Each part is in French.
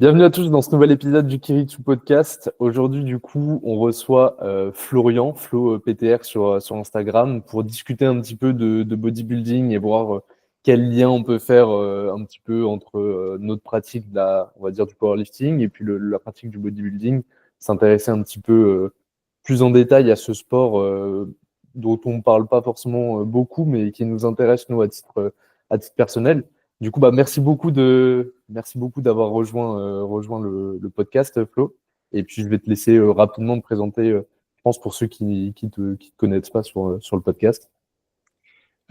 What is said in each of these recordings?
Bienvenue à tous dans ce nouvel épisode du Kiritsu Podcast. Aujourd'hui, du coup, on reçoit Florian, Flo PTR sur Instagram, pour discuter un petit peu de bodybuilding et voir quel lien on peut faire un petit peu entre notre pratique on va dire, du powerlifting et puis la pratique du bodybuilding. S'intéresser un petit peu plus en détail à ce sport dont on ne parle pas forcément beaucoup, mais qui nous intéresse, nous, à titre personnel. Du coup, merci beaucoup d'avoir rejoint le podcast, Flo. Et puis, je vais te laisser rapidement te présenter, je pense, pour ceux qui te connaissent pas sur le podcast.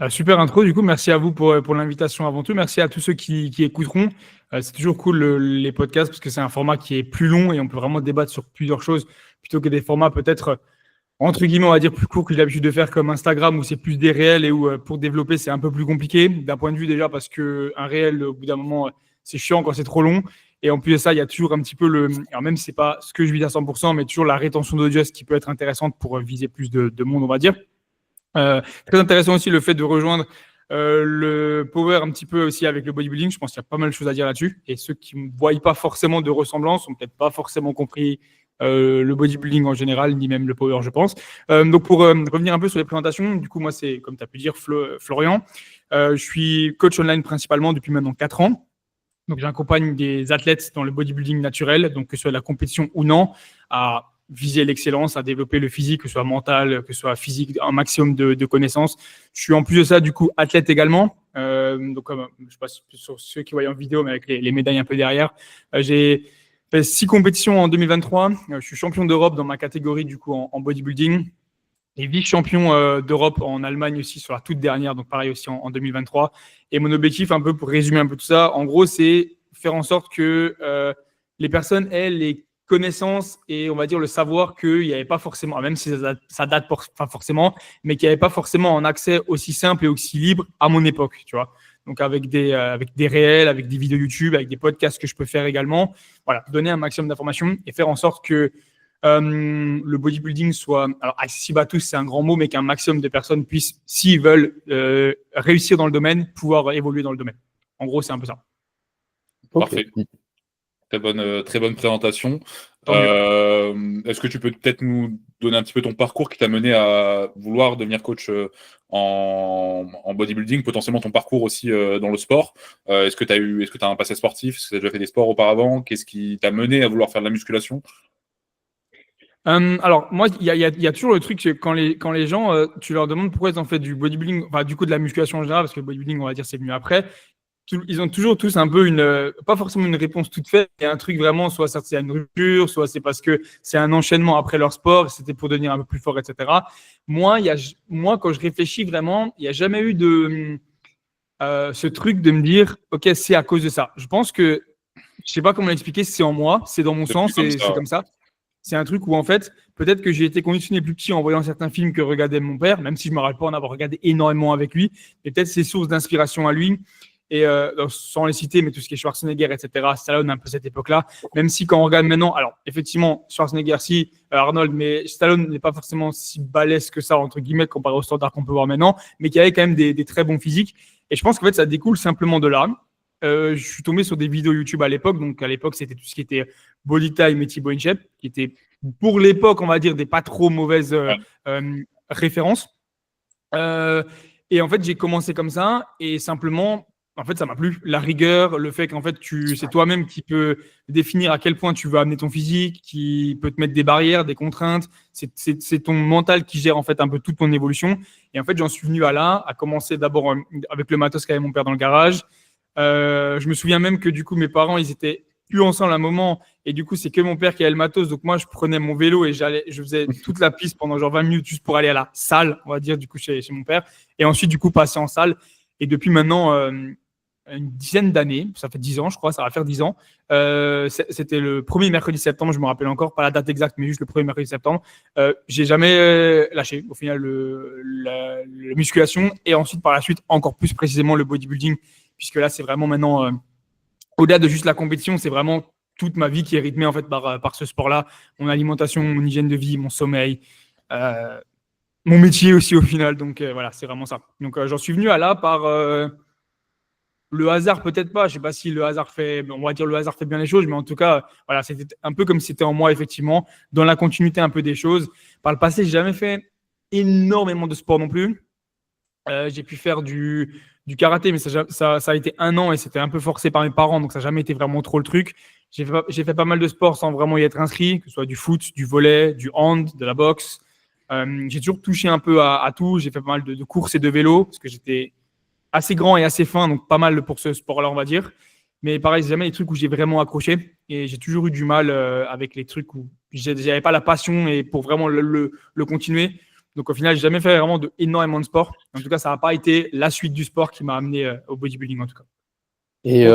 Super intro, du coup, merci à vous pour l'invitation avant tout. Merci à tous ceux qui écouteront. C'est toujours cool les podcasts parce que c'est un format qui est plus long et on peut vraiment débattre sur plusieurs choses plutôt que des formats peut-être, entre guillemets, on va dire plus courts que j'ai l'habitude de faire comme Instagram où c'est plus des réels et où pour développer c'est un peu plus compliqué d'un point de vue déjà parce qu'un réel, au bout d'un moment, c'est chiant quand c'est trop long. Et en plus de ça, il y a toujours un petit peu alors même si c'est pas ce que je vis à 100%, mais toujours la rétention d'audience qui peut être intéressante pour viser plus de monde, on va dire. Très intéressant aussi le fait de rejoindre le power un petit peu aussi avec le bodybuilding. Je pense qu'il y a pas mal de choses à dire là-dessus. Et ceux qui ne voient pas forcément de ressemblance ont peut-être pas forcément compris le bodybuilding en général, ni même le power, je pense. Donc pour revenir un peu sur les présentations, du coup, moi, c'est, comme tu as pu dire, Florian. Je suis coach online principalement depuis maintenant 4 ans. Donc j'accompagne des athlètes dans le bodybuilding naturel, donc que ce soit la compétition ou non, à viser l'excellence, à développer le physique, que ce soit mental, que ce soit physique, un maximum de connaissances. Je suis en plus de ça, du coup, athlète également. Donc, je ne sais pas sur ceux qui voient en vidéo, mais avec les médailles un peu derrière. J'ai fait 6 compétitions en 2023. Je suis champion d'Europe dans ma catégorie, du coup, en bodybuilding. Et vice-champion d'Europe en Allemagne aussi sur la toute dernière, donc pareil aussi en 2023. Et mon objectif, un peu pour résumer un peu tout ça, en gros, c'est faire en sorte que les personnes aient les connaissances et on va dire le savoir qu'il n'y avait pas forcément, même si ça date pas forcément, mais qu'il n'y avait pas forcément un accès aussi simple et aussi libre à mon époque, tu vois. Donc avec des réels, avec des vidéos YouTube, avec des podcasts que je peux faire également. Voilà, donner un maximum d'informations et faire en sorte que le bodybuilding soit alors accessible à tous, c'est un grand mot, mais qu'un maximum de personnes puissent, s'ils veulent réussir dans le domaine, pouvoir évoluer dans le domaine. En gros, c'est un peu ça. Parfait. Très bonne présentation. Est-ce que tu peux peut-être nous donner un petit peu ton parcours qui t'a mené à vouloir devenir coach en bodybuilding, potentiellement ton parcours aussi dans le sport. Est-ce que tu as un passé sportif? Est-ce que tu as déjà fait des sports auparavant? Qu'est-ce qui t'a mené à vouloir faire de la musculation? Alors, moi, il y a toujours le truc que quand les gens, tu leur demandes pourquoi ils ont fait du bodybuilding, enfin, du coup, de la musculation en général, parce que le bodybuilding, on va dire, c'est venu après. Ils ont toujours tous un peu pas forcément une réponse toute faite, il y a un truc vraiment, soit c'est une rupture, soit c'est parce que c'est un enchaînement après leur sport, c'était pour devenir un peu plus fort, etc. Moi, quand je réfléchis vraiment, il n'y a jamais eu ce truc de me dire, OK, c'est à cause de ça. Je pense que, je sais pas comment l'expliquer, c'est en moi, c'est dans mon sang, c'est comme ça. C'est un truc où, en fait, peut-être que j'ai été conditionné plus petit en voyant certains films que regardait mon père, même si je me rappelle pas en avoir regardé énormément avec lui, et peut-être ses sources d'inspiration à lui. Et sans les citer, mais tout ce qui est Schwarzenegger, etc., Stallone, un peu cette époque-là. Même si quand on regarde maintenant, alors effectivement, Schwarzenegger, si, Arnold, mais Stallone n'est pas forcément si balèze que ça, entre guillemets, comparé aux standards qu'on peut voir maintenant, mais qui avait quand même des très bons physiques. Et je pense qu'en fait, ça découle simplement de là. Je suis tombé sur des vidéos YouTube à l'époque. Donc, à l'époque, c'était tout ce qui était Body Time et Thibaut InShape, qui étaient, pour l'époque, on va dire, des pas trop mauvaises références. Et en fait, j'ai commencé comme ça. Et simplement, en fait, ça m'a plu. La rigueur, le fait qu'en fait, c'est toi-même qui peux définir à quel point tu veux amener ton physique, qui peut te mettre des barrières, des contraintes. C'est ton mental qui gère en fait un peu toute ton évolution. Et en fait, j'en suis venu à commencer d'abord avec le matos qu'avait mon père dans le garage. Je me souviens même que du coup, mes parents, ils étaient plus ensemble à un moment. Et du coup, c'est que mon père qui avait le matos. Donc, moi, je prenais mon vélo et je faisais toute la piste pendant genre 20 minutes juste pour aller à la salle, on va dire, du coup, chez mon père. Et ensuite, du coup, passer en salle. Et depuis maintenant une dizaine d'années, ça fait 10 ans, je crois, ça va faire 10 ans. C'était le premier mercredi de septembre, je me rappelle encore, pas la date exacte, mais juste le premier mercredi de septembre. J'ai jamais lâché, au final, la musculation. Et ensuite, par la suite, encore plus précisément le bodybuilding, puisque là, c'est vraiment maintenant, au-delà de juste la compétition, c'est vraiment toute ma vie qui est rythmée en fait par ce sport-là, mon alimentation, mon hygiène de vie, mon sommeil, mon métier aussi au final. Donc voilà, c'est vraiment ça. Donc j'en suis venu à là par le hasard, peut-être pas. Je sais pas si le hasard fait, on va dire le hasard fait bien les choses, mais en tout cas, voilà, c'était un peu comme si c'était en moi, effectivement, dans la continuité un peu des choses. Par le passé, j'ai jamais fait énormément de sport non plus. J'ai pu faire du karaté, mais ça a été 1 an et c'était un peu forcé par mes parents, donc ça n'a jamais été vraiment trop le truc. J'ai fait pas mal de sports sans vraiment y être inscrit, que ce soit du foot, du volley, du hand, de la boxe. J'ai toujours touché un peu à tout. J'ai fait pas mal de courses et de vélo, parce que j'étais assez grand et assez fin, donc pas mal pour ce sport-là, on va dire. Mais pareil, c'est jamais les trucs où j'ai vraiment accroché. Et j'ai toujours eu du mal avec les trucs où j'avais pas la passion et pour vraiment le continuer. Donc au final, j'ai jamais fait vraiment énormément de sport. En tout cas, ça n'a pas été la suite du sport qui m'a amené au bodybuilding, en tout cas. Et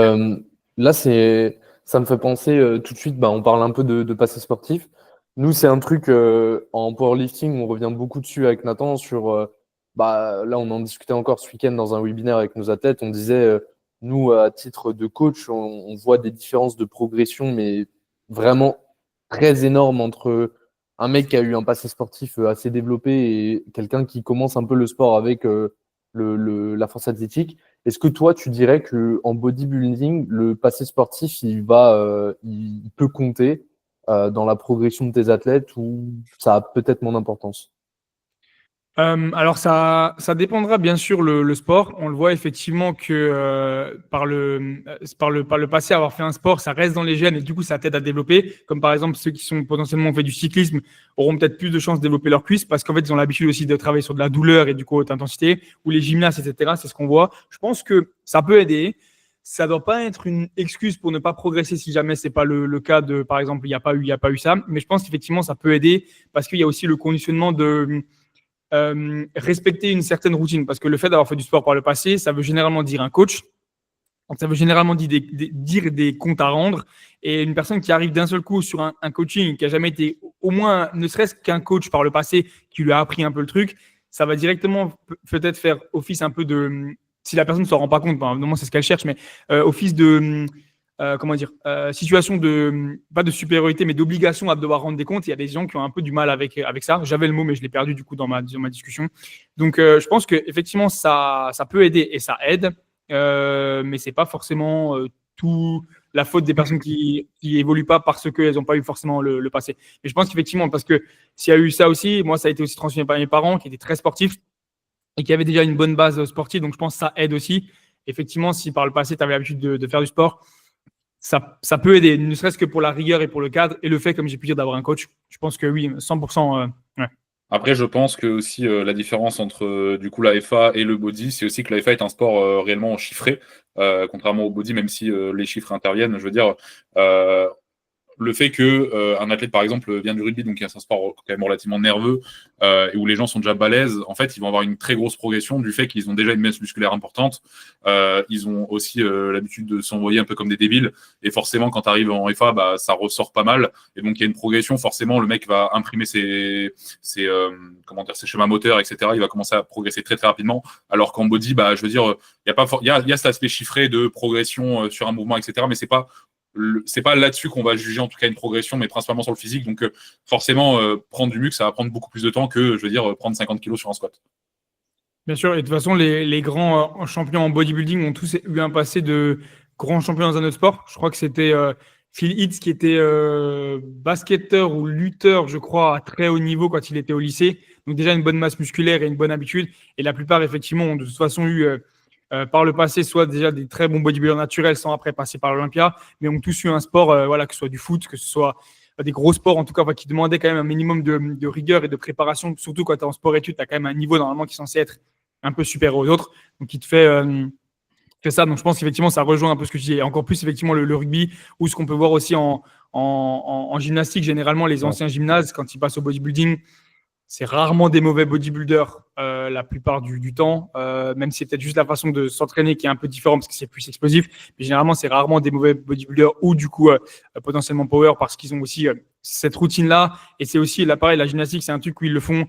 là, ça me fait penser tout de suite, on parle un peu de passé sportif. Nous, c'est un truc en powerlifting, on revient beaucoup dessus avec Nathan sur. Là, on en discutait encore ce week-end dans un webinaire avec nos athlètes. On disait, nous, à titre de coach, on voit des différences de progression, mais vraiment très énormes entre un mec qui a eu un passé sportif assez développé et quelqu'un qui commence un peu le sport avec la force athlétique. Est-ce que toi, tu dirais qu'en bodybuilding, le passé sportif, il peut compter dans la progression de tes athlètes ou ça a peut-être moins d'importance? Alors ça dépendra bien sûr le sport. On le voit effectivement que par le passé, avoir fait un sport, ça reste dans les gènes et du coup ça t'aide à développer. Comme par exemple ceux qui sont potentiellement fait du cyclisme auront peut-être plus de chances de développer leurs cuisses parce qu'en fait ils ont l'habitude aussi de travailler sur de la douleur et du coup haute intensité ou les gymnastes, etc. C'est ce qu'on voit. Je pense que ça peut aider. Ça doit pas être une excuse pour ne pas progresser si jamais c'est pas le cas de, par exemple, il y a pas eu ça. Mais je pense qu'effectivement ça peut aider parce qu'il y a aussi le conditionnement de respecter une certaine routine. Parce que le fait d'avoir fait du sport par le passé, ça veut généralement dire un coach. Donc, ça veut généralement dire des comptes à rendre. Et une personne qui arrive d'un seul coup sur un coaching, qui a jamais été, au moins, ne serait-ce qu'un coach par le passé, qui lui a appris un peu le truc, ça va directement peut-être faire office un peu de. Si la personne ne s'en rend pas compte, évidemment, c'est ce qu'elle cherche, mais office de. Comment dire, situation de, pas de supériorité, mais d'obligation à devoir rendre des comptes. Il y a des gens qui ont un peu du mal avec ça. J'avais le mot, mais je l'ai perdu du coup dans ma discussion. Donc, je pense qu'effectivement, ça peut aider et ça aide, mais c'est pas forcément tout la faute des personnes qui évoluent pas parce qu'elles n'ont pas eu forcément le passé. Mais je pense qu'effectivement, parce que s'il y a eu ça aussi, moi, ça a été aussi transmis par mes parents qui étaient très sportifs et qui avaient déjà une bonne base sportive. Donc, je pense que ça aide aussi. Effectivement, si par le passé, tu avais l'habitude de faire du sport, ça peut aider, ne serait-ce que pour la rigueur et pour le cadre et le fait, comme j'ai pu dire, d'avoir un coach. Je pense que oui, 100%. Ouais. Après, je pense que aussi la différence entre du coup la FA et le body, c'est aussi que la FA est un sport réellement chiffré, contrairement au body, même si les chiffres interviennent. Je veux dire, le fait que un athlète par exemple vient du rugby, donc c'est un sport quand même relativement nerveux et où les gens sont déjà balèzes, en fait ils vont avoir une très grosse progression du fait qu'ils ont déjà une masse musculaire importante, ils ont aussi l'habitude de s'envoyer un peu comme des débiles et forcément quand tu arrives en FA ça ressort pas mal et donc il y a une progression, forcément le mec va imprimer ses schémas moteurs, etc. Il va commencer à progresser très très rapidement, alors qu'en body je veux dire il y a cet aspect chiffré de progression sur un mouvement, etc. mais c'est pas là-dessus qu'on va juger en tout cas une progression, mais principalement sur le physique. Donc forcément, prendre du muscle, ça va prendre beaucoup plus de temps que, je veux dire, prendre 50 kilos sur un squat. Bien sûr, et de toute façon, les grands champions en bodybuilding ont tous eu un passé de grands champions dans un autre sport. Je crois que c'était Phil Heath qui était basketteur ou lutteur, je crois, à très haut niveau quand il était au lycée. Donc déjà une bonne masse musculaire et une bonne habitude. Et la plupart, effectivement, ont de toute façon eu par le passé soit déjà des très bons bodybuilders naturels sans après passer par l'Olympia, mais ont tous eu un sport, que ce soit du foot, que ce soit des gros sports en tout cas, qui demandaient quand même un minimum de rigueur et de préparation, surtout quand tu es en sport-études, tu as quand même un niveau normalement qui est censé être un peu supérieur aux autres, donc qui te fait ça. Donc je pense qu'effectivement ça rejoint un peu ce que je dis, et encore plus effectivement le rugby, ou ce qu'on peut voir aussi en gymnastique. Généralement les anciens gymnases, quand ils passent au bodybuilding, c'est rarement des mauvais bodybuilders la plupart du temps, même si c'est peut-être juste la façon de s'entraîner qui est un peu différente parce que c'est plus explosif. Mais généralement, c'est rarement des mauvais bodybuilders ou du coup potentiellement power parce qu'ils ont aussi cette routine-là. Et c'est aussi, là pareil, la gymnastique, c'est un truc où ils le font,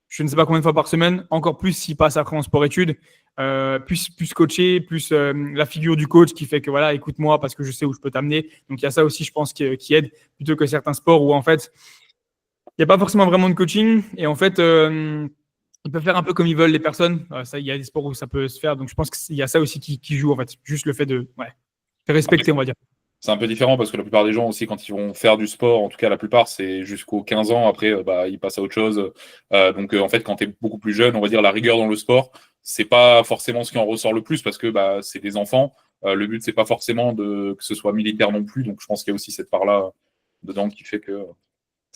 je ne sais pas combien de fois par semaine, encore plus s'ils passent après en sport-études, plus coaché, plus la figure du coach qui fait que voilà, écoute-moi parce que je sais où je peux t'amener. Donc il y a ça aussi, je pense, qui aide plutôt que certains sports où en fait, il n'y a pas forcément vraiment de coaching. Et en fait, Ils peuvent faire un peu comme ils veulent les personnes. Ça, il y a des sports où ça peut se faire. Donc, je pense qu'il y a ça aussi qui joue, en fait. Juste le fait de faire respecter, on va dire. C'est un peu différent parce que la plupart des gens aussi, quand ils vont faire du sport, en tout cas la plupart, c'est jusqu'aux 15 ans. Après, ils passent à autre chose. Donc, en fait, quand tu es beaucoup plus jeune, on va dire la rigueur dans le sport, c'est pas forcément ce qui en ressort le plus parce que c'est des enfants. Le but, c'est pas forcément que ce soit militaire non plus. Donc, je pense qu'il y a aussi cette part-là dedans qui fait que.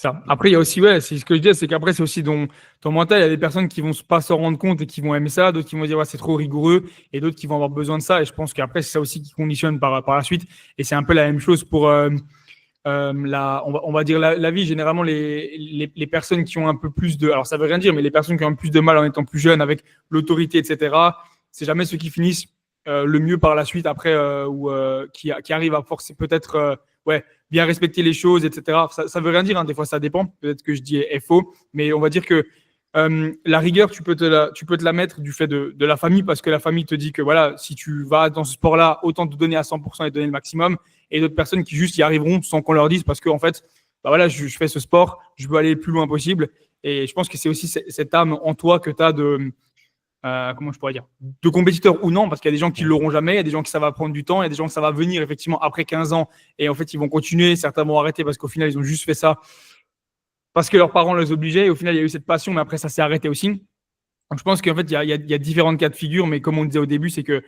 Ça. Après, il y a aussi, c'est ce que je dis, c'est qu'après, c'est aussi ton mental. Il y a des personnes qui vont pas s'en rendre compte et qui vont aimer ça, d'autres qui vont dire, c'est trop rigoureux, et d'autres qui vont avoir besoin de ça. Et je pense qu'après, c'est ça aussi qui conditionne par la suite. Et c'est un peu la même chose pour on va dire la vie. Généralement, les personnes qui ont un peu plus de. Alors, ça veut rien dire, mais les personnes qui ont un peu plus de mal en étant plus jeunes, avec l'autorité, etc., c'est jamais ceux qui finissent le mieux par la suite après, ou qui arrivent à forcer peut-être. Bien respecter les choses, etc. Ça veut rien dire, des fois ça dépend, peut-être que je dis est faux, mais on va dire que la rigueur, tu peux te la mettre du fait de la famille, parce que la famille te dit que voilà, si tu vas dans ce sport-là, autant te donner à 100% et donner le maximum, et d'autres personnes qui juste y arriveront sans qu'on leur dise, parce qu'en fait, je fais ce sport, je veux aller le plus loin possible, et je pense que c'est aussi cette âme en toi que tu as de... comment je pourrais dire, de compétiteurs ou non, parce qu'il y a des gens qui ne l'auront jamais, il y a des gens qui ça va prendre du temps, il y a des gens que ça va venir effectivement après 15 ans, et en fait ils vont continuer, certains vont arrêter parce qu'au final ils ont juste fait ça parce que leurs parents les obligeaient, et au final il y a eu cette passion, mais après ça s'est arrêté aussi. Donc je pense qu'en fait il y a différentes cas de figure, mais comme on disait au début, c'est que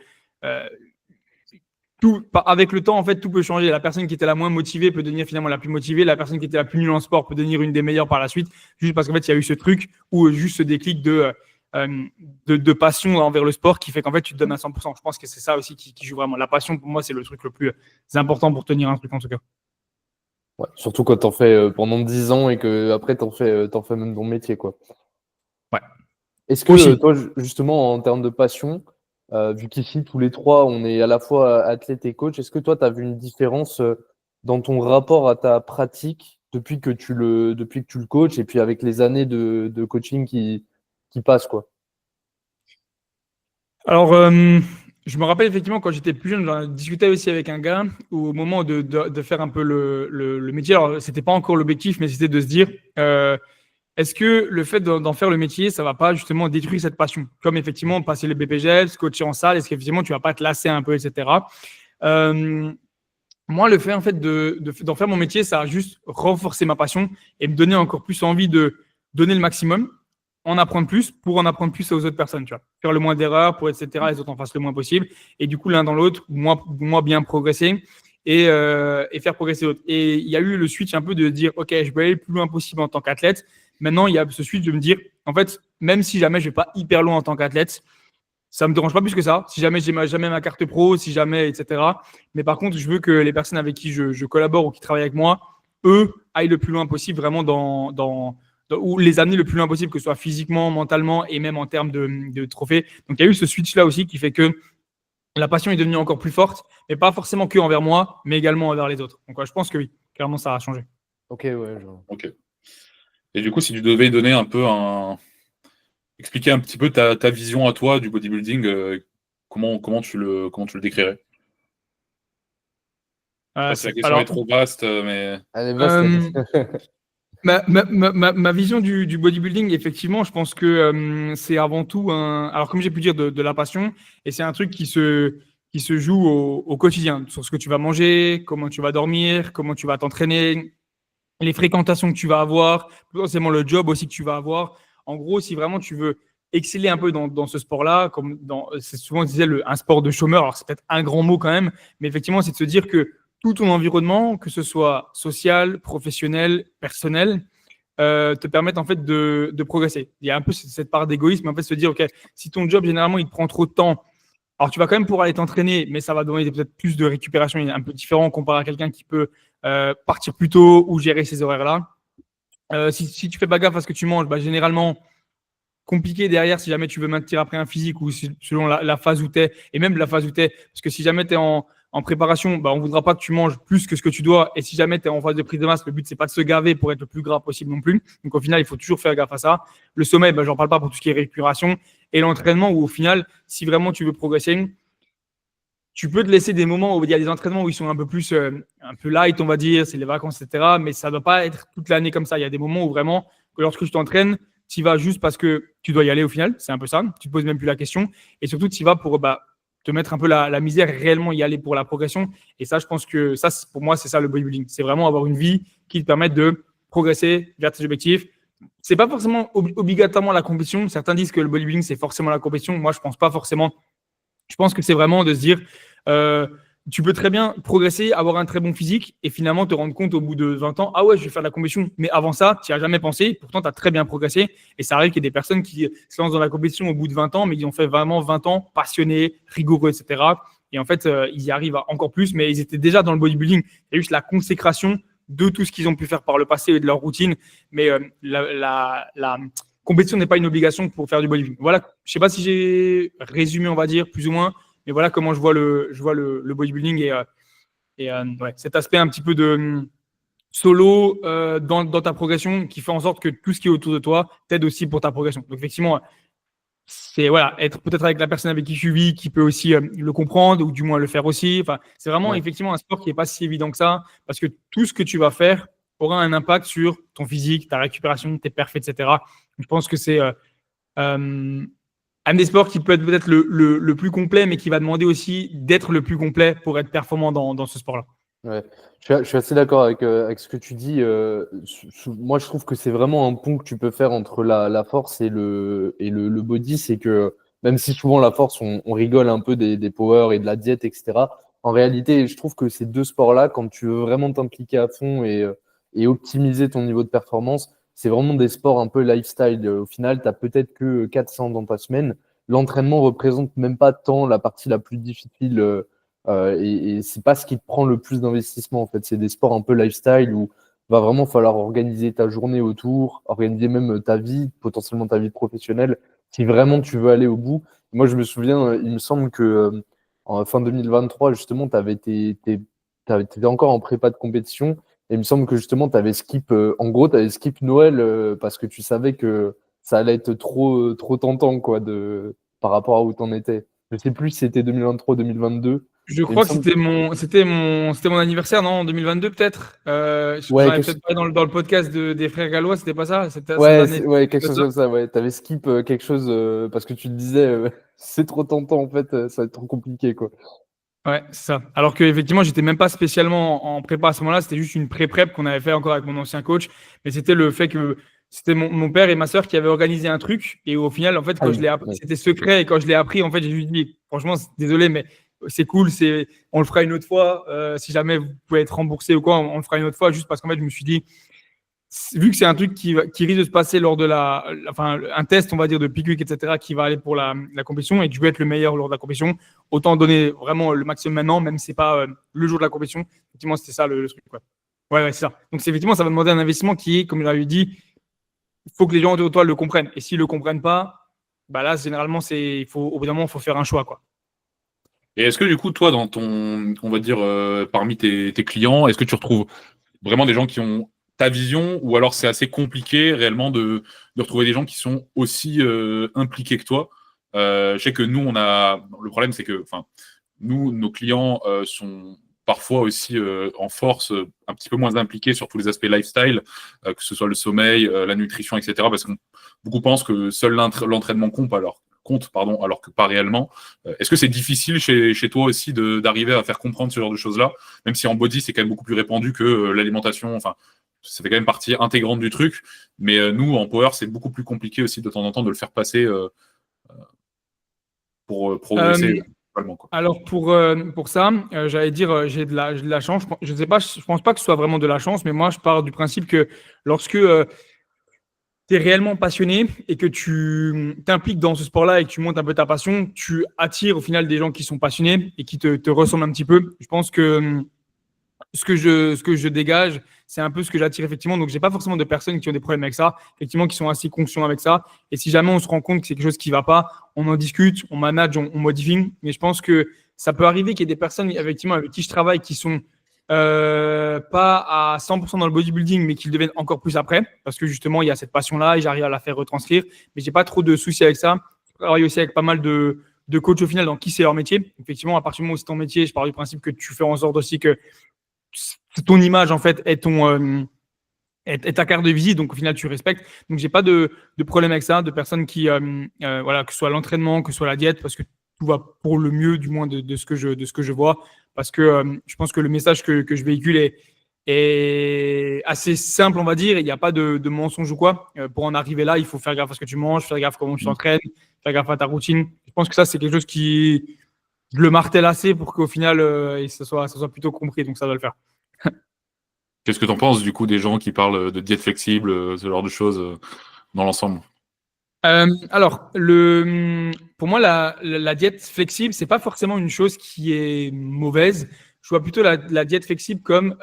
avec le temps, en fait, tout peut changer. La personne qui était la moins motivée peut devenir finalement la plus motivée. La personne qui était la plus nulle en sport peut devenir une des meilleures par la suite, juste parce qu'en fait il y a eu ce truc, ou juste ce déclic de passion envers le sport qui fait qu'en fait tu te donnes à 100%. Je pense que c'est ça aussi qui joue vraiment. La passion, pour moi, c'est le truc le plus important pour tenir un truc en tout cas. Ouais, surtout quand t'en fais pendant 10 ans et que après t'en fais même ton métier, quoi. Ouais. Est-ce que toi, justement, en termes de passion, vu qu'ici tous les trois on est à la fois athlète et coach, est-ce que toi tu as vu une différence dans ton rapport à ta pratique depuis que tu le coaches, et puis avec les années de coaching qui passent, quoi? Alors, je me rappelle effectivement quand j'étais plus jeune, j'en discutais aussi avec un gars où, au moment de faire un peu le métier, alors c'était pas encore l'objectif, mais c'était de se dire est-ce que le fait d'en faire le métier, ça va pas justement détruire cette passion? Comme effectivement passer les BPGL, coacher en salle, est-ce qu'effectivement tu vas pas te lasser un peu, etc. Moi, le fait en fait d'en faire mon métier, ça a juste renforcé ma passion et me donner encore plus envie de donner le maximum, en apprendre plus pour en apprendre plus aux autres personnes, tu vois. Faire le moins d'erreurs pour, etc., les autres en fassent le moins possible. Et du coup, l'un dans l'autre, moi bien progresser et faire progresser l'autre. Et il y a eu le switch un peu de dire, OK, je vais aller le plus loin possible en tant qu'athlète. Maintenant, il y a ce switch de me dire, en fait, même si jamais je vais pas hyper loin en tant qu'athlète, ça me dérange pas plus que ça. Si jamais j'ai jamais ma carte pro, si jamais, etc. Mais par contre, je veux que les personnes avec qui je collabore ou qui travaillent avec moi, eux, aillent le plus loin possible vraiment ou les amener le plus loin possible, que ce soit physiquement, mentalement et même en termes de trophées. Donc, il y a eu ce switch-là aussi qui fait que la passion est devenue encore plus forte, mais pas forcément que envers moi, mais également envers les autres. Donc, je pense que oui, clairement, ça a changé. Ok, ouais. Ok. Et du coup, si tu devais donner un peu expliquer un petit peu ta vision à toi du bodybuilding, comment tu le décrirais? La question est trop vaste, mais... Elle est vaste. Ma vision du bodybuilding, effectivement, je pense que c'est avant tout alors comme j'ai pu dire, de la passion, et c'est un truc qui se joue au quotidien, sur ce que tu vas manger, comment tu vas dormir, comment tu vas t'entraîner, les fréquentations que tu vas avoir, potentiellement le job aussi que tu vas avoir. En gros, si vraiment tu veux exceller un peu dans ce sport-là, c'est souvent disait un sport de chômeur, alors c'est peut-être un grand mot quand même, mais effectivement, c'est de se dire que tout ton environnement, que ce soit social, professionnel, personnel, te permettent en fait de progresser. Il y a un peu cette part d'égoïsme, en fait, se dire, OK, si ton job, généralement, il te prend trop de temps, alors tu vas quand même pouvoir aller t'entraîner, mais ça va donner peut-être plus de récupération, un peu différent comparé à quelqu'un qui peut partir plus tôt ou gérer ces horaires-là. Si tu fais pas gaffe à ce que tu manges, généralement, compliqué derrière si jamais tu veux maintenir après un physique, ou selon la phase où tu es, et même la phase où tu es. Parce que si jamais tu es en préparation, on ne voudra pas que tu manges plus que ce que tu dois. Et si jamais tu es en phase de prise de masse, le but, c'est pas de se gaver pour être le plus gras possible non plus. Donc au final, il faut toujours faire gaffe à ça. Le sommeil, j'en parle pas pour tout ce qui est récupération. Et l'entraînement, où au final, si vraiment tu veux progresser, tu peux te laisser des moments où il y a des entraînements où ils sont un peu plus un peu light, on va dire, c'est les vacances, etc. Mais ça ne doit pas être toute l'année comme ça. Il y a des moments où vraiment, que lorsque je t'entraîne, tu y vas juste parce que tu dois y aller au final. C'est un peu ça. Tu te poses même plus la question. Et surtout, tu y vas pour te mettre un peu la misère et réellement y aller pour la progression. Et ça, je pense que ça, pour moi, c'est ça le bodybuilding. C'est vraiment avoir une vie qui te permette de progresser vers tes objectifs. C'est pas forcément obligatoirement la compétition. Certains disent que le bodybuilding, c'est forcément la compétition. Moi, je pense pas forcément. Je pense que c'est vraiment de se dire, tu peux très bien progresser, avoir un très bon physique et finalement te rendre compte au bout de 20 ans, ah ouais, je vais faire de la compétition. Mais avant ça, tu n'y as jamais pensé. Pourtant, tu as très bien progressé. Et ça arrive qu'il y ait des personnes qui se lancent dans la compétition au bout de 20 ans, mais ils ont fait vraiment 20 ans passionnés, rigoureux, etc. Et en fait, ils y arrivent à encore plus, mais ils étaient déjà dans le bodybuilding. Il y a juste la consécration de tout ce qu'ils ont pu faire par le passé et de leur routine. Mais la compétition n'est pas une obligation pour faire du bodybuilding. Voilà, je ne sais pas si j'ai résumé, on va dire, plus ou moins, mais voilà comment je vois le bodybuilding et cet aspect un petit peu de solo dans ta progression qui fait en sorte que tout ce qui est autour de toi t'aide aussi pour ta progression. Donc effectivement, c'est être peut-être avec la personne avec qui tu vis qui peut aussi le comprendre ou du moins le faire aussi. Enfin, c'est vraiment effectivement un sport qui n'est pas si évident que ça parce que tout ce que tu vas faire aura un impact sur ton physique, ta récupération, tes perfs, etc. Je pense que c'est un des sports qui peut être peut-être le plus complet, mais qui va demander aussi d'être le plus complet pour être performant dans ce sport-là. Ouais. Je suis assez d'accord avec ce que tu dis. Moi, je trouve que c'est vraiment un pont que tu peux faire entre la force et le body. C'est que même si souvent la force, on rigole un peu des powers et de la diète, etc. En réalité, je trouve que ces deux sports-là, quand tu veux vraiment t'impliquer à fond et optimiser ton niveau de performance, c'est vraiment des sports un peu lifestyle. Au final, tu n'as peut-être que 400 dans ta semaine. L'entraînement représente même pas tant la partie la plus difficile. Et c'est pas ce qui te prend le plus d'investissement en fait. C'est des sports un peu lifestyle où va vraiment falloir organiser ta journée autour, organiser même ta vie, potentiellement ta vie professionnelle, si vraiment tu veux aller au bout. Moi, je me souviens, il me semble que en fin 2023, justement, t'étais encore en prépa de compétition. Et il me semble que justement, tu avais skip, en gros, tu avais skip Noël parce que tu savais que ça allait être trop tentant quoi, par rapport à où tu en étais. Je sais plus si c'était 2023 ou 2022. Je Il me crois que semble c'était mon anniversaire, non, en 2022 peut-être. J'en avais peut-être parlé dans le podcast des frères Gallois, c'était pas ça? C'était cette année. ouais, quelque chose comme ça. Ouais, t'avais skip quelque chose parce que tu te disais c'est trop tentant en fait, ça va être trop compliqué quoi. Ouais, c'est ça. Alors qu'effectivement, j'étais même pas spécialement en prépa à ce moment-là, c'était juste une pré-prep qu'on avait fait encore avec mon ancien coach. Mais c'était le fait que c'était mon père et ma sœur qui avaient organisé un truc. Et au final, en fait, quand je l'ai appris, c'était secret. Et quand je l'ai appris, en fait, j'ai juste dit, franchement, désolé, mais c'est cool, on le fera une autre fois. Si jamais vous pouvez être remboursé ou quoi, on le fera une autre fois, juste parce qu'en fait, je me suis dit, vu que c'est un truc qui risque de se passer lors de un test, on va dire, de Pickwick, etc., qui va aller pour la compétition et tu veux être le meilleur lors de la compétition, autant donner vraiment le maximum maintenant, même si c'est pas le jour de la compétition. Effectivement, c'était ça le truc. Quoi. Ouais, c'est ça. Donc, effectivement, ça va demander un investissement qui est, comme je l'avais dit, il faut que les gens autour de toi le comprennent. Et s'ils le comprennent pas, bah là, généralement, au bout d'un moment, il faut faire un choix, quoi. Et est-ce que du coup, toi, on va dire, parmi tes clients, est-ce que tu retrouves vraiment des gens qui ont ta vision ou alors c'est assez compliqué réellement de retrouver des gens qui sont aussi impliqués que toi? Je sais que nous, le problème, c'est que nous, nos clients sont parfois aussi en force un petit peu moins impliqués sur tous les aspects lifestyle, que ce soit le sommeil, la nutrition, etc. Parce que beaucoup pensent que seul l'entraînement compte alors que pas réellement. Est-ce que c'est difficile chez toi aussi d'arriver à faire comprendre ce genre de choses-là, même si en body, c'est quand même beaucoup plus répandu que l'alimentation, enfin, ça fait quand même partie intégrante du truc, mais nous, en power, c'est beaucoup plus compliqué aussi de temps en temps de le faire passer pour progresser. Quoi. Alors pour ça, j'allais dire j'ai de la chance. Je sais pas, je pense pas que ce soit vraiment de la chance, mais moi je pars du principe que lorsque tu es réellement passionné et que tu t'impliques dans ce sport-là et que tu montes un peu ta passion, tu attires au final des gens qui sont passionnés et qui te ressemblent un petit peu. Je pense que ce que je dégage, c'est un peu ce que j'attire effectivement. Donc, j'ai pas forcément de personnes qui ont des problèmes avec ça, effectivement, qui sont assez conscients avec ça. Et si jamais on se rend compte que c'est quelque chose qui va pas, on en discute, on manage, on modifie. Mais je pense que ça peut arriver qu'il y ait des personnes, effectivement, avec qui je travaille qui sont pas à 100% dans le bodybuilding, mais qui le deviennent encore plus après, parce que justement, il y a cette passion-là et j'arrive à la faire retranscrire. Mais j'ai pas trop de soucis avec ça. Je travaille aussi avec pas mal de coachs au final dans qui c'est leur métier. Effectivement, à partir du moment où c'est ton métier, je pars du principe que tu fais en sorte aussi que ton image, en fait, est est ta carte de visite, donc au final tu respectes. Donc j'ai pas de problème avec ça, de personnes qui voilà, que ce soit l'entraînement, que ce soit la diète, parce que tout va pour le mieux, du moins de ce que je vois, parce que je pense que le message que je véhicule est assez simple, on va dire. Il n'y a pas de mensonge ou quoi. Pour en arriver là, il faut faire gaffe à ce que tu manges, faire gaffe à comment tu t'entraînes, faire gaffe à ta routine. Je pense que ça, c'est quelque chose qui je le martèle assez pour qu'au final ça soit plutôt compris, donc ça doit le faire. Qu'est-ce que tu en penses du coup des gens qui parlent de diète flexible, ce genre de choses dans l'ensemble? Alors, pour moi, la diète flexible, c'est pas forcément une chose qui est mauvaise. Je vois plutôt la diète flexible comme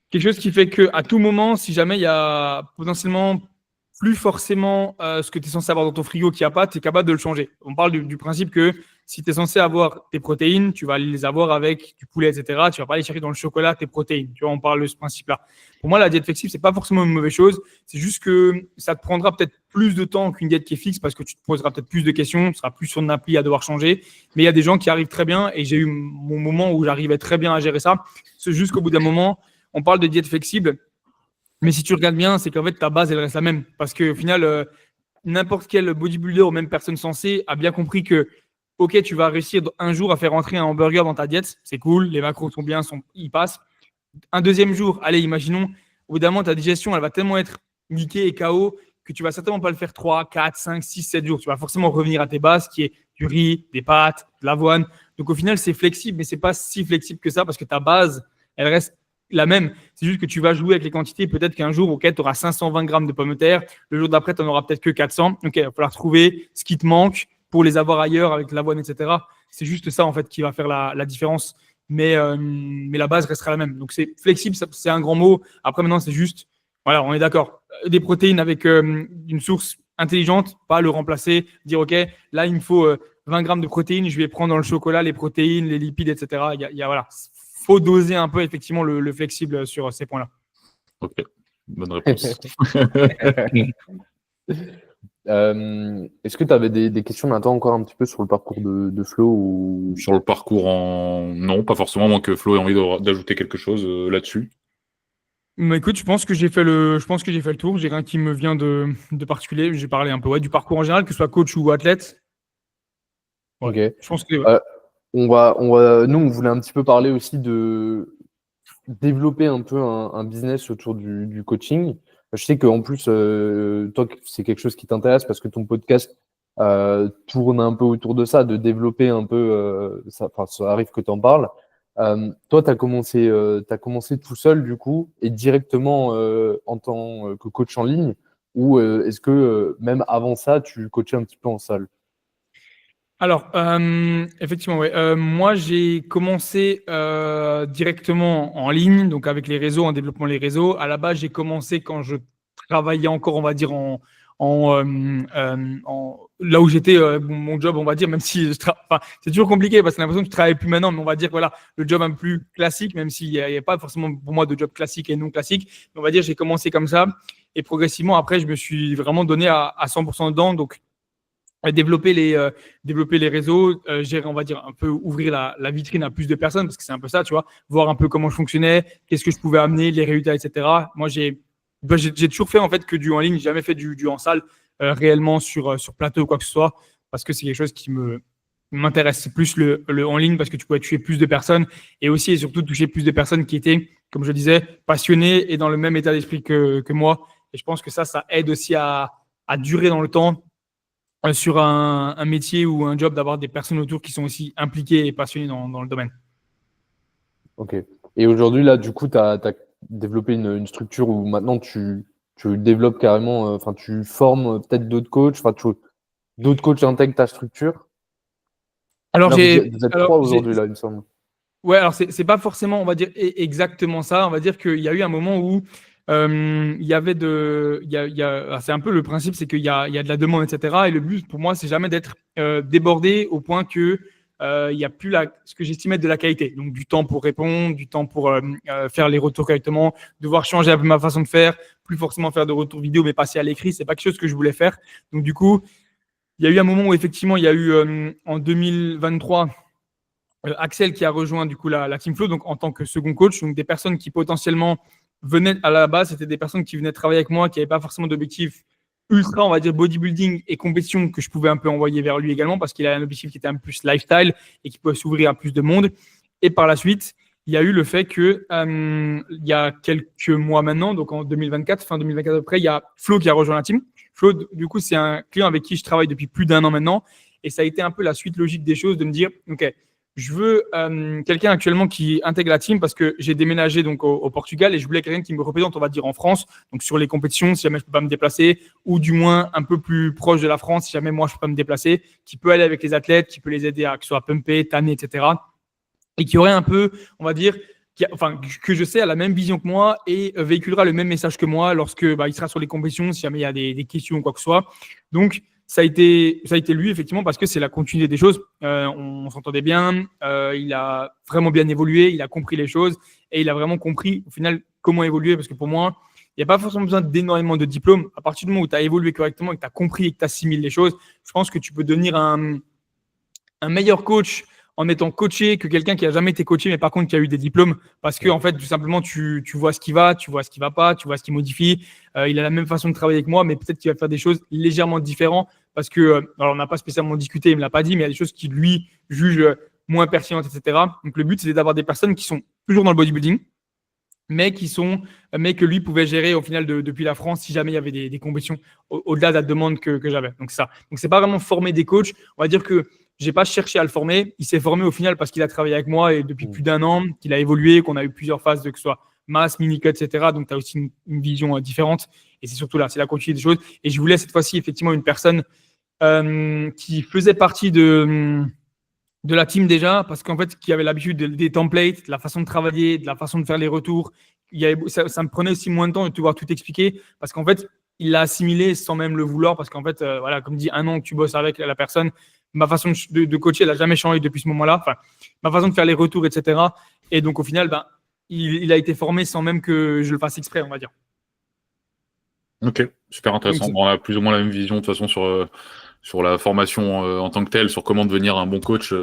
quelque chose qui fait que à tout moment, si jamais il y a potentiellement plus forcément ce que tu es censé avoir dans ton frigo qu'il n'y a pas, tu es capable de le changer. On parle du principe que si tu es censé avoir tes protéines, tu vas les avoir avec du poulet, etc. Tu vas pas aller chercher dans le chocolat tes protéines. Tu vois, on parle de ce principe-là. Pour moi, la diète flexible, c'est pas forcément une mauvaise chose. C'est juste que ça te prendra peut-être plus de temps qu'une diète qui est fixe parce que tu te poseras peut-être plus de questions, tu seras plus sur une appli à devoir changer. Mais il y a des gens qui arrivent très bien et j'ai eu mon moment où j'arrivais très bien à gérer ça. C'est juste qu'au bout d'un moment, on parle de diète flexible. Mais si tu regardes bien, c'est qu'en fait, ta base, elle reste la même. Parce qu'au final, n'importe quel bodybuilder ou même personne sensée a bien compris que, OK, tu vas réussir un jour à faire rentrer un hamburger dans ta diète. C'est cool, les macros sont bien, ils passent. Un deuxième jour, allez, imaginons, au bout d'un moment, ta digestion, elle va tellement être niquée et KO que tu vas certainement pas le faire 3, 4, 5, 6, 7 jours. Tu vas forcément revenir à tes bases, qui est du riz, des pâtes, de l'avoine. Donc au final, c'est flexible, mais c'est pas si flexible que ça parce que ta base, elle reste la même. C'est juste que tu vas jouer avec les quantités. Peut-être qu'un jour, OK, tu auras 520 grammes de pommes de terre. Le jour d'après, tu n'en auras peut-être que 400. OK, il va falloir trouver ce qui te manque pour les avoir ailleurs avec l'avoine, etc. C'est juste ça, en fait, qui va faire la différence. Mais la base restera la même. Donc, c'est flexible, c'est un grand mot. Après, maintenant, c'est juste, voilà, on est d'accord. Des protéines avec une source intelligente, pas le remplacer, dire, OK, là, il me faut 20 grammes de protéines, je vais prendre dans le chocolat les protéines, les lipides, etc. Voilà. Faut doser un peu effectivement le flexible sur ces points-là. Ok, bonne réponse. Est-ce que tu avais des questions, Nathan, encore un petit peu sur le parcours de Flo ou... Sur le parcours non, pas forcément, moins que Flo ait envie d'ajouter quelque chose là-dessus. Mais écoute, je pense que j'ai fait le tour. J'ai rien qui me vient de particulier. J'ai parlé un peu du parcours en général, que ce soit coach ou athlète. Ouais. Ok. Je pense que nous, on voulait un petit peu parler aussi de développer un peu un business autour du coaching. Je sais qu'en plus, toi, c'est quelque chose qui t'intéresse parce que ton podcast tourne un peu autour de ça, de développer un peu, ça arrive que tu en parles. Toi, tu as commencé tout seul, du coup, et directement en tant que coach en ligne, ou est-ce que même avant ça, tu coachais un petit peu en salle? Alors, effectivement, ouais. Moi, j'ai commencé directement en ligne, donc avec les réseaux, en développant les réseaux. À la base, j'ai commencé quand je travaillais encore, on va dire, là où j'étais, mon job, on va dire, même si c'est toujours compliqué parce que j'ai l'impression que je travaille plus maintenant, mais on va dire, voilà, le job un peu plus classique, même s'il n'y a pas forcément pour moi de job classique et non classique. Mais on va dire, j'ai commencé comme ça et progressivement, après, je me suis vraiment donné à 100% dedans. Donc, développer les réseaux, gérer, on va dire, un peu ouvrir la vitrine à plus de personnes, parce que c'est un peu ça, tu vois, voir un peu comment je fonctionnais, qu'est-ce que je pouvais amener, les résultats, etc. Moi, j'ai toujours fait en fait que du en ligne, j'ai jamais fait du en salle réellement sur plateau ou quoi que ce soit, parce que c'est quelque chose qui m'intéresse. C'est plus le en ligne parce que tu pouvais tuer plus de personnes et aussi et surtout toucher plus de personnes qui étaient, comme je disais, passionnées et dans le même état d'esprit que moi. Et je pense que ça aide aussi à durer dans le temps sur un métier ou un job, d'avoir des personnes autour qui sont aussi impliquées et passionnées dans le domaine. Ok. Et aujourd'hui, là, du coup, tu as développé une structure où maintenant tu développes carrément, enfin, tu formes peut-être d'autres coachs, d'autres coachs intègrent ta structure. Alors, Là, vous êtes trois aujourd'hui, là, il me semble. Ouais, alors c'est pas forcément, on va dire, exactement ça. On va dire qu'il y a eu un moment où il y avait c'est un peu le principe, c'est qu'il y a de la demande, etc. Et le but pour moi, c'est jamais d'être débordé au point que il y a plus ce que j'estime être de la qualité. Donc du temps pour répondre, du temps pour faire les retours correctement, devoir changer un peu ma façon de faire, plus forcément faire de retours vidéo, mais passer à l'écrit. C'est pas quelque chose que je voulais faire. Donc du coup, il y a eu un moment où effectivement, il y a eu en 2023. Axel qui a rejoint du coup la Team Flow, donc en tant que second coach, donc des personnes qui potentiellement venaient à la base, c'était des personnes qui venaient travailler avec moi, qui n'avaient pas forcément d'objectif ultra, on va dire, bodybuilding et compétition que je pouvais un peu envoyer vers lui également parce qu'il a un objectif qui était un peu plus lifestyle et qui pouvait s'ouvrir à plus de monde. Et par la suite, il y a eu le fait que il y a quelques mois maintenant, donc en 2024, fin 2024 après, il y a Flo qui a rejoint la team. Flo, du coup, c'est un client avec qui je travaille depuis plus d'1 an maintenant. Et ça a été un peu la suite logique des choses de me dire, OK, je veux quelqu'un actuellement qui intègre la team parce que j'ai déménagé donc au Portugal et je voulais quelqu'un qui me représente, on va dire, en France, donc sur les compétitions, si jamais je ne peux pas me déplacer, ou du moins un peu plus proche de la France, si jamais moi je ne peux pas me déplacer, qui peut aller avec les athlètes, qui peut les aider à que ce soit pumper, tanner, etc. Et qui aurait un peu, on va dire, que je sais a la même vision que moi et véhiculera le même message que moi lorsque il sera sur les compétitions, si jamais il y a des questions ou quoi que ce soit. Donc, ça a été lui, effectivement, parce que c'est la continuité des choses. On s'entendait bien, il a vraiment bien évolué, il a compris les choses et il a vraiment compris, au final, comment évoluer. Parce que pour moi, il n'y a pas forcément besoin d'énormément de diplômes. À partir du moment où tu as évolué correctement et que tu as compris et que tu assimiles les choses, je pense que tu peux devenir un meilleur coach en étant coaché que quelqu'un qui a jamais été coaché, mais par contre qui a eu des diplômes, parce que en fait, tout simplement, tu vois ce qui va, tu vois ce qui va pas, tu vois ce qui modifie. Il a la même façon de travailler que moi, mais peut-être qu'il va faire des choses légèrement différentes, parce que, alors on n'a pas spécialement discuté, il me l'a pas dit, mais il y a des choses qui lui juge moins pertinentes, etc. Donc le but, c'est d'avoir des personnes qui sont toujours dans le bodybuilding, mais que lui pouvait gérer au final depuis la France si jamais il y avait des compétitions au-delà de la demande que j'avais. Donc ça. Donc c'est pas vraiment former des coachs. On va dire que j'ai pas cherché à le former. Il s'est formé au final parce qu'il a travaillé avec moi et depuis plus d'1 an, qu'il a évolué, qu'on a eu plusieurs phases de que ce soit masse, mini-cut, etc. Donc tu as aussi une vision différente. Et c'est surtout là, c'est la continuité des choses. Et je voulais cette fois-ci effectivement une personne qui faisait partie de la team déjà, parce qu'en fait, qui avait l'habitude des templates, de la façon de travailler, de la façon de faire les retours. Ça me prenait aussi moins de temps de devoir tout expliquer, parce qu'en fait, il l'a assimilé sans même le vouloir, parce qu'en fait, voilà, comme dit, 1 an que tu bosses avec la personne, ma façon de coacher, elle n'a jamais changé depuis ce moment-là. Enfin, ma façon de faire les retours, etc. Et donc, au final, il a été formé sans même que je le fasse exprès, on va dire. Ok, super intéressant. Bon, on a plus ou moins la même vision de toute façon sur la formation en tant que telle, sur comment devenir un bon coach.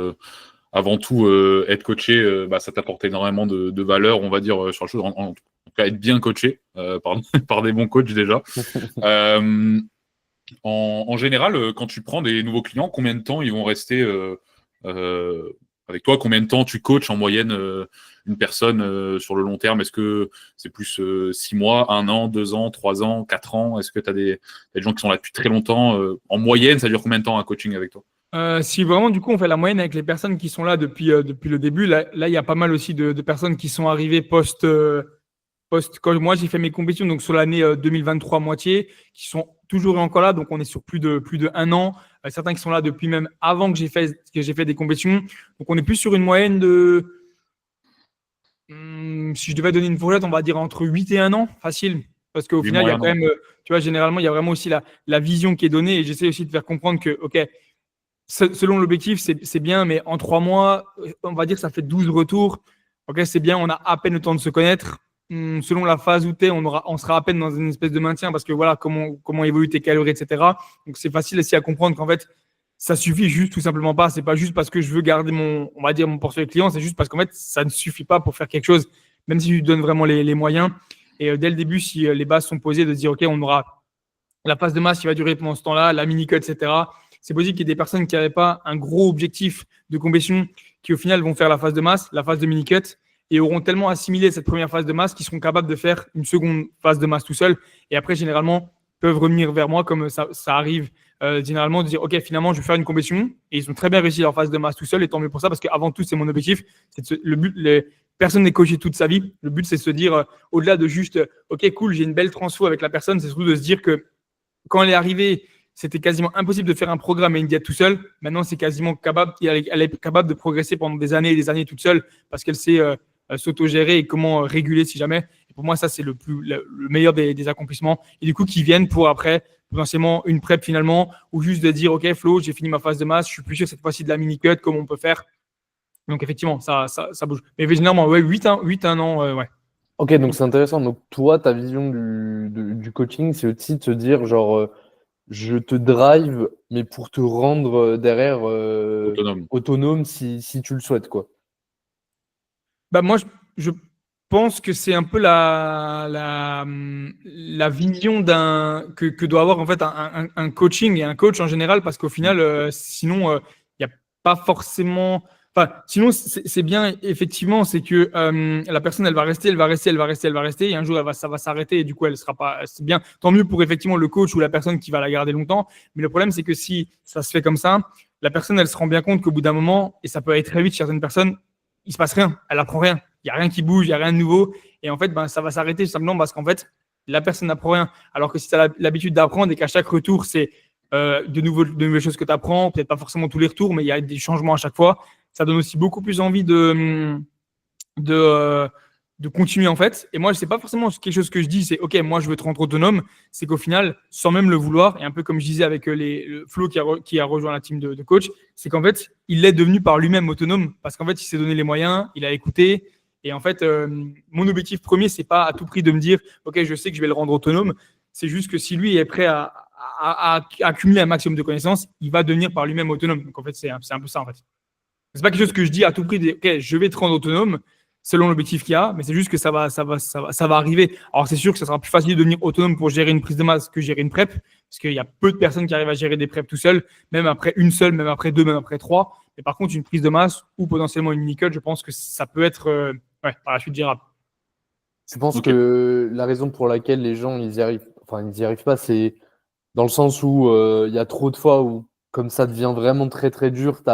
Avant tout, être coaché, ça t'apporte énormément de valeur, on va dire, sur la chose. En tout cas, être bien coaché par des bons coachs déjà. En général, quand tu prends des nouveaux clients, combien de temps ils vont rester avec toi? Combien de temps tu coaches en moyenne une personne sur le long terme? Est-ce que c'est plus 6 mois, 1 an, 2 ans, 3 ans, 4 ans? Est-ce que tu as des gens qui sont là depuis très longtemps? En moyenne, ça dure combien de temps un coaching avec toi? Si vraiment, du coup, on fait la moyenne avec les personnes qui sont là depuis le début, là, il y a pas mal aussi de personnes qui sont arrivées quand moi j'ai fait mes compétitions, donc sur l'année 2023 moitié, qui sont toujours encore là, donc on est sur plus de 1 an. Certains qui sont là depuis même avant que j'ai fait des compétitions. Donc on est plus sur une moyenne de, si je devais donner une fourchette, on va dire entre 8 et 1 an, facile. Parce qu'au final, il y a quand même, tu vois, généralement, il y a vraiment aussi la vision qui est donnée, et j'essaie aussi de faire comprendre que, OK, selon l'objectif, c'est bien, mais en 3 mois, on va dire que ça fait 12 retours. OK, c'est bien, on a à peine le temps de se connaître. Selon la phase où tu es, on sera à peine dans une espèce de maintien parce que voilà, comment évoluent tes calories, etc. Donc, c'est facile aussi à comprendre qu'en fait, ça suffit juste tout simplement pas. C'est pas juste parce que je veux garder mon portefeuille client, c'est juste parce qu'en fait, ça ne suffit pas pour faire quelque chose, même si je lui donne vraiment les moyens. Et dès le début, si les bases sont posées, de dire, OK, on aura la phase de masse qui va durer pendant ce temps-là, la mini-cut, etc. C'est possible qu'il y ait des personnes qui n'avaient pas un gros objectif de compétition qui, au final, vont faire la phase de masse, la phase de mini-cut et auront tellement assimilé cette première phase de masse qu'ils seront capables de faire une seconde phase de masse tout seul. Et après, généralement, peuvent revenir vers moi comme ça arrive généralement de dire, OK, finalement, je vais faire une compétition. Et ils ont très bien réussi leur phase de masse tout seul. Et tant mieux pour ça, parce qu'avant tout, c'est mon objectif. Le but, personne n'est coaché toute sa vie. Le but, c'est de se dire, au-delà de juste, OK, cool, j'ai une belle transfo avec la personne, c'est surtout de se dire que quand elle est arrivée, c'était quasiment impossible de faire un programme et une diète tout seul. Maintenant, c'est quasiment capable, elle est capable de progresser pendant des années et des années toute seule parce qu'elle sait s'autogérer et comment réguler si jamais. Et pour moi, ça, c'est le meilleur des accomplissements. Et du coup, qui viennent pour après, potentiellement, une prep finalement, ou juste de dire, OK, Flo, j'ai fini ma phase de masse, je suis plus sûr cette fois-ci de la mini-cut, comment on peut faire. Donc, effectivement, ça bouge. Mais généralement, ouais, 8 ans, ouais. Ok, donc c'est intéressant. Donc toi, ta vision du coaching, c'est aussi de se dire, genre, je te drive, mais pour te rendre derrière autonome si tu le souhaites, quoi. Moi, je pense que c'est un peu la vision que doit avoir en fait un coaching et un coach en général, parce qu'au final, sinon, il n'y a pas forcément. Enfin, sinon, c'est bien, effectivement, c'est que la personne, elle va rester, et un jour, ça va s'arrêter, et du coup, elle sera pas. C'est bien, tant mieux pour effectivement le coach ou la personne qui va la garder longtemps. Mais le problème, c'est que si ça se fait comme ça, la personne, elle se rend bien compte qu'au bout d'un moment, et ça peut aller très vite chez certaines personnes, il se passe rien, elle apprend rien, il y a rien qui bouge, il y a rien de nouveau, et en fait, ça va s'arrêter simplement parce qu'en fait, la personne n'apprend rien. Alors que si tu as l'habitude d'apprendre et qu'à chaque retour, c'est de nouvelles choses que tu apprends, peut-être pas forcément tous les retours, mais il y a des changements à chaque fois, ça donne aussi beaucoup plus envie de continuer en fait. Et moi, c'est pas forcément quelque chose que je dis, c'est ok, moi je veux te rendre autonome. C'est qu'au final, sans même le vouloir, et un peu comme je disais avec le Flo qui a rejoint la team de coach, c'est qu'en fait, il l'est devenu par lui-même autonome parce qu'en fait, il s'est donné les moyens, il a écouté. Et en fait, mon objectif premier, c'est pas à tout prix de me dire ok, je sais que je vais le rendre autonome. C'est juste que si lui est prêt à accumuler un maximum de connaissances, il va devenir par lui-même autonome. Donc en fait, c'est un peu ça en fait. C'est pas quelque chose que je dis à tout prix, ok, je vais te rendre autonome selon l'objectif qu'il y a, mais c'est juste que ça va arriver. Alors c'est sûr que ça sera plus facile de devenir autonome pour gérer une prise de masse que gérer une prep, parce qu'il y a peu de personnes qui arrivent à gérer des preps tout seuls, même après une seule, même après deux, même après trois. Mais par contre, une prise de masse ou potentiellement une mini-cut, je pense que ça peut être par la suite gérable. Je pense que la raison pour laquelle les gens ils y arrivent pas, c'est dans le sens où il y a trop de fois où, comme ça devient vraiment très très dur, tu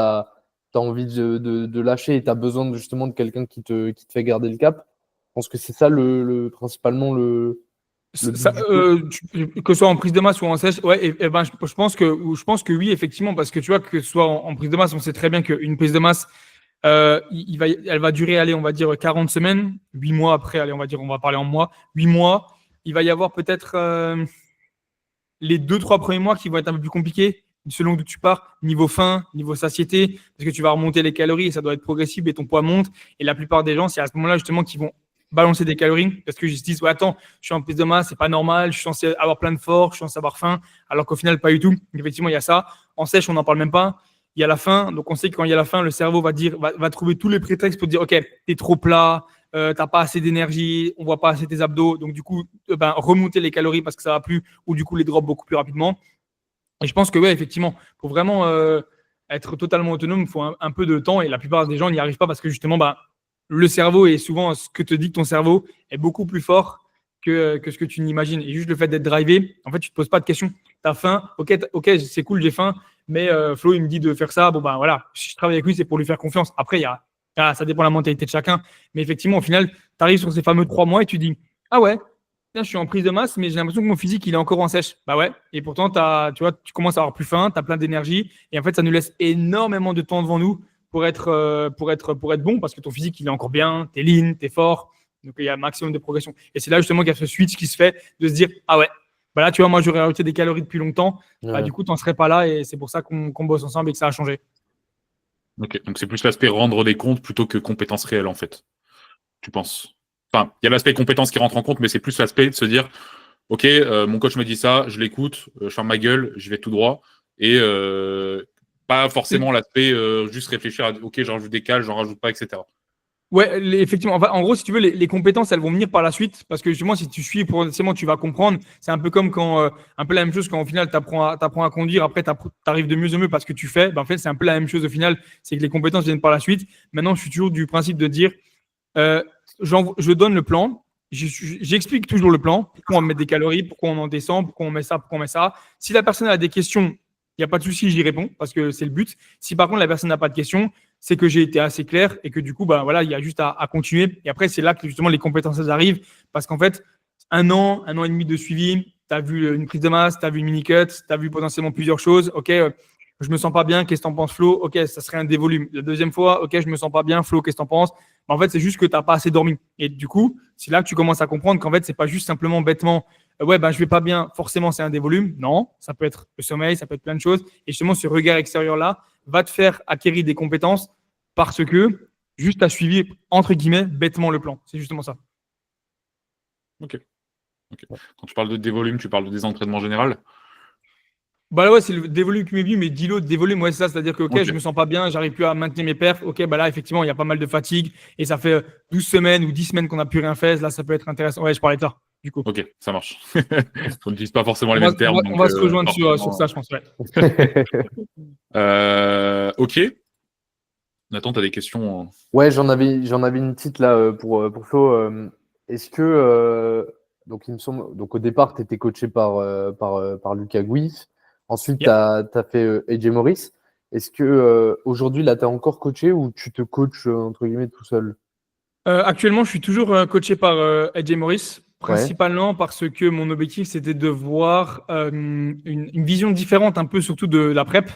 as envie de lâcher et tu as besoin justement de quelqu'un qui te fait garder le cap. Je pense que c'est ça principalement le que ce soit en prise de masse ou en sèche, ouais, je pense que oui, effectivement, parce que tu vois, que ce soit en prise de masse, on sait très bien qu'une prise de masse, elle va durer, allez, on va dire 40 semaines, 8 mois après, allez, on va parler en mois, 8 mois. Il va y avoir peut-être les 2-3 premiers mois qui vont être un peu plus compliqués, selon d'où tu pars, niveau faim, niveau satiété, parce que tu vas remonter les calories et ça doit être progressif et ton poids monte. Et la plupart des gens, c'est à ce moment-là justement qu'ils vont balancer des calories parce que ils se disent, ouais, attends, je suis en prise de masse, c'est pas normal, je suis censé avoir plein de force, je suis censé avoir faim, alors qu'au final, pas du tout. Donc, effectivement, il y a ça. En sèche, on n'en parle même pas. Il y a la faim, donc on sait que quand il y a la faim, le cerveau va trouver tous les prétextes pour dire, ok, t'es trop plat, t'as pas assez d'énergie, on voit pas assez tes abdos, donc du coup, remonter les calories parce que ça va plus, ou du coup les drop beaucoup plus rapidement. Et je pense que ouais, effectivement, pour vraiment être totalement autonome, il faut un peu de temps, et la plupart des gens n'y arrivent pas parce que justement, le cerveau est souvent, ce que te dit ton cerveau est beaucoup plus fort que ce que tu n'imagines. Et juste le fait d'être drivé, en fait, tu te poses pas de questions. T'as faim, ok, c'est cool, j'ai faim, mais Flo, il me dit de faire ça, bon voilà, si je travaille avec lui, c'est pour lui faire confiance. Après, ça dépend de la mentalité de chacun, mais effectivement, au final, tu arrives sur ces fameux 3 mois et tu dis, ah ouais, je suis en prise de masse, mais j'ai l'impression que mon physique, il est encore en sèche. Bah ouais. Et pourtant, tu commences à avoir plus faim, tu as plein d'énergie. Et en fait, ça nous laisse énormément de temps devant nous pour être bon, parce que ton physique, il est encore bien, tu es lean, tu es fort. Donc, il y a un maximum de progression. Et c'est là, justement, qu'il y a ce switch qui se fait de se dire, ah ouais, là, tu vois, moi, j'aurais rajouté des calories depuis longtemps. Ouais. Du coup, tu n'en serais pas là. Et c'est pour ça qu'on bosse ensemble et que ça a changé. Ok. Donc, c'est plus l'aspect rendre des comptes plutôt que compétences réelles, en fait. Tu penses? Enfin, il y a l'aspect compétence qui rentre en compte, mais c'est plus l'aspect de se dire, ok, mon coach me dit ça, je l'écoute, je ferme ma gueule, je vais tout droit, et pas forcément l'aspect juste réfléchir à, ok, j'en rajoute des cales, j'en rajoute pas, etc. Ouais, effectivement. En gros, si tu veux, les compétences, elles vont venir par la suite, parce que justement, si tu suis progressivement, tu vas comprendre. C'est un peu comme un peu la même chose quand au final, tu apprends à conduire, après, tu arrives de mieux en mieux parce que tu fais. En fait, c'est un peu la même chose au final, c'est que les compétences viennent par la suite. Maintenant, je suis toujours du principe de dire, je donne le plan, j'explique toujours le plan, pourquoi on met des calories, pourquoi on en descend, pourquoi on met ça, pourquoi on met ça. Si la personne a des questions, il n'y a pas de souci, j'y réponds parce que c'est le but. Si par contre la personne n'a pas de questions, c'est que j'ai été assez clair et que du coup, voilà, il y a juste à continuer. Et après, c'est là que justement les compétences arrivent parce qu'en fait, un an et demi de suivi, tu as vu une prise de masse, tu as vu une mini-cut, tu as vu potentiellement plusieurs choses. Ok, je me sens pas bien, qu'est-ce que t'en penses, Flo? Ok, ça serait un dévolume. La deuxième fois, ok, je me sens pas bien, Flo, qu'est-ce que t'en penses? En fait, c'est juste que t'as pas assez dormi. Et du coup, c'est là que tu commences à comprendre qu'en fait, c'est pas juste simplement bêtement, je vais pas bien, forcément, c'est un dévolume. Non, ça peut être le sommeil, ça peut être plein de choses. Et justement, ce regard extérieur-là va te faire acquérir des compétences parce que juste tu as suivi, entre guillemets, bêtement le plan. C'est justement ça. Ok. Quand tu parles de dévolume, tu parles de désentraînement général? Bah là, ouais, c'est le dévolume qui m'est venu, mais dis-le, dévolume, ouais, c'est ça. C'est-à-dire que, ok, je me sens pas bien, j'arrive plus à maintenir mes perfs. Ok, bah là, effectivement, il y a pas mal de fatigue et ça fait 12 semaines ou 10 semaines qu'on n'a plus rien fait. Là, ça peut être intéressant. Ouais, je parlais de ça, du coup. Ok, ça marche. On n'utilise pas forcément les On va, mêmes termes. on va se rejoindre sur ça, je pense. Ouais. Ok. Nathan, tu as des questions? Ouais, j'en avais une petite là pour Flo. Est-ce que donc il me semble donc au départ tu étais coaché par Lucas Gouy. Ensuite tu Yep. as fait AJ Morris. Est-ce que aujourd'hui là tu es encore coaché ou tu te coaches entre guillemets tout seul? Actuellement, je suis toujours coaché par AJ Morris, Ouais. principalement parce que mon objectif, c'était de voir une vision différente, un peu surtout de la prep.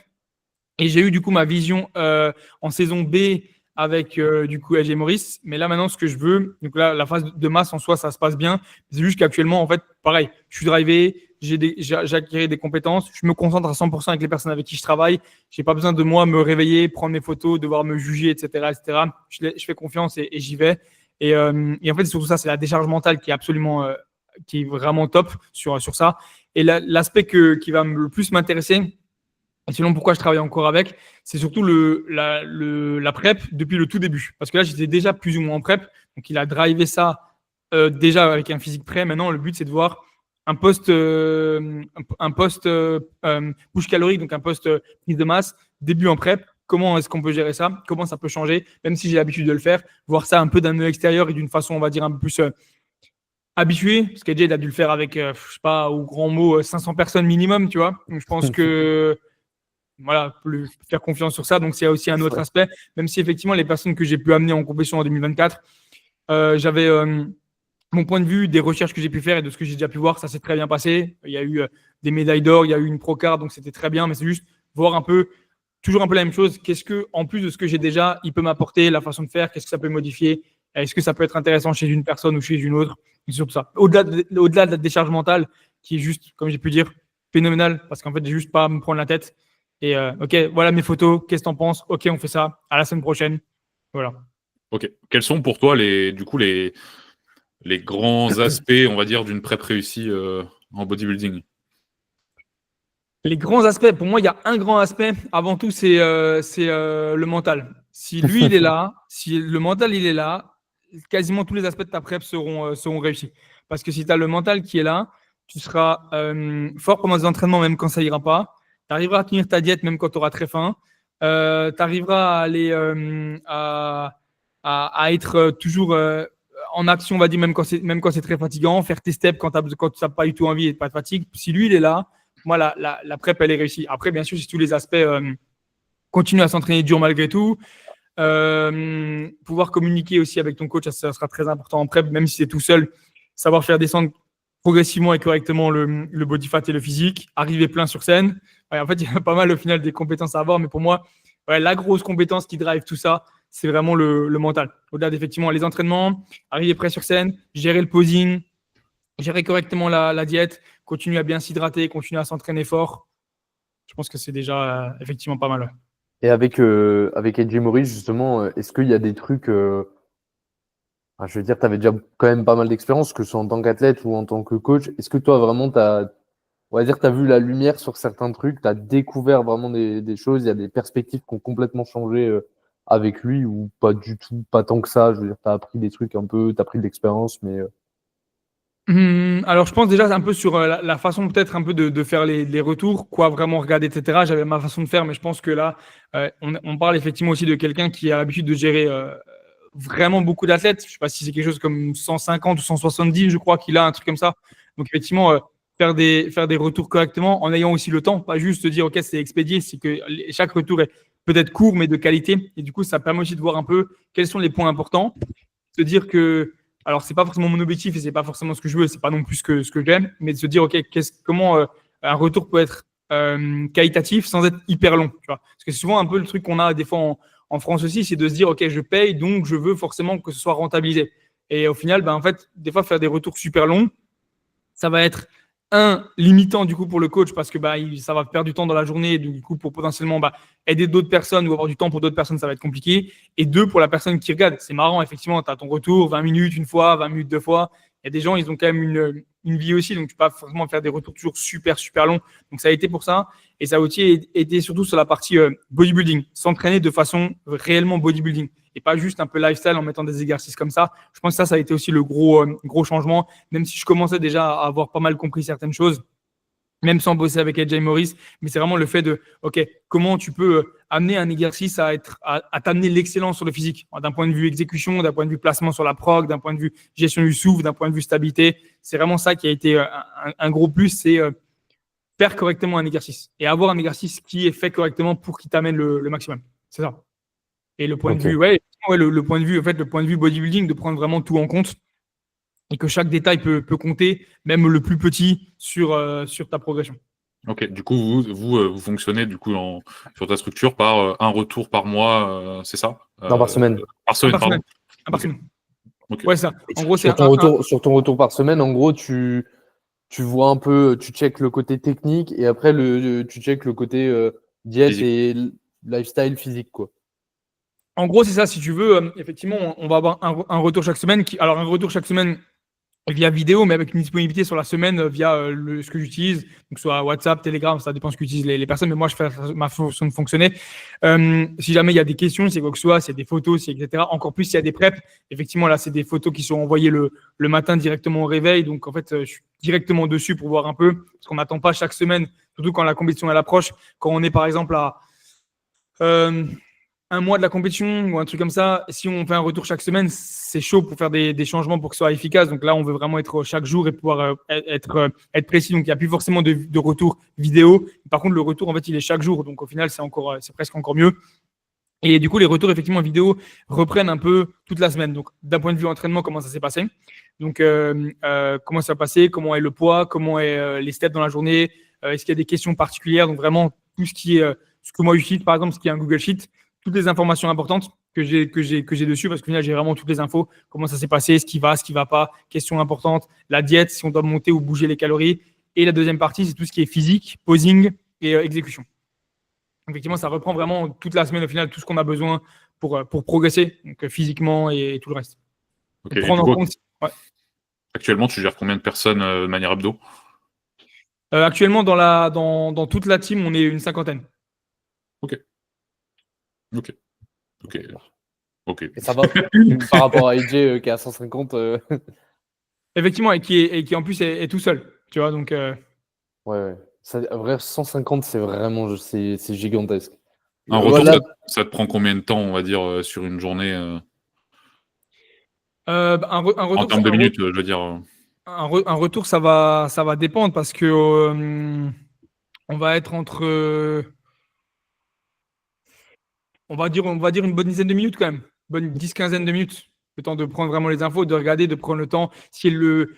Et j'ai eu du coup ma vision en saison B avec du coup AJ Morris. Mais là maintenant, ce que je veux, donc là, la phase de masse en soi, ça se passe bien. C'est juste qu'actuellement, en fait, pareil, je suis drivé, j'ai acquis des compétences, je me concentre à 100% avec les personnes avec qui je travaille. J'ai pas besoin de moi me réveiller, prendre mes photos, devoir me juger, etc., etc. Je fais confiance et j'y vais. Et en fait, c'est surtout ça, c'est la décharge mentale qui est absolument, qui est vraiment top sur ça. Et l'aspect qui va le plus m'intéresser. Et sinon, pourquoi je travaille encore avec, c'est surtout la prep depuis le tout début. Parce que là, j'étais déjà plus ou moins en prep. Donc, il a drivé ça déjà avec un physique prêt. Maintenant, le but, c'est de voir un poste, push calorique, donc un poste prise de masse, début en prep. Comment est-ce qu'on peut gérer ça? Comment ça peut changer? Même si j'ai l'habitude de le faire, voir ça un peu d'un œil extérieur et d'une façon, on va dire, un peu plus habitué. Parce qu'AJ, il a dû le faire avec, je sais pas, au grand mot, 500 personnes minimum, tu vois. Donc, je pense que voilà, faire confiance sur ça. Donc, c'est aussi un autre aspect. Même si effectivement, les personnes que j'ai pu amener en compétition en 2024, j'avais mon point de vue des recherches que j'ai pu faire et de ce que j'ai déjà pu voir, ça s'est très bien passé. Il y a eu des médailles d'or, il y a eu une pro-card, donc c'était très bien. Mais c'est juste voir un peu, toujours un peu la même chose. Qu'est-ce que, en plus de ce que j'ai déjà, il peut m'apporter, la façon de faire, qu'est-ce que ça peut modifier? Est-ce que ça peut être intéressant chez une personne ou chez une autre? C'est surtout ça. Au-delà de la décharge mentale, qui est juste, comme j'ai pu dire, phénoménal, parce qu'en fait, j'ai juste pas à me prendre la tête. Et ok, voilà mes photos, qu'est-ce que t'en penses? Ok, on fait ça, à la semaine prochaine. Voilà. Ok. Quels sont pour toi les grands aspects, on va dire, d'une prep réussie en bodybuilding? Les grands aspects, pour moi, il y a un grand aspect. Avant tout, c'est le mental. Si lui, il est là, si le mental, il est là, quasiment tous les aspects de ta prep seront réussis. Parce que si tu as le mental qui est là, tu seras fort pendant les entraînements, même quand ça ira pas. Tu arriveras à tenir ta diète, même quand tu auras très faim. Tu arriveras à aller à être toujours en action, on va dire, même quand c'est très fatigant, faire tes steps quand tu n'as pas du tout envie et pas de fatigue. Si lui, il est là, moi, la prep, elle est réussie. Après, bien sûr, c'est tous les aspects, continuer à s'entraîner dur malgré tout. Pouvoir communiquer aussi avec ton coach, ça sera très important en prep, même si c'est tout seul. Savoir faire descendre progressivement et correctement le body fat et le physique. Arriver plein sur scène. Ouais, en fait, il y a pas mal au final des compétences à avoir, mais pour moi, ouais, la grosse compétence qui drive tout ça, c'est vraiment le mental. Au-delà d'effectivement les entraînements, arriver prêt sur scène, gérer le posing, gérer correctement la diète, continuer à bien s'hydrater, continuer à s'entraîner fort. Je pense que c'est déjà effectivement pas mal. Et avec AJ Morris justement, est-ce qu'il y a des trucs je veux dire, tu avais déjà quand même pas mal d'expérience, que ce soit en tant qu'athlète ou en tant que coach. Est-ce que toi, vraiment, on va dire, tu as vu la lumière sur certains trucs, tu as découvert vraiment des choses, il y a des perspectives qui ont complètement changé avec lui ou pas du tout, pas tant que ça. Je veux dire, tu as appris des trucs un peu, tu as pris de l'expérience, mais. Alors, je pense déjà un peu sur la façon peut-être un peu de faire les retours, quoi vraiment regarder, etc. J'avais ma façon de faire, mais je pense que là, on parle effectivement aussi de quelqu'un qui a l'habitude de gérer vraiment beaucoup d'athlètes. Je ne sais pas si c'est quelque chose comme 150 ou 170, je crois qu'il a un truc comme ça. Donc, effectivement, faire des retours correctement en ayant aussi le temps, pas juste se dire, OK, c'est expédié, c'est que chaque retour est peut-être court, mais de qualité. Et du coup, ça permet aussi de voir un peu quels sont les points importants. Se dire que alors, c'est pas forcément mon objectif et c'est pas forcément ce que je veux, c'est pas non plus ce que j'aime, mais de se dire, OK, comment un retour peut être qualitatif sans être hyper long. Tu vois. Parce que c'est souvent un peu le truc qu'on a des fois en France aussi, c'est de se dire, OK, je paye, donc je veux forcément que ce soit rentabilisé. Et au final, en fait, des fois, faire des retours super longs, ça va être limitant du coup pour le coach parce que ça va perdre du temps dans la journée, du coup pour potentiellement aider d'autres personnes ou avoir du temps pour d'autres personnes, ça va être compliqué. Et deux, pour la personne qui regarde, c'est marrant, effectivement, tu as ton retour 20 minutes une fois, 20 minutes deux fois. Il y a des gens, ils ont quand même une vie aussi, donc tu peux pas forcément faire des retours toujours super, super longs. Donc, ça a été pour ça. Et ça a aussi été surtout sur la partie bodybuilding, s'entraîner de façon réellement bodybuilding et pas juste un peu lifestyle en mettant des exercices comme ça. Je pense que ça a été aussi le gros changement, même si je commençais déjà à avoir pas mal compris certaines choses, même sans bosser avec AJ Morris, mais c'est vraiment le fait de, OK, comment tu peux amener un exercice à t'amener l'excellence sur le physique, d'un point de vue exécution, d'un point de vue placement sur la prog, d'un point de vue gestion du souffle, d'un point de vue stabilité. C'est vraiment ça qui a été un gros plus, c'est faire correctement un exercice et avoir un exercice qui est fait correctement pour qu'il t'amène le maximum. C'est ça. Et le point de vue, le point de vue, en fait, le point de vue bodybuilding, de prendre vraiment tout en compte et que chaque détail peut compter, même le plus petit, sur ta progression. Ok, du coup, vous fonctionnez du coup sur ta structure par un retour par mois, c'est ça? Non, par semaine. Par semaine, pardon. Par semaine. Okay. Ouais, ça. En gros, sur ton retour par semaine, en gros, tu vois un peu, tu checkes le côté technique et après tu checkes le côté diète Physique. et lifestyle physique, quoi. En gros, c'est ça. Si tu veux, effectivement, on va avoir un retour chaque semaine. Alors, un retour chaque semaine via vidéo, mais avec une disponibilité sur la semaine via ce que j'utilise, donc soit WhatsApp, Telegram, ça dépend ce qu'utilisent les personnes, mais moi je fais ma façon de fonctionner. Si jamais il y a des questions, c'est quoi que ce soit, c'est des photos, etc. Encore plus s'il y a des preps, effectivement là c'est des photos qui sont envoyées le matin directement au réveil, donc en fait je suis directement dessus pour voir un peu, parce qu'on n'attend pas chaque semaine, surtout quand la compétition elle approche, quand on est par exemple à un mois de la compétition ou un truc comme ça, si on fait un retour chaque semaine, c'est chaud pour faire des changements pour que ce soit efficace. Donc là, on veut vraiment être chaque jour et pouvoir être précis. Donc il n'y a plus forcément de retour vidéo. Par contre, le retour, en fait, il est chaque jour. Donc au final, c'est presque encore mieux. Et du coup, les retours effectivement vidéo reprennent un peu toute la semaine. Donc d'un point de vue entraînement, comment ça s'est passé? Donc comment ça s'est passé? Comment est le poids? Comment est les steps dans la journée? Est-ce qu'il y a des questions particulières? Donc vraiment tout ce qui est ce que moi j'utilise par exemple, ce qui est un Google Sheet, toutes les informations importantes que j'ai dessus, parce qu'au final, j'ai vraiment toutes les infos, comment ça s'est passé, ce qui va pas, questions importantes, la diète, si on doit monter ou bouger les calories. Et la deuxième partie, c'est tout ce qui est physique, posing et exécution. Effectivement, ça reprend vraiment toute la semaine, au final, tout ce qu'on a besoin pour progresser, donc physiquement et tout le reste. Okay, prendre en compte. Ouais. Actuellement, tu gères combien de personnes de manière hebdo? Actuellement, dans toute la team, on est une 50aine. Ok. Et ça va par rapport à AJ qui est à 150. Effectivement, et qui en plus est tout seul. Tu vois, donc. Ouais. Ça, en vrai, 150, c'est vraiment c'est gigantesque. Un retour, ça te prend combien de temps, on va dire, sur une journée un retour, en termes de minutes, je veux dire. Un retour, ça va dépendre parce que on va être entre. On va dire une bonne dizaine de minutes quand même. Bonne 10-15 de minutes. Le temps de prendre vraiment les infos, de regarder, de prendre le temps. Le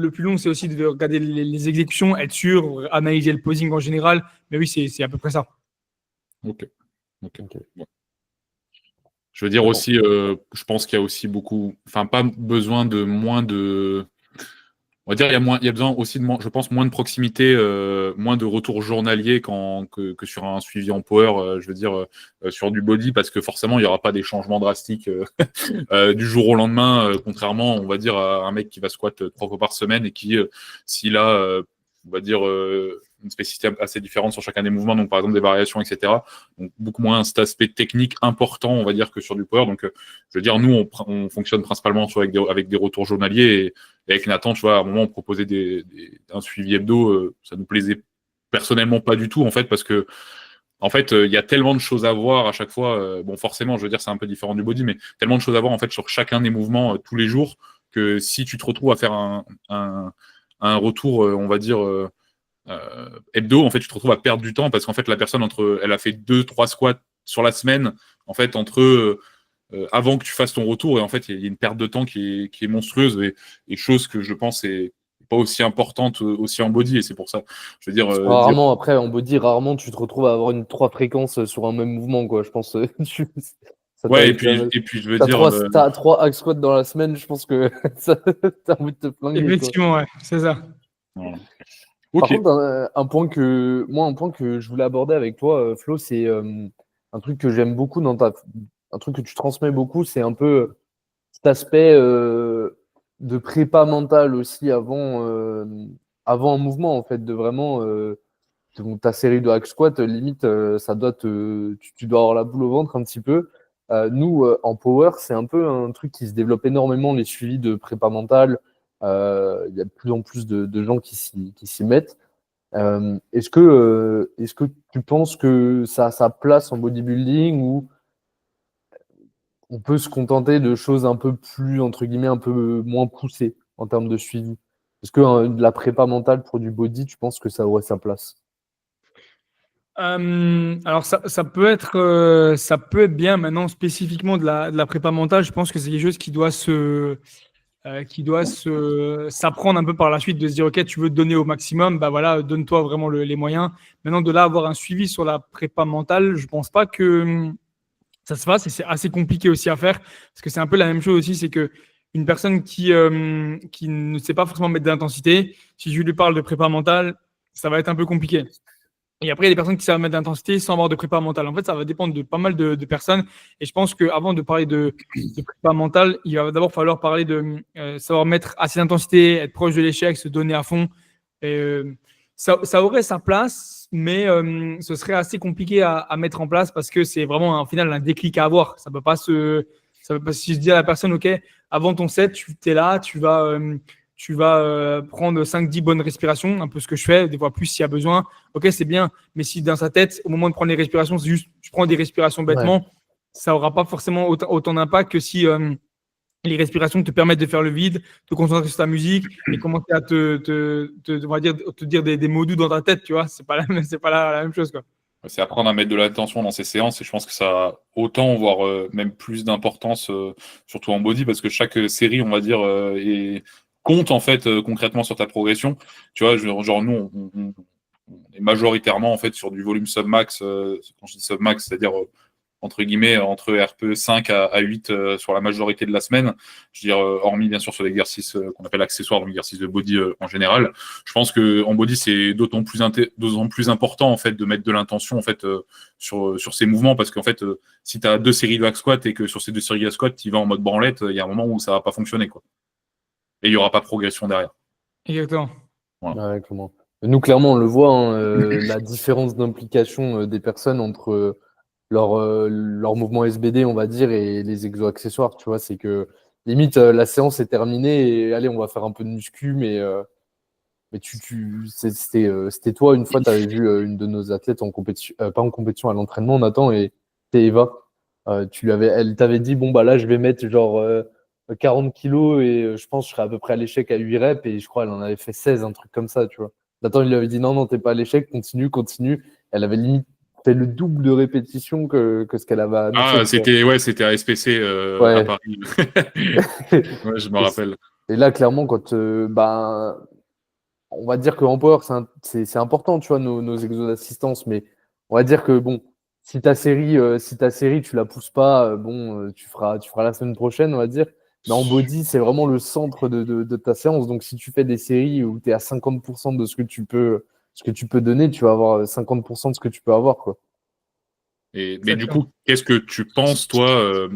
plus long, c'est aussi de regarder les exécutions, être sûr, analyser le posing en général. Mais oui, c'est à peu près ça. Ok. Bon. Je veux dire aussi, je pense qu'il y a aussi beaucoup, enfin pas besoin de moins de, on va dire il y a besoin aussi de moins, je pense moins de proximité, moins de retours journaliers que sur un suivi en power, je veux dire sur du body, parce que forcément il n'y aura pas des changements drastiques du jour au lendemain, contrairement on va dire à un mec qui va squat 3 fois par semaine et qui s'il a on va dire une spécificité assez différente sur chacun des mouvements, donc par exemple des variations, etc. Donc beaucoup moins cet aspect technique important, on va dire, que sur du power. Donc je veux dire, nous, on fonctionne principalement avec des retours journaliers et avec Nathan, tu vois, à un moment, on proposait un suivi hebdo, ça nous plaisait personnellement pas du tout, en fait, parce que en fait, il y a tellement de choses à voir à chaque fois. Bon, forcément, je veux dire, c'est un peu différent du body, mais tellement de choses à voir en fait sur chacun des mouvements tous les jours que si tu te retrouves à faire un retour, on va dire hebdo, en fait, tu te retrouves à perdre du temps parce qu'en fait, la personne elle a fait 2-3 squats sur la semaine, en fait, entre avant que tu fasses ton retour, et en fait, il y a une perte de temps qui est monstrueuse et chose que je pense est pas aussi importante aussi en body, et c'est pour ça, je veux dire. Rarement, après, en body, rarement tu te retrouves à avoir 3 fréquences sur un même mouvement, quoi. Je pense. Ouais, et puis je veux dire. T'as 3 hack squats dans la semaine, je pense que t'as envie de te flinguer. Effectivement, quoi. Ouais, c'est ça. Voilà. Par contre, un point que je voulais aborder avec toi, Flo, c'est un truc que j'aime beaucoup un truc que tu transmets beaucoup, c'est un peu cet aspect de prépa mentale aussi avant un mouvement, en fait, de vraiment ta série de hack squat, limite, ça doit tu dois avoir la boule au ventre un petit peu. Nous, en power, c'est un peu un truc qui se développe énormément, les suivis de prépa mentale. Il y a de plus en plus de gens qui s'y mettent. Est-ce que tu penses que ça a sa place en bodybuilding ou on peut se contenter de choses un peu plus, entre guillemets, un peu moins poussées en termes de suivi? Est-ce que de la prépa mentale pour du body, tu penses que ça aurait sa place? Alors ça peut être bien maintenant spécifiquement de la prépa mentale. Je pense que c'est quelque chose qui doit s'apprendre un peu par la suite, de se dire ok, tu veux te donner au maximum, bah voilà, donne-toi vraiment les moyens. Maintenant, de là avoir un suivi sur la prépa mentale, je pense pas que ça se fasse, et c'est assez compliqué aussi à faire parce que c'est un peu la même chose aussi, c'est que une personne qui ne sait pas forcément mettre d'intensité, si je lui parle de prépa mentale, ça va être un peu compliqué. Et après, il y a des personnes qui savent mettre d'intensité sans avoir de prépa mentale. En fait, ça va dépendre de pas mal de personnes. Et je pense qu'avant de parler de prépa mentale, il va d'abord falloir parler de savoir mettre assez d'intensité, être proche de l'échec, se donner à fond. Et, ça aurait sa place, mais ce serait assez compliqué à mettre en place parce que c'est vraiment, au final, un déclic à avoir. Ça peut pas si je dis à la personne, OK, avant ton set, tu es là, tu vas prendre 5-10 bonnes respirations, un peu ce que je fais, des fois plus s'il y a besoin. Ok, c'est bien, mais si dans sa tête, au moment de prendre les respirations, c'est juste, je prends des respirations bêtement, ça n'aura pas forcément autant d'impact que si les respirations te permettent de faire le vide, te concentrer sur ta musique et commencer à on va dire, te dire des mots doux dans ta tête, tu vois. C'est pas la même chose, quoi. C'est apprendre à mettre de l'attention dans ces séances et je pense que ça a autant, voire même plus d'importance, surtout en body, parce que chaque série, on va dire, compte en fait concrètement sur ta progression. Tu vois, genre nous, on est majoritairement en fait sur du volume submax. Quand je dis submax, c'est-à-dire entre guillemets entre RPE 5 à 8 sur la majorité de la semaine. Je veux dire, hormis bien sûr sur l'exercice qu'on appelle accessoire, donc l'exercice de body en général. Je pense que en body, c'est d'autant plus important en fait de mettre de l'intention en fait sur ces mouvements, parce qu'en fait, si tu as 2 séries de hack squat et que sur ces 2 séries de hack squat, tu vas en mode branlette, il y a un moment où ça va pas fonctionner, quoi. Et il n'y aura pas de progression derrière. Exactement. Voilà. Ouais, comment. Nous, clairement, on le voit, hein, la différence d'implication des personnes entre leur mouvement SBD, on va dire, et les exos accessoires, tu vois, c'est que limite, la séance est terminée et allez, on va faire un peu de muscu, mais c'était toi, une fois, tu avais vu une de nos athlètes en compétition, pas en compétition, à l'entraînement, Nathan, et c'était Eva. Elle t'avait dit, bon, bah là, je vais mettre genre 40 kilos et je pense que je serai à peu près à l'échec à 8 reps, et je crois qu'elle en avait fait 16, un truc comme ça, tu vois. Nathan, il lui avait dit, non, non, t'es pas à l'échec, continue. Elle avait limite fait le double de répétitions que ce qu'elle avait annoncé. Ah, c'était à SPC Ouais. à Paris. Ouais, je me rappelle. Et là, clairement, quand on va dire qu'en power, c'est important, tu vois, nos exos d'assistance, mais on va dire que bon, si ta série, tu la pousses pas, tu feras la semaine prochaine, on va dire. Mais en body, c'est vraiment le centre de ta séance. Donc, si tu fais des séries où tu es à 50% de ce que tu peux donner, tu vas avoir 50% de ce que tu peux avoir, quoi. Mais du coup, qu'est-ce que tu penses, toi,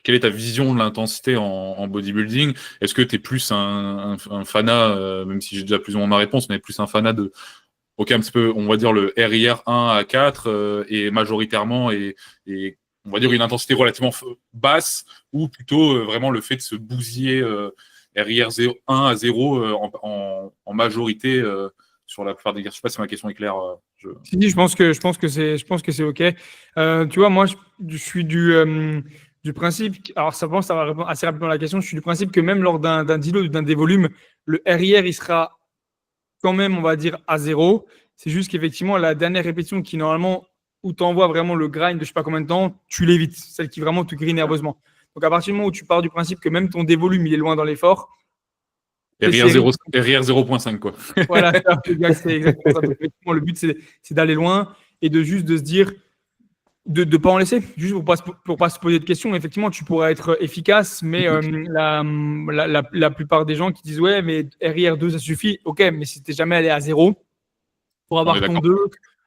quelle est ta vision de l'intensité en bodybuilding? Est-ce que tu es plus un fanat, même si j'ai déjà plus ou moins ma réponse, mais plus un fanat de, ok, un petit peu, on va dire le RIR 1 à 4 et majoritairement, et on va dire une intensité relativement basse, ou plutôt vraiment le fait de se bousiller RIR 1 à 0 en majorité sur la plupart des exercices? Je sais pas si ma question est claire. Si, je pense que c'est OK. Tu vois, moi, je suis du principe, alors ça va répondre assez rapidement à la question, je suis du principe que même lors d'un deload ou d'un dévolume, le RIR, il sera quand même, on va dire, à 0. C'est juste qu'effectivement, la dernière répétition qui, normalement, où tu envoies vraiment le grind de je sais pas combien de temps, tu l'évites, celle qui vraiment te grille nerveusement. Donc, à partir du moment où tu pars du principe que même ton dévolume, il est loin dans l'effort, RIR 0.5, quoi. Voilà, c'est exactement ça. Donc, effectivement, le but, c'est d'aller loin et de juste de se dire, de ne pas en laisser, juste pour pas se poser de questions. Effectivement, tu pourrais être efficace, mais la plupart des gens qui disent ouais, mais RIR 2, ça suffit. Ok, mais si tu n'es jamais allé à 0 pour avoir ton 2,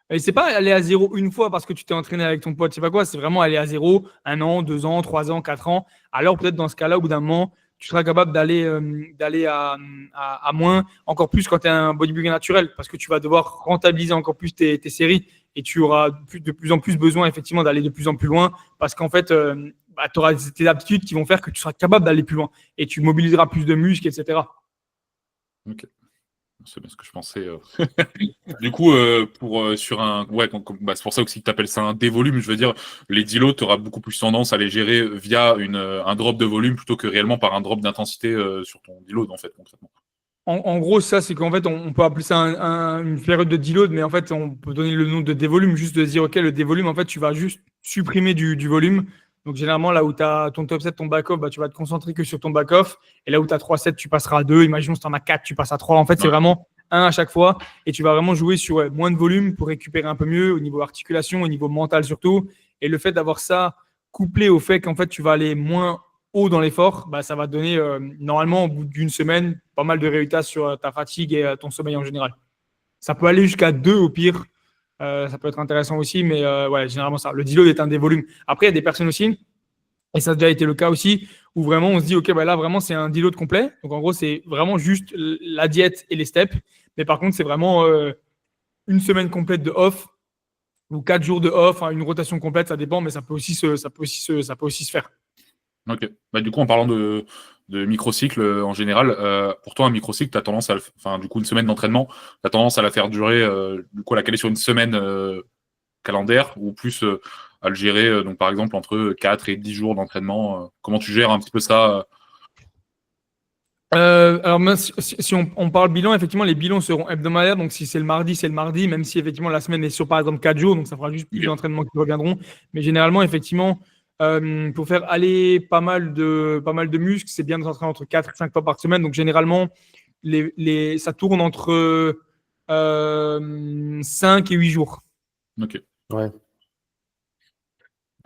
et c'est pas aller à 0 une fois parce que tu t'es entraîné avec ton pote, je sais pas quoi, c'est vraiment aller à 0 1 an, 2 ans, 3 ans, 4 ans. Alors peut-être dans ce cas-là, au bout d'un moment, tu seras capable d'aller à moins, encore plus quand tu es un bodybuilder naturel, parce que tu vas devoir rentabiliser encore plus tes séries et tu auras de plus en plus besoin effectivement d'aller de plus en plus loin, parce qu'en fait, tu auras tes aptitudes qui vont faire que tu seras capable d'aller plus loin et tu mobiliseras plus de muscles, etc. Ok. C'est bien ce que je pensais. Du coup, sur un. Ouais, c'est pour ça aussi que tu appelles ça un dévolume. Je veux dire, les deloads, tu auras beaucoup plus tendance à les gérer via un drop de volume plutôt que réellement par un drop d'intensité sur ton deload, en fait, concrètement. En gros, ça, c'est qu'en fait, on peut appeler ça une période de deload, mais en fait, on peut donner le nom de dévolume, juste de dire, OK, le dévolume, en fait, tu vas juste supprimer du volume. Donc, généralement, là où tu as ton top set, ton back-off, tu vas te concentrer que sur ton back-off. Et là où tu as 3 sets, tu passeras à 2. Imaginons si tu en as 4, tu passes à 3. En fait, c'est vraiment un à chaque fois. Et tu vas vraiment jouer sur moins de volume pour récupérer un peu mieux au niveau articulation, au niveau mental surtout. Et le fait d'avoir ça couplé au fait qu'en fait, tu vas aller moins haut dans l'effort, ça va donner, normalement, au bout d'une semaine, pas mal de résultats sur ta fatigue et ton sommeil en général. Ça peut aller jusqu'à 2 au pire. Ça peut être intéressant aussi, mais ouais, généralement ça. Le deload est un des volumes. Après, il y a des personnes aussi, et ça a déjà été le cas aussi, où vraiment on se dit, OK, là vraiment c'est un deload complet. Donc en gros, c'est vraiment juste la diète et les steps. Mais par contre, c'est vraiment une semaine complète de off ou 4 jours de off, une rotation complète, ça dépend, mais ça peut aussi se faire. Ok. Du coup, en parlant de microcycle en général, pour toi, un microcycle, tu as tendance du coup, une semaine d'entraînement, tu as tendance à la faire durer, du coup, à la caler sur une semaine calendaire ou plus à le gérer, donc par exemple, entre 4 et 10 jours d'entraînement. Comment tu gères un petit peu ça Alors, si on parle bilan, effectivement, les bilans seront hebdomadaires. Donc, si c'est le mardi, c'est le mardi, même si effectivement la semaine est sur par exemple 4 jours. Donc, ça fera juste plus d'entraînements qui reviendront. Mais généralement, effectivement, pour faire aller pas mal de muscles, c'est bien de s'entraîner entre 4 et 5 fois par semaine. Donc, généralement, ça tourne entre 5 et 8 jours. Ok. Ouais.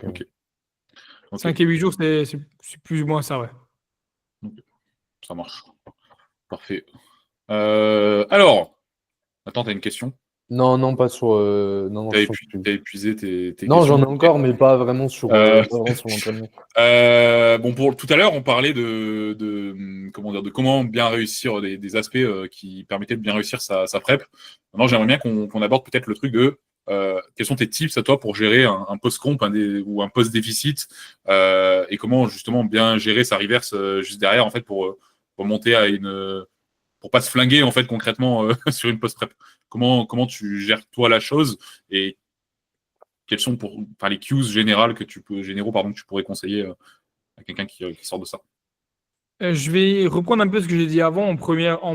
Ok. 5 et 8 jours, c'est plus ou moins ça, ouais. Okay. Ça marche. Parfait. Alors, attends, t'as une question? Non, pas sur. T'as épuisé tes Non, questions. j'en ai encore, mais pas vraiment sur l'entraînement. Pour tout à l'heure, on parlait de comment bien réussir des aspects qui permettaient de bien réussir sa prep. Maintenant, j'aimerais bien qu'on aborde peut-être le truc de quels sont tes tips à toi pour gérer un post-comp ou un post-déficit et comment justement bien gérer sa reverse juste derrière en fait pour monter à pour pas se flinguer en fait concrètement sur une post-prep. Comment tu gères toi la chose et quels sont les cues généraux que tu pourrais conseiller à quelqu'un qui sort de ça? Je vais reprendre un peu ce que j'ai dit avant. En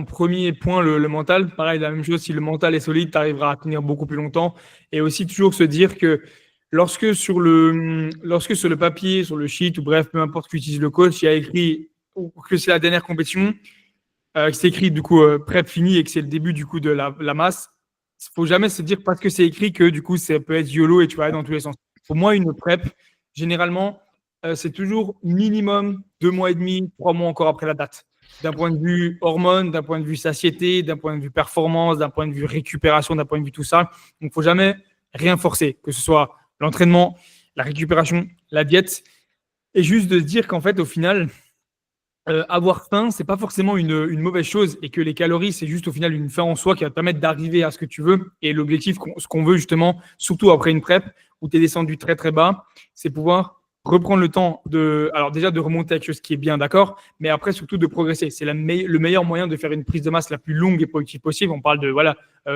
premier point, le mental. Pareil, la même chose. Si le mental est solide, tu arriveras à tenir beaucoup plus longtemps. Et aussi toujours se dire que lorsque sur le papier, sur le sheet, ou bref, peu importe qu'utilise le coach, il y a écrit que c'est la dernière compétition, que c'est écrit du coup prep fini et que c'est le début du coup de la masse. Il faut jamais se dire parce que c'est écrit que du coup ça peut être YOLO et tu vas aller dans tous les sens. Pour moi, une prep, généralement, c'est toujours minimum 2 mois et demi, 3 mois encore après la date. D'un point de vue hormones, d'un point de vue satiété, d'un point de vue performance, d'un point de vue récupération, d'un point de vue tout ça. Donc, il ne faut jamais rien forcer, que ce soit l'entraînement, la récupération, la diète. Et juste de se dire qu'en fait, au final, avoir faim, c'est pas forcément une mauvaise chose et que les calories, c'est juste au final une fin en soi qui va te permettre d'arriver à ce que tu veux. Et l'objectif, ce qu'on veut justement, surtout après une prep où tu es descendu très très bas, c'est pouvoir reprendre le temps alors déjà de remonter à quelque chose qui est bien, d'accord, mais après surtout de progresser. C'est le meilleur moyen de faire une prise de masse la plus longue et productive possible. On parle de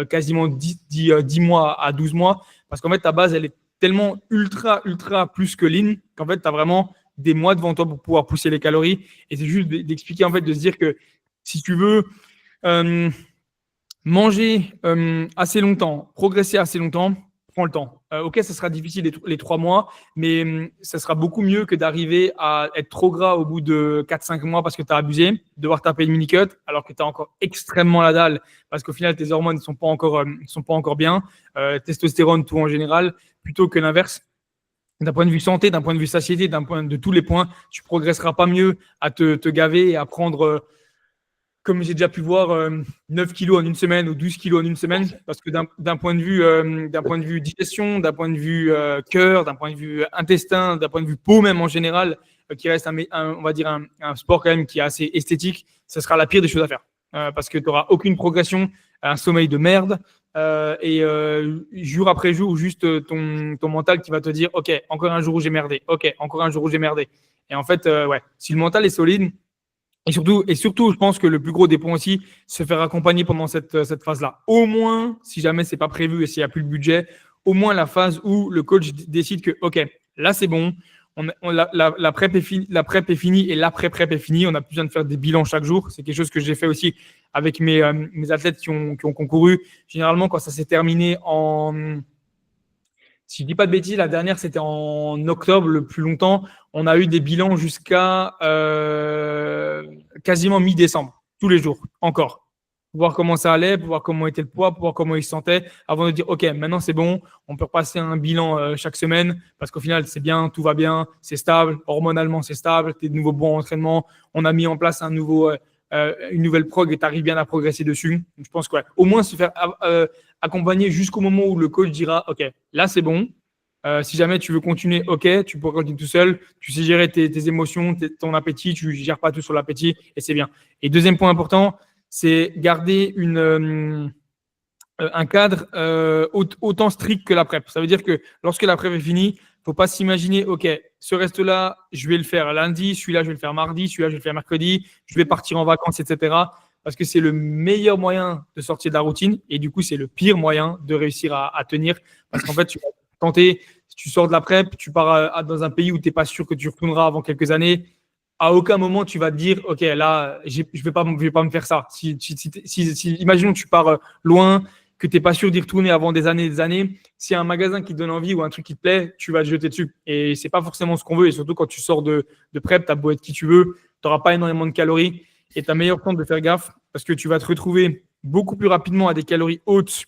quasiment 10 mois à 12 mois parce qu'en fait, ta base, elle est tellement ultra plus que lean qu'en fait, tu as vraiment des mois devant toi pour pouvoir pousser les calories. Et c'est juste d'expliquer, en fait, de se dire que si tu veux manger assez longtemps, progresser assez longtemps, prends le temps. Ok, ça sera difficile les 3 mois, mais ça sera beaucoup mieux que d'arriver à être trop gras au bout de 4-5 mois parce que tu as abusé, devoir taper une mini-cut alors que tu as encore extrêmement la dalle parce qu'au final, tes hormones ne sont pas encore bien, testostérone, tout en général, plutôt que l'inverse. D'un point de vue santé, d'un point de vue satiété, d'un point de tous les points, tu progresseras pas mieux à te gaver et à prendre comme j'ai déjà pu voir, 9 kilos en une semaine ou 12 kilos en une semaine, parce que d'un point de vue digestion, d'un point de vue cœur, d'un point de vue intestin, d'un point de vue peau même en général, qui reste on va dire un sport quand même qui est assez esthétique, ce sera la pire des choses à faire. Parce que tu n'auras aucune progression, un sommeil de merde, et jour après jour, juste ton mental qui va te dire « Ok, encore un jour où j'ai merdé. Ok, encore un jour où j'ai merdé. » Et en fait, ouais, si le mental est solide, et surtout, je pense que le plus gros des points aussi, se faire accompagner pendant cette phase-là. Au moins, si jamais c'est pas prévu et s'il n'y a plus de budget, au moins la phase où le coach décide que, OK, là c'est bon, la prep est finie et l'après-prep est finie. On n'a plus besoin de faire des bilans chaque jour. C'est quelque chose que j'ai fait aussi avec mes athlètes qui ont concouru. Généralement, quand ça s'est terminé si je ne dis pas de bêtises, la dernière, c'était en octobre, le plus longtemps. On a eu des bilans jusqu'à quasiment mi-décembre, tous les jours, encore. Pour voir comment ça allait, pour voir comment était le poids, pour voir comment il se sentait, avant de dire, OK, maintenant c'est bon, on peut repasser un bilan chaque semaine, parce qu'au final, c'est bien, tout va bien, c'est stable, hormonalement, c'est stable, tu es de nouveau bon entraînement, on a mis en place une nouvelle prog et tu arrives bien à progresser dessus. Donc, je pense qu'au moins se faire accompagner jusqu'au moment où le coach dira, OK, là c'est bon. Si jamais tu veux continuer, OK, tu peux continuer tout seul. Tu sais gérer tes émotions, ton appétit. Tu ne gères pas tout sur l'appétit et c'est bien. Et deuxième point important, c'est garder un cadre autant strict que la prep. Ça veut dire que lorsque la prep est finie, il ne faut pas s'imaginer, OK, ce reste-là, je vais le faire lundi, celui-là, je vais le faire mardi, celui-là, je vais le faire mercredi, je vais partir en vacances, etc. Parce que c'est le meilleur moyen de sortir de la routine et du coup, c'est le pire moyen de réussir à tenir. Parce qu'en fait, tu vas tenter, si tu sors de la prep, tu pars dans un pays où tu n'es pas sûr que tu retourneras avant quelques années. À aucun moment, tu vas te dire, OK, là, je ne vais pas me faire ça. Imaginons que tu pars loin, que tu n'es pas sûr d'y retourner avant des années et des années. S'il y a un magasin qui te donne envie ou un truc qui te plaît, tu vas te jeter dessus. Et ce n'est pas forcément ce qu'on veut. Et surtout, quand tu sors de prep, tu as beau être qui tu veux, tu n'auras pas énormément de calories. Et tu as meilleur temps de faire gaffe parce que tu vas te retrouver beaucoup plus rapidement à des calories hautes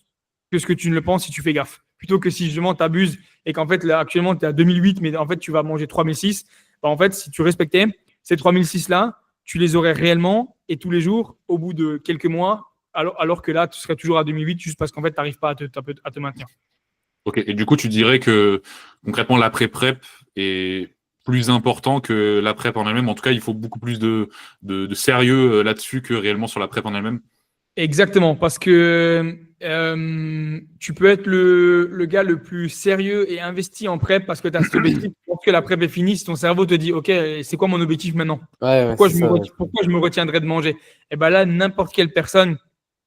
que ce que tu ne le penses si tu fais gaffe. Plutôt que si justement tu abuses et qu'en fait, là, actuellement, tu es à 2008, mais en fait, tu vas manger 3006. Bah, en fait, si tu respectais ces 3006-là, tu les aurais réellement et tous les jours au bout de quelques mois, alors que là, tu serais toujours à 2008 juste parce qu'en fait, tu n'arrives pas à te maintenir. Ok, et du coup, tu dirais que concrètement, l'après-prep est plus important que la prep en elle-même. En tout cas, il faut beaucoup plus de sérieux là-dessus que réellement sur la prep en elle-même. Exactement, parce que tu peux être le gars le plus sérieux et investi en prep parce que tu as cet objectif. Lorsque la prep est finie, si ton cerveau te dit « Ok, c'est quoi mon objectif maintenant ? Pourquoi je me retiendrai de manger ?» Et bien là, n'importe quelle personne,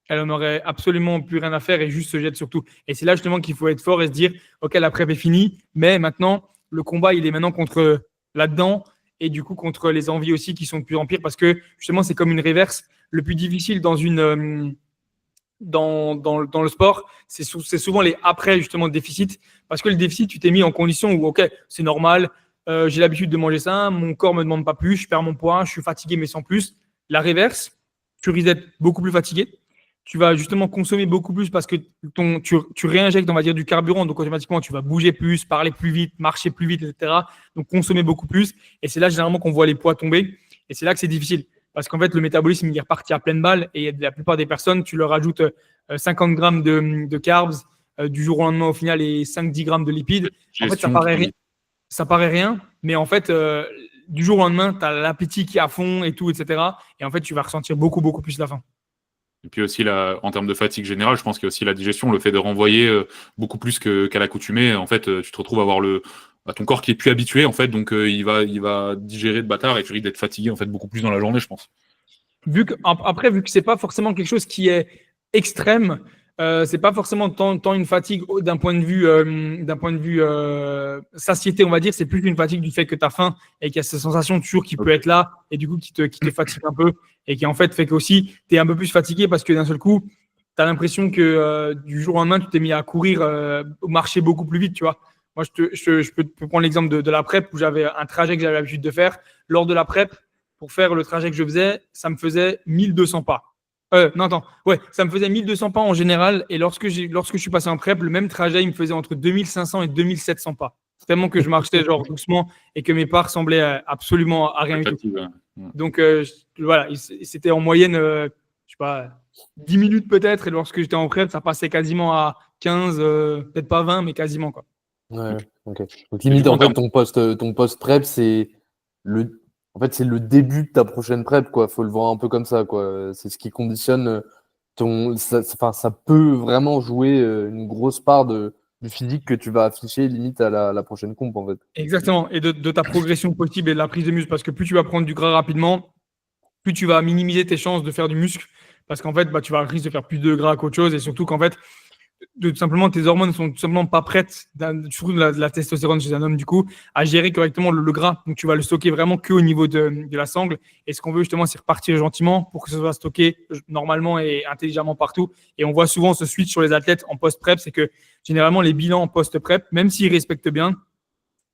elle n'en aurait absolument plus rien à faire et juste se jette sur tout. Et c'est là justement qu'il faut être fort et se dire « Ok, la prep est finie, mais maintenant, le combat, il est maintenant contre là-dedans et du coup contre les envies aussi qui sont de plus en pire parce que justement, c'est comme une reverse. Le plus difficile dans le sport, c'est souvent les après justement déficit parce que le déficit, tu t'es mis en condition où ok, c'est normal, j'ai l'habitude de manger ça, mon corps me demande pas plus, je perds mon poids, je suis fatigué mais sans plus. La reverse, tu risques d'être beaucoup plus fatigué. Tu vas justement consommer beaucoup plus parce que tu réinjectes, on va dire, du carburant. Donc, automatiquement, tu vas bouger plus, parler plus vite, marcher plus vite, etc. Donc, consommer beaucoup plus. Et c'est là, généralement, qu'on voit les poids tomber. Et c'est là que c'est difficile. Parce qu'en fait, le métabolisme, il est reparti à pleine balle. Et la plupart des personnes, tu leur ajoutes 50 grammes de carbs du jour au lendemain, au final, et 5-10 grammes de lipides. En fait, ça paraît rien. Mais en fait, du jour au lendemain, tu as l'appétit qui est à fond et tout, etc. Et en fait, tu vas ressentir beaucoup, beaucoup plus la faim. Et puis aussi, en termes de fatigue générale, je pense qu'il y a aussi la digestion, le fait de renvoyer beaucoup plus qu'à l'accoutumée. En fait, tu te retrouves à avoir ton corps qui est plus habitué, en fait, donc il va digérer de bâtard et tu risques d'être fatigué en fait beaucoup plus dans la journée, je pense. Vu que c'est pas forcément quelque chose qui est extrême, c'est pas forcément tant une fatigue d'un point de vue satiété, on va dire, c'est plus qu'une fatigue du fait que tu as faim et qu'il y a cette sensation toujours qui peut être là et du coup qui te fatigue un peu et qui en fait fait qu'aussi tu es un peu plus fatigué parce que d'un seul coup, tu as l'impression que du jour au lendemain, tu t'es mis à courir, marcher beaucoup plus vite, tu vois. Moi, je peux prendre l'exemple de la prep où j'avais un trajet que j'avais l'habitude de faire. Lors de la prep, pour faire le trajet que je faisais, ça me faisait 1200 pas. Ça me faisait 1200 pas en général. Et lorsque je suis passé en prep, le même trajet, il me faisait entre 2500 et 2700 pas. Tellement que je marchais genre doucement et que mes pas ressemblaient absolument à rien du tout. Donc, voilà, c'était en moyenne, je sais pas, 10 minutes peut-être. Et lorsque j'étais en prep, ça passait quasiment à 15, peut-être pas 20, mais quasiment, quoi. Ouais, ok. Donc limite, en fait, ton post prep, c'est le début de ta prochaine prep, quoi. Faut le voir un peu comme ça, quoi. C'est ce qui conditionne ça peut vraiment jouer une grosse part du physique que tu vas afficher limite à la prochaine comp, en fait. Exactement. Et de ta progression possible et de la prise de muscle. Parce que plus tu vas prendre du gras rapidement, plus tu vas minimiser tes chances de faire du muscle. Parce qu'en fait, tu vas risquer de faire plus de gras qu'autre chose. Et surtout qu'en fait, tout simplement, tes hormones sont tout simplement pas prêtes, surtout la testostérone chez un homme, du coup, à gérer correctement le gras. Donc, tu vas le stocker vraiment qu'au niveau de la sangle. Et ce qu'on veut justement, c'est repartir gentiment pour que ce soit stocké normalement et intelligemment partout. Et on voit souvent ce switch sur les athlètes en post-prep, c'est que généralement, les bilans en post-prep, même s'ils respectent bien,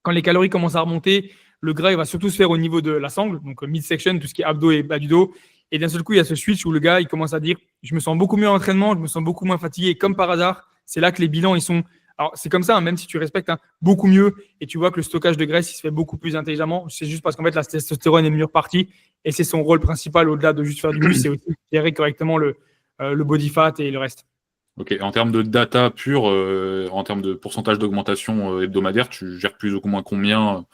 quand les calories commencent à remonter, le gras il va surtout se faire au niveau de la sangle, donc midsection, tout ce qui est abdos et bas du dos. Et d'un seul coup, il y a ce switch où le gars il commence à dire je me sens beaucoup mieux en entraînement, je me sens beaucoup moins fatigué. Et comme par hasard, c'est là que les bilans ils sont. Alors c'est comme ça, hein, même si tu respectes beaucoup mieux et tu vois que le stockage de graisse il se fait beaucoup plus intelligemment. C'est juste parce qu'en fait la testostérone est mieux repartie et c'est son rôle principal au-delà de juste faire du muscle, c'est aussi gérer correctement le body fat et le reste. Ok, en termes de data pure, en termes de pourcentage d'augmentation hebdomadaire, tu gères plus ou moins combien?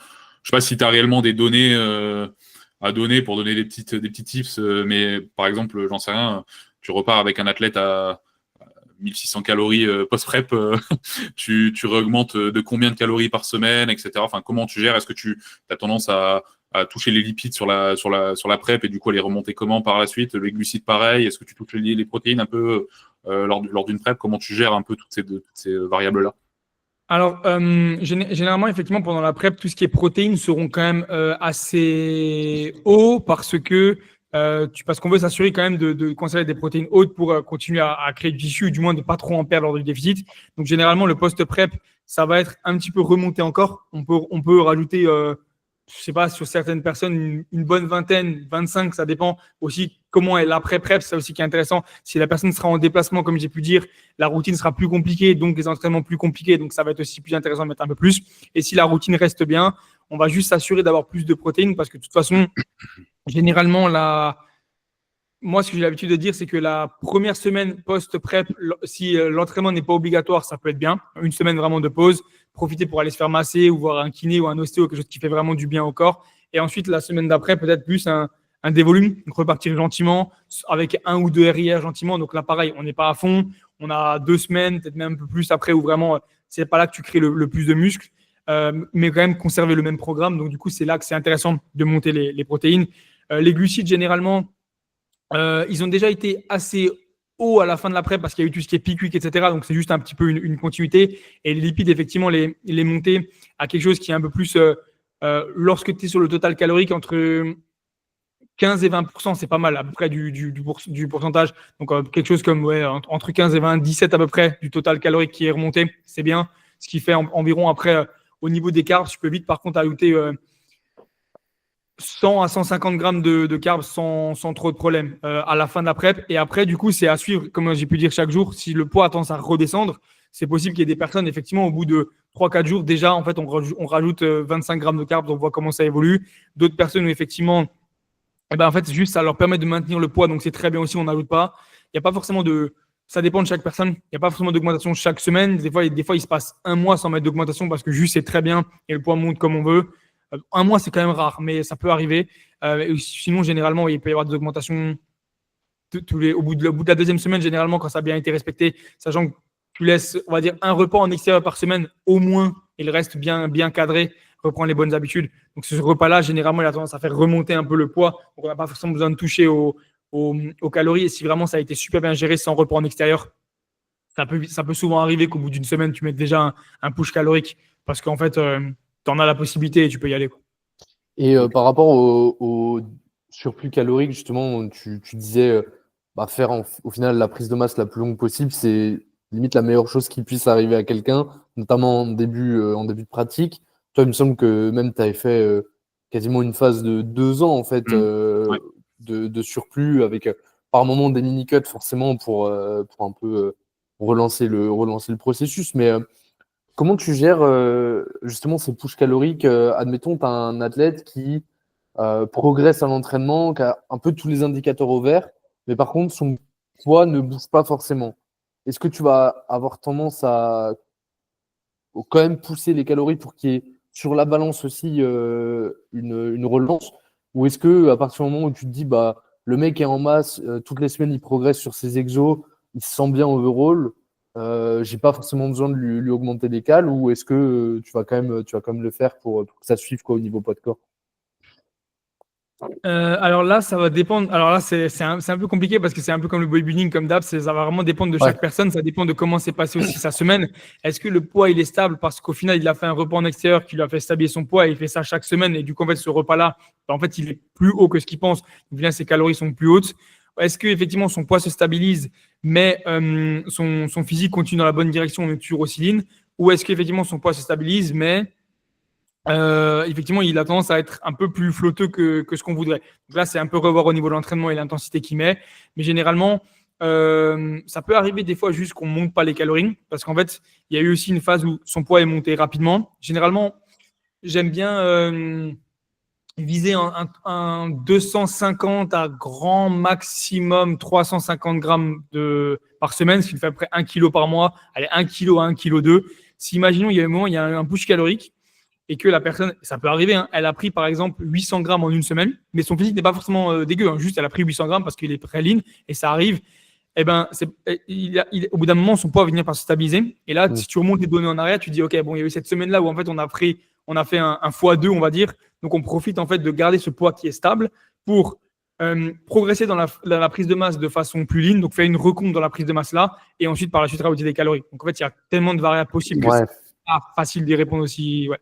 Je sais pas si tu as réellement des données à donner pour donner des petits tips, mais par exemple, j'en sais rien, tu repars avec un athlète à 1600 calories post-prep, tu réaugmentes de combien de calories par semaine, etc. Enfin, comment tu gères? Est-ce que tu as tendance à toucher les lipides sur la prep et du coup à les remonter comment par la suite? Les glucides pareil? Est-ce que tu touches les protéines un peu lors d'une prep? Comment tu gères un peu toutes ces variables-là? Alors, généralement, effectivement, pendant la prep, tout ce qui est protéines seront quand même assez hauts parce que parce qu'on veut s'assurer quand même de conserver des protéines hautes pour continuer à créer du tissu, ou du moins de pas trop en perdre lors du déficit. Donc, généralement, le post-prep, ça va être un petit peu remonté encore. On peut rajouter, je sais pas, sur certaines personnes, une bonne vingtaine, 25, ça dépend aussi comment est l'après-prep, c'est aussi qui est intéressant. Si la personne sera en déplacement, comme j'ai pu dire, la routine sera plus compliquée, donc les entraînements plus compliqués, donc ça va être aussi plus intéressant de mettre un peu plus. Et si la routine reste bien, on va juste s'assurer d'avoir plus de protéines parce que de toute façon, généralement, moi, ce que j'ai l'habitude de dire, c'est que la première semaine post-prep, si l'entraînement n'est pas obligatoire, ça peut être bien. Une semaine vraiment de pause, profiter pour aller se faire masser ou voir un kiné ou un ostéo, quelque chose qui fait vraiment du bien au corps. Et ensuite, la semaine d'après, peut-être plus un dévolume, donc repartir gentiment avec 1 ou 2 RIR gentiment. Donc là, pareil, on n'est pas à fond. On a 2 semaines, peut-être même un peu plus après, où vraiment, c'est pas là que tu crées le plus de muscles, mais quand même conserver le même programme. Donc du coup, c'est là que c'est intéressant de monter les protéines. Les glucides, généralement, ils ont déjà été assez hauts à la fin de la prep parce qu'il y a eu tout ce qui est peak week, etc. Donc, c'est juste un petit peu une continuité. Et les lipides, effectivement, les monter à quelque chose qui est un peu plus lorsque tu es sur le total calorique entre 15 et 20%, c'est pas mal à peu près du pourcentage. Donc, quelque chose comme entre 15 et 20, 17 à peu près du total calorique qui est remonté, c'est bien. Ce qui fait environ après, au niveau des carbs, tu peux vite par contre ajouter 100 à 150 grammes de carbs sans trop de problème à la fin de la prep. Et après, du coup, c'est à suivre, comme j'ai pu dire chaque jour, si le poids a tendance à redescendre, c'est possible qu'il y ait des personnes, effectivement, au bout de 3-4 jours, déjà, en fait, on rajoute 25 grammes de carbs, on voit comment ça évolue. D'autres personnes où, effectivement, en fait, juste, ça leur permet de maintenir le poids, donc c'est très bien aussi, on n'ajoute pas. Il n'y a pas forcément de. Ça dépend de chaque personne. Il n'y a pas forcément d'augmentation chaque semaine. Des fois, il se passe un mois sans mettre d'augmentation parce que juste, c'est très bien et le poids monte comme on veut. Un mois, c'est quand même rare, mais ça peut arriver. Sinon, généralement, il peut y avoir des augmentations au bout de la deuxième semaine, généralement, quand ça a bien été respecté, sachant que tu laisses, on va dire, un repas en extérieur par semaine au moins, et le reste bien cadré, reprendre les bonnes habitudes. Donc, ce repas-là, généralement, il a tendance à faire remonter un peu le poids. Donc, on n'a pas forcément besoin de toucher aux calories. Et si vraiment ça a été super bien géré sans repas en extérieur, ça peut souvent arriver qu'au bout d'une semaine, tu mettes déjà un push calorique parce qu'en fait, tu en as la possibilité et tu peux y aller, quoi. Et par rapport au surplus calorique, justement, tu disais faire au final la prise de masse la plus longue possible, c'est limite la meilleure chose qui puisse arriver à quelqu'un, notamment en début de pratique. Toi, il me semble que même tu avais fait quasiment une phase de 2 ans en fait Ouais. de surplus avec par moment des mini-cuts forcément pour un peu relancer le processus. Mais comment tu gères justement ces push caloriques? Admettons, tu as un athlète qui progresse à l'entraînement, qui a un peu tous les indicateurs au vert, mais par contre, son poids ne bouge pas forcément. Est-ce que tu vas avoir tendance à quand même pousser les calories pour qu'il y ait sur la balance aussi une relance? Ou est-ce que à partir du moment où tu te dis, bah, le mec est en masse, toutes les semaines, il progresse sur ses exos, il se sent bien overall, j'ai pas forcément besoin de lui augmenter les cales, ou est-ce que tu vas quand même le faire pour que ça suive quoi, au niveau poids de corps? Alors là, ça va dépendre. Alors là, c'est un peu compliqué parce que c'est un peu comme le bodybuilding, comme d'hab. Ça va vraiment dépendre de chaque personne. Ça dépend de comment s'est passé aussi sa semaine. Est-ce que le poids, il est stable parce qu'au final, il a fait un repas en extérieur qui lui a fait stabiliser son poids et il fait ça chaque semaine. Et du coup, en fait, ce repas-là, bah, en fait, il est plus haut que ce qu'il pense. Donc, bien, ses calories sont plus hautes. Est-ce que effectivement son poids se stabilise, mais son physique continue dans la bonne direction, on est toujours aussi lean? Ou est-ce qu'effectivement son poids se stabilise, mais effectivement, il a tendance à être un peu plus flotteux que ce qu'on voudrait. Donc là, c'est un peu revoir au niveau de l'entraînement et l'intensité qu'il met. Mais généralement, ça peut arriver des fois juste qu'on ne monte pas les calories. Parce qu'en fait, il y a eu aussi une phase où son poids est monté rapidement. Généralement, j'aime bien viser un 250 à grand maximum 350 grammes par semaine, ce qui fait à peu près 1 kg par mois. Allez, 1 kg à 1 kg 2. Si imaginons, il y a un moment, il y a un push calorique, et que la personne, ça peut arriver, hein, elle a pris par exemple 800 grammes en une semaine, mais son physique n'est pas forcément dégueu, hein, juste elle a pris 800 grammes parce qu'il est très lean et ça arrive, et ben, au bout d'un moment, son poids va venir par se stabiliser. Et là, si tu remontes les données en arrière, tu dis, OK, bon, il y a eu cette semaine-là où en fait on a fait un x2, on va dire, donc on profite en fait de garder ce poids qui est stable pour progresser dans la prise de masse de façon plus lean, donc faire une recompte dans la prise de masse là, et ensuite par la suite rajouter des calories. Donc en fait, il y a tellement de variables possibles que c'est pas facile d'y répondre aussi. Ouais.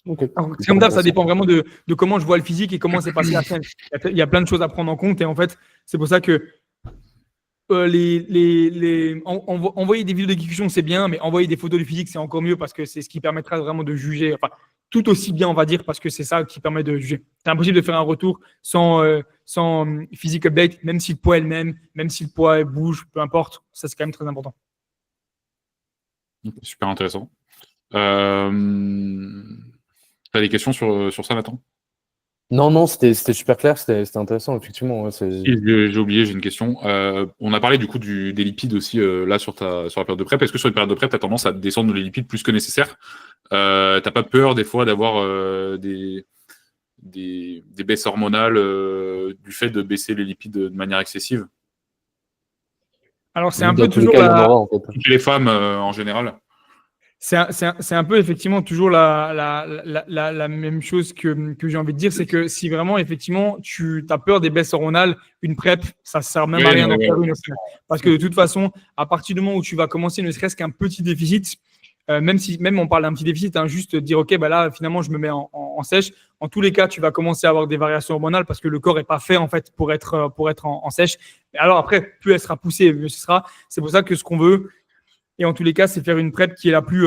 Okay. C'est comme ça dépend vraiment de comment je vois le physique et comment c'est passé la semaine. Il y a plein de choses à prendre en compte et en fait, c'est pour ça que envoyer des vidéos d'exécution, c'est bien, mais envoyer des photos du physique, c'est encore mieux parce que c'est ce qui permettra vraiment de juger, enfin, tout aussi bien, on va dire, parce que c'est ça qui permet de juger. C'est impossible de faire un retour sans physique update, même si le poids est le même, même si le poids bouge, peu importe, ça c'est quand même très important. Super intéressant. T'as des questions sur ça, Nathan? Non, c'était super clair, c'était intéressant, effectivement. Ouais, j'ai oublié, j'ai une question. On a parlé du coup des lipides aussi là sur la période de prep. Est-ce que sur une période de prep, tu as tendance à descendre les lipides plus que nécessaire? T'as pas peur des fois d'avoir des baisses hormonales du fait de baisser les lipides de manière excessive? Alors c'est un peu toujours les femmes en général. C'est un peu effectivement toujours la même chose que j'ai envie de dire, c'est que si vraiment effectivement tu as peur des baisses hormonales, une PrEP, ça ne sert même à rien d'en faire une. Parce que de toute façon, à partir du moment où tu vas commencer ne serait-ce qu'un petit déficit, même on parle d'un petit déficit, hein, juste dire ok, bah là finalement je me mets en sèche. En tous les cas, tu vas commencer à avoir des variations hormonales parce que le corps n'est pas fait en fait pour être en sèche. Alors après, plus elle sera poussée, mieux ce sera. C'est pour ça que ce qu'on veut, et en tous les cas, c'est faire une prep qui est la plus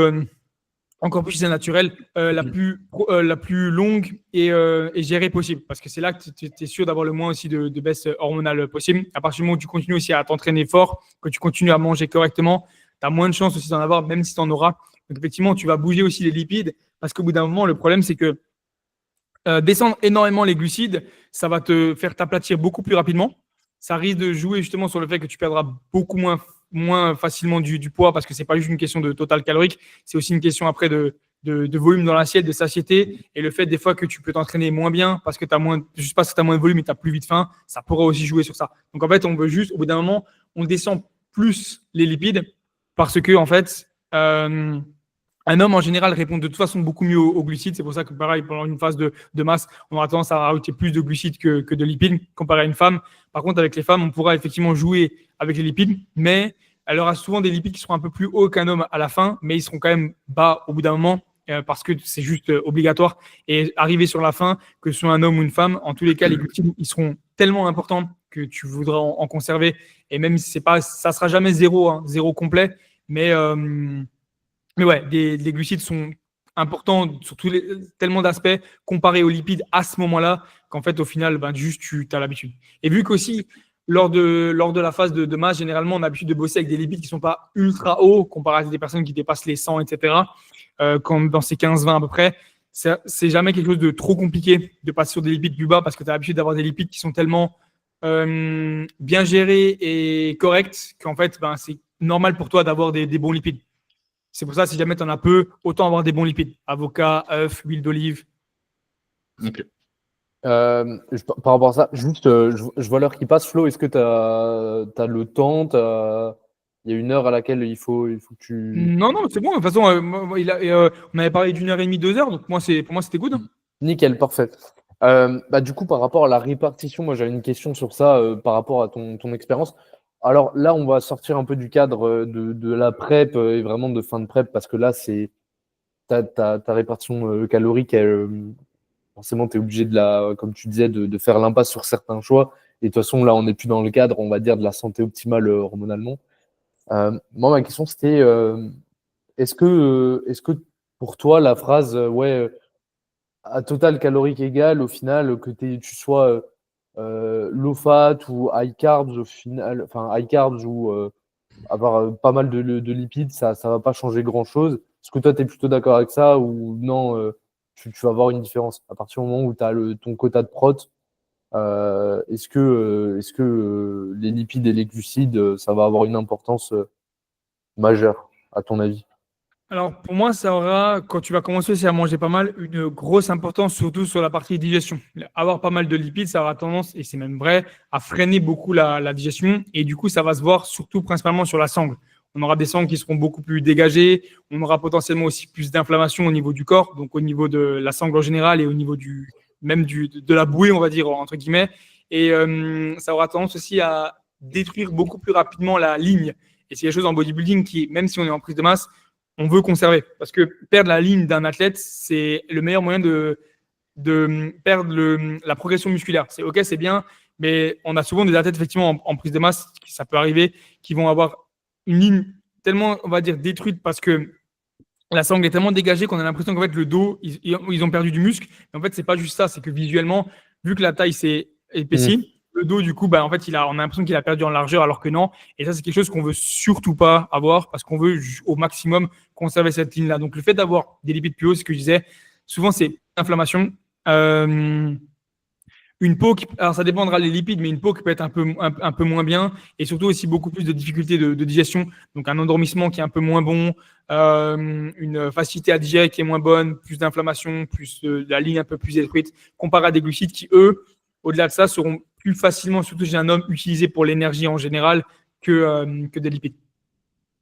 encore plus naturelle, la plus longue et gérée possible. Parce que c'est là que tu es sûr d'avoir le moins aussi de baisse hormonale possible. À partir du moment où tu continues aussi à t'entraîner fort, que tu continues à manger correctement, tu as moins de chances aussi d'en avoir, même si tu en auras. Donc effectivement, tu vas bouger aussi les lipides. Parce qu'au bout d'un moment, le problème, c'est que descendre énormément les glucides, ça va te faire t'aplatir beaucoup plus rapidement. Ça risque de jouer justement sur le fait que tu perdras beaucoup moins facilement du poids parce que c'est pas juste une question de total calorique, c'est aussi une question après de volume dans l'assiette, de satiété, et le fait des fois que tu peux t'entraîner moins bien parce que tu as moins de volume et tu as plus vite faim, ça pourrait aussi jouer sur ça. Donc en fait, on veut juste, au bout d'un moment, on descend plus les lipides parce que en fait, un homme en général répond de toute façon beaucoup mieux aux glucides. C'est pour ça que pareil, pendant une phase de masse, on aura tendance à rajouter plus de glucides que de lipides comparé à une femme. Par contre, avec les femmes, on pourra effectivement jouer avec les lipides, mais elle aura souvent des lipides qui seront un peu plus hauts qu'un homme à la fin, mais ils seront quand même bas au bout d'un moment parce que c'est juste obligatoire. Et arriver sur la fin, que ce soit un homme ou une femme, en tous les cas, les glucides, ils seront tellement importants que tu voudras en conserver. Et même si ça sera jamais zéro complet, mais ouais, les glucides sont importants sur tellement d'aspects comparés aux lipides à ce moment-là qu'en fait, au final, juste tu as l'habitude. Et vu qu'aussi, lors de la phase de masse, généralement, on a l'habitude de bosser avec des lipides qui ne sont pas ultra hauts comparé à des personnes qui dépassent les 100, etc. Comme dans ces 15-20 à peu près, c'est jamais quelque chose de trop compliqué de passer sur des lipides plus bas parce que tu as l'habitude d'avoir des lipides qui sont tellement bien gérés et corrects qu'en fait, c'est normal pour toi d'avoir des bons lipides. C'est pour ça, si jamais tu en as peu, autant avoir des bons lipides. Avocat, œuf, huile d'olive. Ok. Par rapport à ça, juste, je vois l'heure qui passe. Flo, est-ce que tu as le temps? Il y a une heure à laquelle il faut que tu… Non, c'est bon. De toute façon, on avait parlé d'1h30, 2 heures. Donc, pour moi, c'était good. Nickel, parfait. Du coup, par rapport à la répartition, moi, j'avais une question sur ça par rapport à ton expérience. Alors là, on va sortir un peu du cadre de la prep et vraiment de fin de prep parce que là, c'est ta répartition calorique, forcément, tu es obligé comme tu disais, de faire l'impasse sur certains choix. Et de toute façon, là, on n'est plus dans le cadre, on va dire, de la santé optimale hormonalement. Moi, ma question, c'était est-ce que pour toi, la phrase à total calorique égal, au final, que tu sois low fat ou high carbs, au final, enfin high carbs ou avoir pas mal de lipides, ça va pas changer grand-chose. Est-ce que toi, tu es plutôt d'accord avec ça ou non, tu vas avoir une différence à partir du moment où tu as ton quota de prot? Est-ce que les lipides et les glucides, ça va avoir une importance majeure, à ton avis? Alors, pour moi, ça aura, quand tu vas commencer aussi à manger pas mal, une grosse importance, surtout sur la partie digestion. Avoir pas mal de lipides, ça aura tendance, et c'est même vrai, à freiner beaucoup la digestion. Et du coup, ça va se voir surtout principalement sur la sangle. On aura des sangles qui seront beaucoup plus dégagées. On aura potentiellement aussi plus d'inflammation au niveau du corps, donc au niveau de la sangle en général et au niveau de la bouée, on va dire, entre guillemets. Et ça aura tendance aussi à détruire beaucoup plus rapidement la ligne. Et c'est quelque chose en bodybuilding qui, même si on est en prise de masse, on veut conserver. Parce que perdre la ligne d'un athlète, c'est le meilleur moyen de perdre la progression musculaire. C'est OK, c'est bien, mais on a souvent des athlètes, effectivement, en prise de masse, ça peut arriver, qui vont avoir une ligne tellement, on va dire, détruite parce que la sangle est tellement dégagée qu'on a l'impression qu'en fait, le dos, ils ont perdu du muscle. Mais en fait, c'est pas juste ça. C'est que visuellement, vu que la taille s'est épaissie, le dos, du coup, en fait, on a l'impression qu'il a perdu en largeur alors que non. Et ça, c'est quelque chose qu'on veut surtout pas avoir parce qu'on veut au maximum conserver cette ligne-là. Donc, le fait d'avoir des lipides plus hauts, c'est ce que je disais, souvent, c'est inflammation. Une peau alors ça dépendra des lipides, mais une peau qui peut être un peu moins bien et surtout aussi beaucoup plus de difficultés de digestion. Donc, un endormissement qui est un peu moins bon, une facilité à digérer qui est moins bonne, plus d'inflammation, plus la ligne un peu plus détruite, comparé à des glucides qui, eux, au-delà de ça, seront plus facilement, surtout chez un homme, utilisés pour l'énergie en général que des lipides.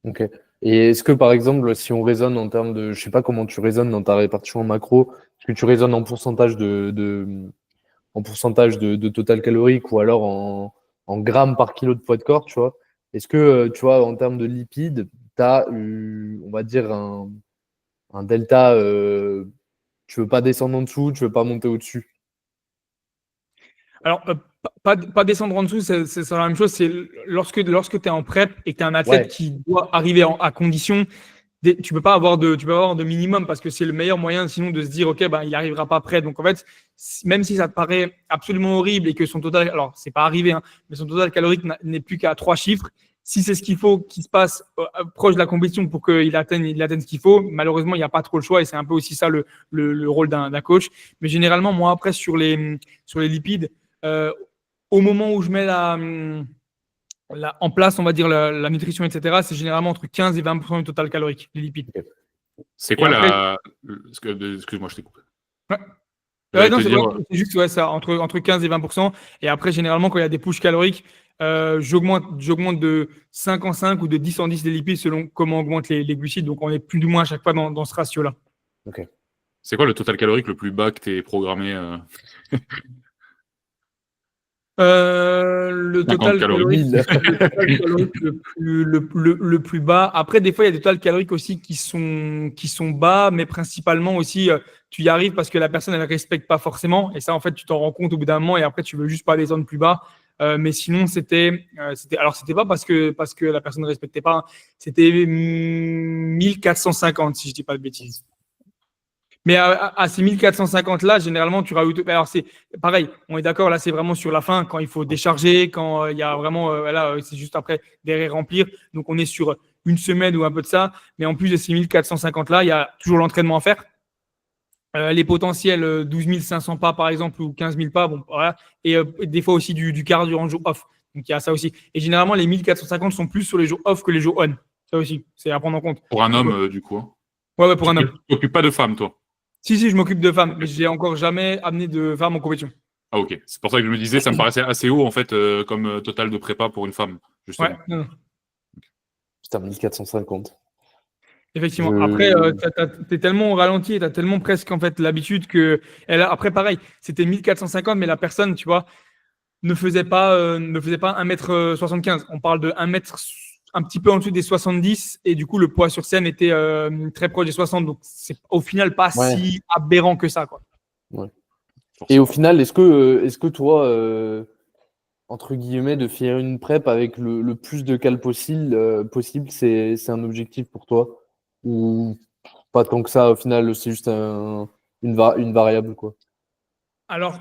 Ok. Et est-ce que, par exemple, si on raisonne en termes de… Je sais pas comment tu raisonnes dans ta répartition en macro, est-ce que tu raisonnes en pourcentage de total calorique ou alors en grammes par kilo de poids de corps, tu vois? Est-ce que, tu vois, en termes de lipides, tu as, on va dire, un delta, tu veux pas descendre en dessous, tu veux pas monter au-dessus? Alors, pas descendre en dessous, c'est la même chose. C'est lorsque tu es en prep et que tu es un athlète qui doit arriver à condition, tu peux pas avoir de minimum parce que c'est le meilleur moyen sinon de se dire ok il arrivera pas prêt. Donc en fait, même si ça te paraît absolument horrible et que son total, alors c'est pas arrivé, mais son total calorique n'est plus qu'à 3 chiffres. Si c'est ce qu'il faut qu'il se passe proche de la compétition pour qu'il atteigne ce qu'il faut, malheureusement il n'y a pas trop le choix et c'est un peu aussi ça le rôle d'un coach. Mais généralement moi après sur les lipides, au moment où je mets en place, on va dire, la nutrition, etc., c'est généralement entre 15 et 20% du total calorique, les lipides. C'est quoi excuse-moi, je t'ai coupé. Ouais. Non, c'est juste ça, entre 15 et 20%. Et après, généralement, quand il y a des pushes caloriques, j'augmente de 5 en 5 ou de 10 en 10 les lipides selon comment augmentent les glucides. Donc, on est plus ou moins à chaque fois dans ce ratio-là. Ok. C'est quoi le total calorique le plus bas que tu es programmé Le total calorique le plus bas. Après, des fois, il y a des totals caloriques aussi qui sont bas, mais principalement aussi, tu y arrives parce que la personne, elle ne respecte pas forcément. Et ça, en fait, tu t'en rends compte au bout d'un moment et après, tu veux juste pas descendre plus bas. Mais sinon, c'était pas parce que la personne ne respectait pas. C'était 1450, si je ne dis pas de bêtises. Mais à ces 1450 là, généralement, tu rajoutes. Alors, c'est pareil, on est d'accord, là, c'est vraiment sur la fin, quand il faut décharger, quand il y a vraiment. C'est juste après derrière remplir. Donc, on est sur une semaine ou un peu de ça. Mais en plus de ces 1450 là, il y a toujours l'entraînement à faire. les potentiels 12 500 pas par exemple ou 15 000 pas, bon, voilà. Et des fois aussi du cardio en jour off. Donc il y a ça aussi. Et généralement, les 1450 sont plus sur les jours off que les jours on. Ça aussi, c'est à prendre en compte. Pour un homme, du coup. Ouais, pour un homme. Tu t'occupes pas de femmes, toi? Si, je m'occupe de femmes, mais j'ai encore jamais amené de femmes en compétition. Ah, ok. C'est pour ça que je me disais, ça me paraissait assez haut, en fait, comme total de prépa pour une femme, justement. Ouais, non. Putain, 1450. Effectivement. Après, t'es tellement au ralenti et t'as tellement presque en fait l'habitude que. Après, pareil, c'était 1450, mais la personne, tu vois, ne faisait pas 1m75. On parle de 1 m un petit peu en dessous des 70 et du coup, le poids sur scène était très proche des 60. Donc, c'est au final pas si aberrant que ça, quoi. Ouais. Et au final, est-ce que toi, entre guillemets, de faire une prep avec le plus de cales possible, c'est un objectif pour toi? Ou pas tant que ça, au final, c'est juste une variable, quoi. Alors,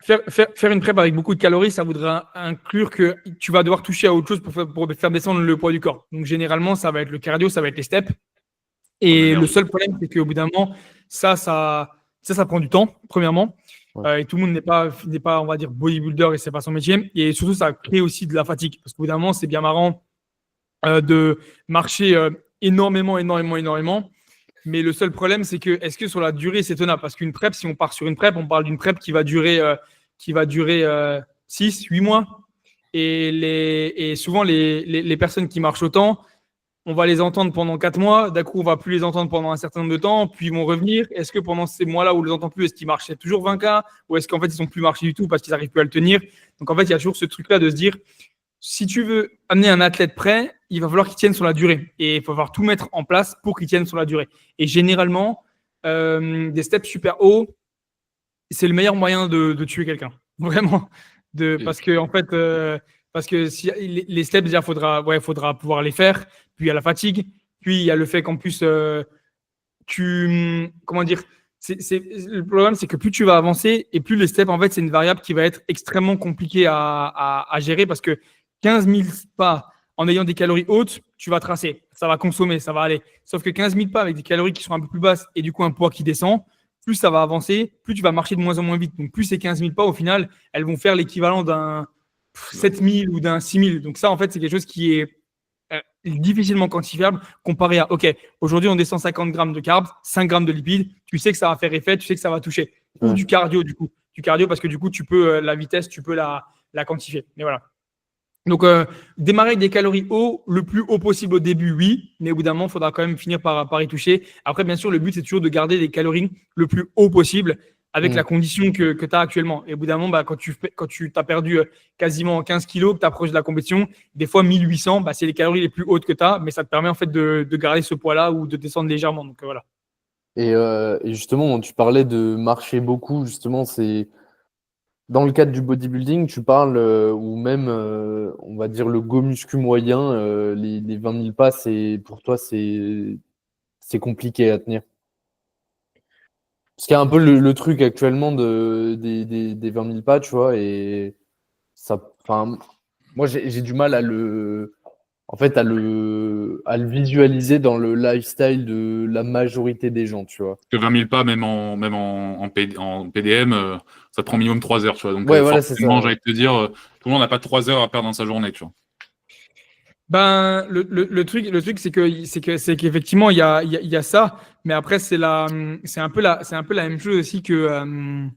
faire une prep avec beaucoup de calories, ça voudrait inclure que tu vas devoir toucher à autre chose pour faire descendre le poids du corps. Donc, généralement, ça va être le cardio, ça va être les steps. Et le seul problème, c'est qu'au bout d'un moment, ça prend du temps, premièrement. Ouais. Et tout le monde n'est pas, on va dire, bodybuilder et c'est pas son métier. Et surtout, ça crée aussi de la fatigue. Parce qu'au bout d'un moment, c'est bien marrant de marcher énormément. Mais le seul problème, c'est que est-ce que sur la durée, c'est tenable? Parce qu'une prep, si on part sur une prep, on parle d'une prep qui va durer 6, 8 mois. Et souvent, les personnes qui marchent autant, on va les entendre pendant 4 mois. D'un coup, on va plus les entendre pendant un certain nombre de temps, puis ils vont revenir. Est-ce que pendant ces mois-là où on les entend plus, est-ce qu'ils marchaient toujours 20K ou est-ce qu'en fait, ils n'ont plus marché du tout parce qu'ils n'arrivent plus à le tenir? Donc, en fait, il y a toujours ce truc-là de se dire, si tu veux amener un athlète prêt, il va falloir qu'il tienne sur la durée. Et il va falloir tout mettre en place pour qu'il tienne sur la durée. Et généralement, des steps super hauts, c'est le meilleur moyen de tuer quelqu'un. Vraiment. Parce que, en fait, si les steps, déjà, faudra pouvoir les faire. Puis il y a la fatigue. Puis il y a le fait qu'en plus, comment dire, le problème, c'est que plus tu vas avancer et plus les steps, en fait, c'est une variable qui va être extrêmement compliquée à gérer parce que 15 000 pas en ayant des calories hautes, tu vas tracer. Ça va consommer, ça va aller. Sauf que 15 000 pas avec des calories qui sont un peu plus basses et du coup un poids qui descend, plus ça va avancer, plus tu vas marcher de moins en moins vite. Donc, plus ces 15 000 pas, au final, elles vont faire l'équivalent d'un 7 000 ou d'un 6 000. Donc, ça, en fait, c'est quelque chose qui est difficilement quantifiable comparé à, OK, aujourd'hui, on descend 50 grammes de carbs, 5 grammes de lipides. Tu sais que ça va faire effet, tu sais que ça va toucher. Ou du cardio, du coup. Du cardio, parce que du coup, tu peux, la vitesse, tu peux la quantifier. Mais voilà. Donc, démarrer avec des calories haut, le plus haut possible au début, oui, mais au bout d'un moment, il faudra quand même finir par y toucher. Après, bien sûr, le but, c'est toujours de garder des calories le plus haut possible avec la condition que tu as actuellement. Et au bout d'un moment, quand tu as perdu quasiment 15 kilos, que tu approches de la compétition, des fois 1800, c'est les calories les plus hautes que tu as, mais ça te permet en fait de garder ce poids-là ou de descendre légèrement. Donc, voilà. Et justement, tu parlais de marcher beaucoup, justement, c'est. Dans le cadre du bodybuilding, tu parles, ou même, on va dire, le go muscu moyen, les 20 000 pas, pour toi, c'est compliqué à tenir. Parce qu'il y a un peu le truc actuellement des 20 000 pas, tu vois, et ça, moi, j'ai du mal à le visualiser dans le lifestyle de la majorité des gens, tu vois. Que 20 000 pas, même en PDM, ça prend minimum 3 heures, tu vois. Donc, voilà, c'est ça. J'ai envie de te dire, tout le monde n'a pas 3 heures à perdre dans sa journée, tu vois. Le truc, c'est qu'effectivement, il y a ça, mais après, c'est un peu la même chose aussi que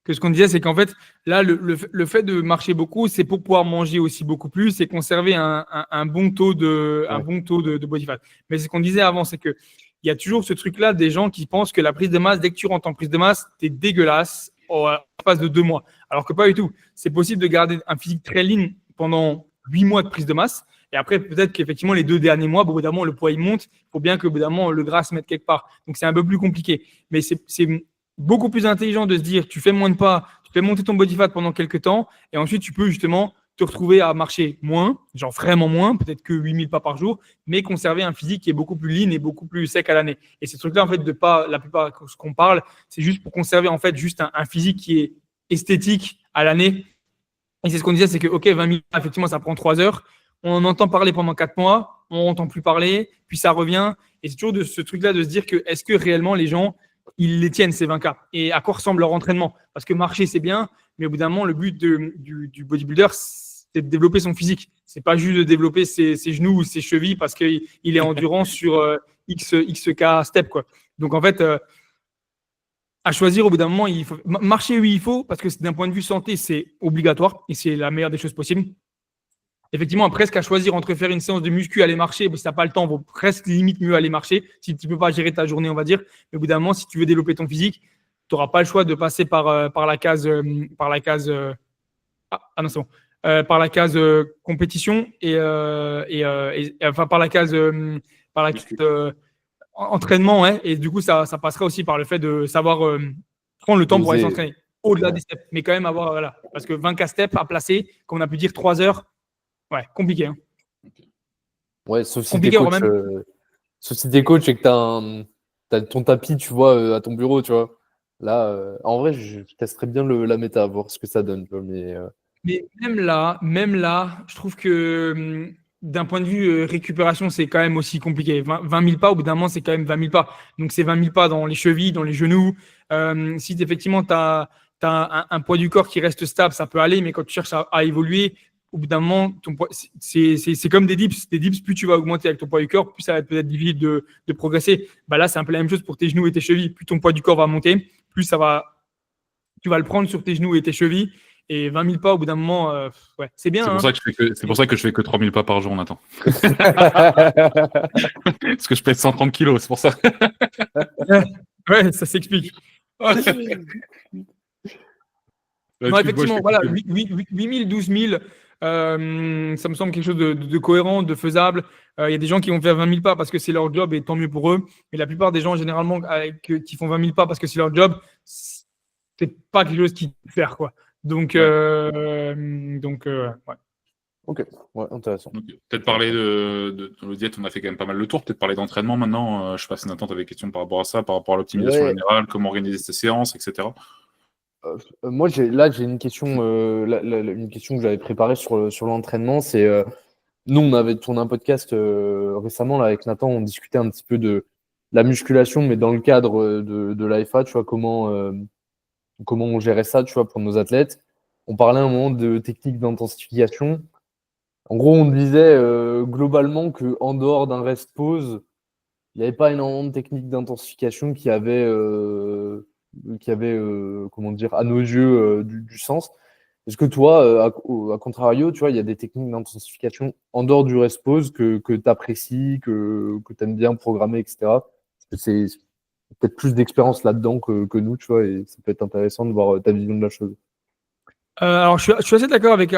ce qu'on disait, c'est qu'en fait, là, le fait de marcher beaucoup, c'est pour pouvoir manger aussi beaucoup plus et conserver un bon taux de body fat. Mais ce qu'on disait avant, c'est que il y a toujours ce truc-là des gens qui pensent que la prise de masse, dès que tu rentres en prise de masse, t'es dégueulasse en phase de 2 mois. Alors que pas du tout. C'est possible de garder un physique très lean pendant 8 mois de prise de masse. Et après, peut-être qu'effectivement, les 2 derniers mois, au bout d'un moment, le poids, il monte. Il faut bien que, au bout d'un moment, le gras se mette quelque part. Donc, c'est un peu plus compliqué. Mais c'est beaucoup plus intelligent de se dire, tu fais moins de pas, tu fais monter ton body fat pendant quelques temps. Et ensuite, tu peux justement te retrouver à marcher moins, genre vraiment moins, peut-être que 8000 pas par jour, mais conserver un physique qui est beaucoup plus lean et beaucoup plus sec à l'année. Et ces trucs-là, en fait, la plupart de ce qu'on parle, c'est juste pour conserver, en fait, juste un physique qui est esthétique à l'année. Et c'est ce qu'on disait, c'est que, OK, 20 000, effectivement, ça prend 3 heures. On en entend parler pendant 4 mois, on n'entend plus parler, puis ça revient. Et c'est toujours de ce truc-là de se dire que est-ce que réellement les gens ils les tiennent ces 20K. Et à quoi ressemble leur entraînement? Parce que marcher, c'est bien, mais au bout d'un moment, le but du bodybuilder, c'est de développer son physique. C'est pas juste de développer ses genoux ou ses chevilles parce qu'il est endurant sur XK step, quoi. Donc, en fait, à choisir, au bout d'un moment, il faut marcher, oui, il faut, parce que d'un point de vue santé, c'est obligatoire et c'est la meilleure des choses possibles. Effectivement, presque à choisir entre faire une séance de muscu, aller marcher, si tu n'as pas le temps, vaut presque limite mieux aller marcher, si tu ne peux pas gérer ta journée, on va dire. Mais au bout d'un moment, si tu veux développer ton physique, tu n'auras pas le choix de passer par la case compétition et enfin par la case entraînement, ouais, et du coup ça passera aussi par le fait de savoir prendre le temps pour aller s'entraîner au-delà des steps, mais quand même avoir voilà, parce que 20K steps à placer, comme on a pu dire 3 heures, ouais, compliqué. Hein. Ouais, sauf si t'es coach et que t'as ton tapis, tu vois, à ton bureau, tu vois. Là, en vrai, je testerais bien la méta, voir ce que ça donne. Mais même là, je trouve que d'un point de vue récupération, c'est quand même aussi compliqué. 20 000 pas, au bout d'un moment, c'est quand même 20 000 pas. Donc, c'est 20 000 pas dans les chevilles, dans les genoux. Si effectivement, tu as un poids du corps qui reste stable, ça peut aller. Mais quand tu cherches à évoluer, au bout d'un moment, c'est comme des dips. Des dips, plus tu vas augmenter avec ton poids du corps, plus ça va être peut-être difficile de progresser. Bah là, c'est un peu la même chose pour tes genoux et tes chevilles. Plus ton poids du corps va monter, plus tu vas le prendre sur tes genoux et tes chevilles. Et 20 000 pas, au bout d'un moment, ouais, c'est bien. C'est pour ça que je fais que 3 000 pas par jour, Nathan. Parce que je pèse 130 kilos, c'est pour ça. Ouais, ça s'explique. Non, effectivement, voilà, 8 000, 12 000, ça me semble quelque chose de cohérent, de faisable. Il y a des gens qui vont faire 20 000 pas parce que c'est leur job et tant mieux pour eux. Mais la plupart des gens, généralement, qui font 20 000 pas parce que c'est leur job, c'est pas quelque chose qu'ils peuvent faire, quoi. Donc, ouais. Ok, ouais, intéressant. Okay. Peut-être parler de nos diètes, on a fait quand même pas mal le tour. Peut-être parler d'entraînement maintenant. Je sais pas si Nathan avait des questions par rapport à ça, par rapport à l'optimisation générale, comment organiser ces séances, etc. Moi, j'ai une question, une question que j'avais préparée sur l'entraînement. C'est nous, on avait tourné un podcast récemment là, avec Nathan. On discutait un petit peu de la musculation, mais dans le cadre de l'AFA, tu vois, comment on gérait ça, tu vois, pour nos athlètes. On parlait un moment de techniques d'intensification. En gros, on disait globalement qu'en dehors d'un rest pause, il n'y avait pas énormément de techniques d'intensification qui avaient, comment dire, à nos yeux, du sens. Est-ce que toi, à contrario, tu vois, il y a des techniques d'intensification en dehors du rest pause que tu apprécies, que tu aimes bien programmer, etc. Parce que c'est peut-être plus d'expérience là-dedans que nous, tu vois, et ça peut être intéressant de voir ta vision de la chose. Alors, je suis assez d'accord avec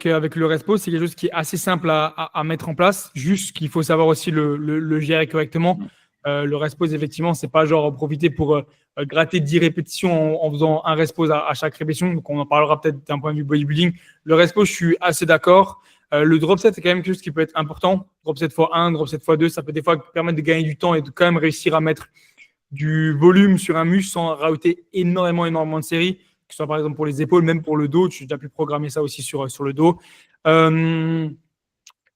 le respo. C'est quelque chose qui est assez simple à mettre en place. Juste qu'il faut savoir aussi le gérer correctement. Le respo, effectivement, c'est pas genre profiter pour gratter 10 répétitions en faisant un respo à chaque répétition. Donc, on en parlera peut-être d'un point de vue bodybuilding. Le respo, je suis assez d'accord. Le drop set, c'est quand même quelque chose qui peut être important. Drop set x1, drop set x2, ça peut des fois permettre de gagner du temps et de quand même réussir à mettre du volume sur un muscle sans rajouter énormément de séries. Que ce soit par exemple pour les épaules, même pour le dos. Tu as déjà pu programmer ça aussi sur le dos.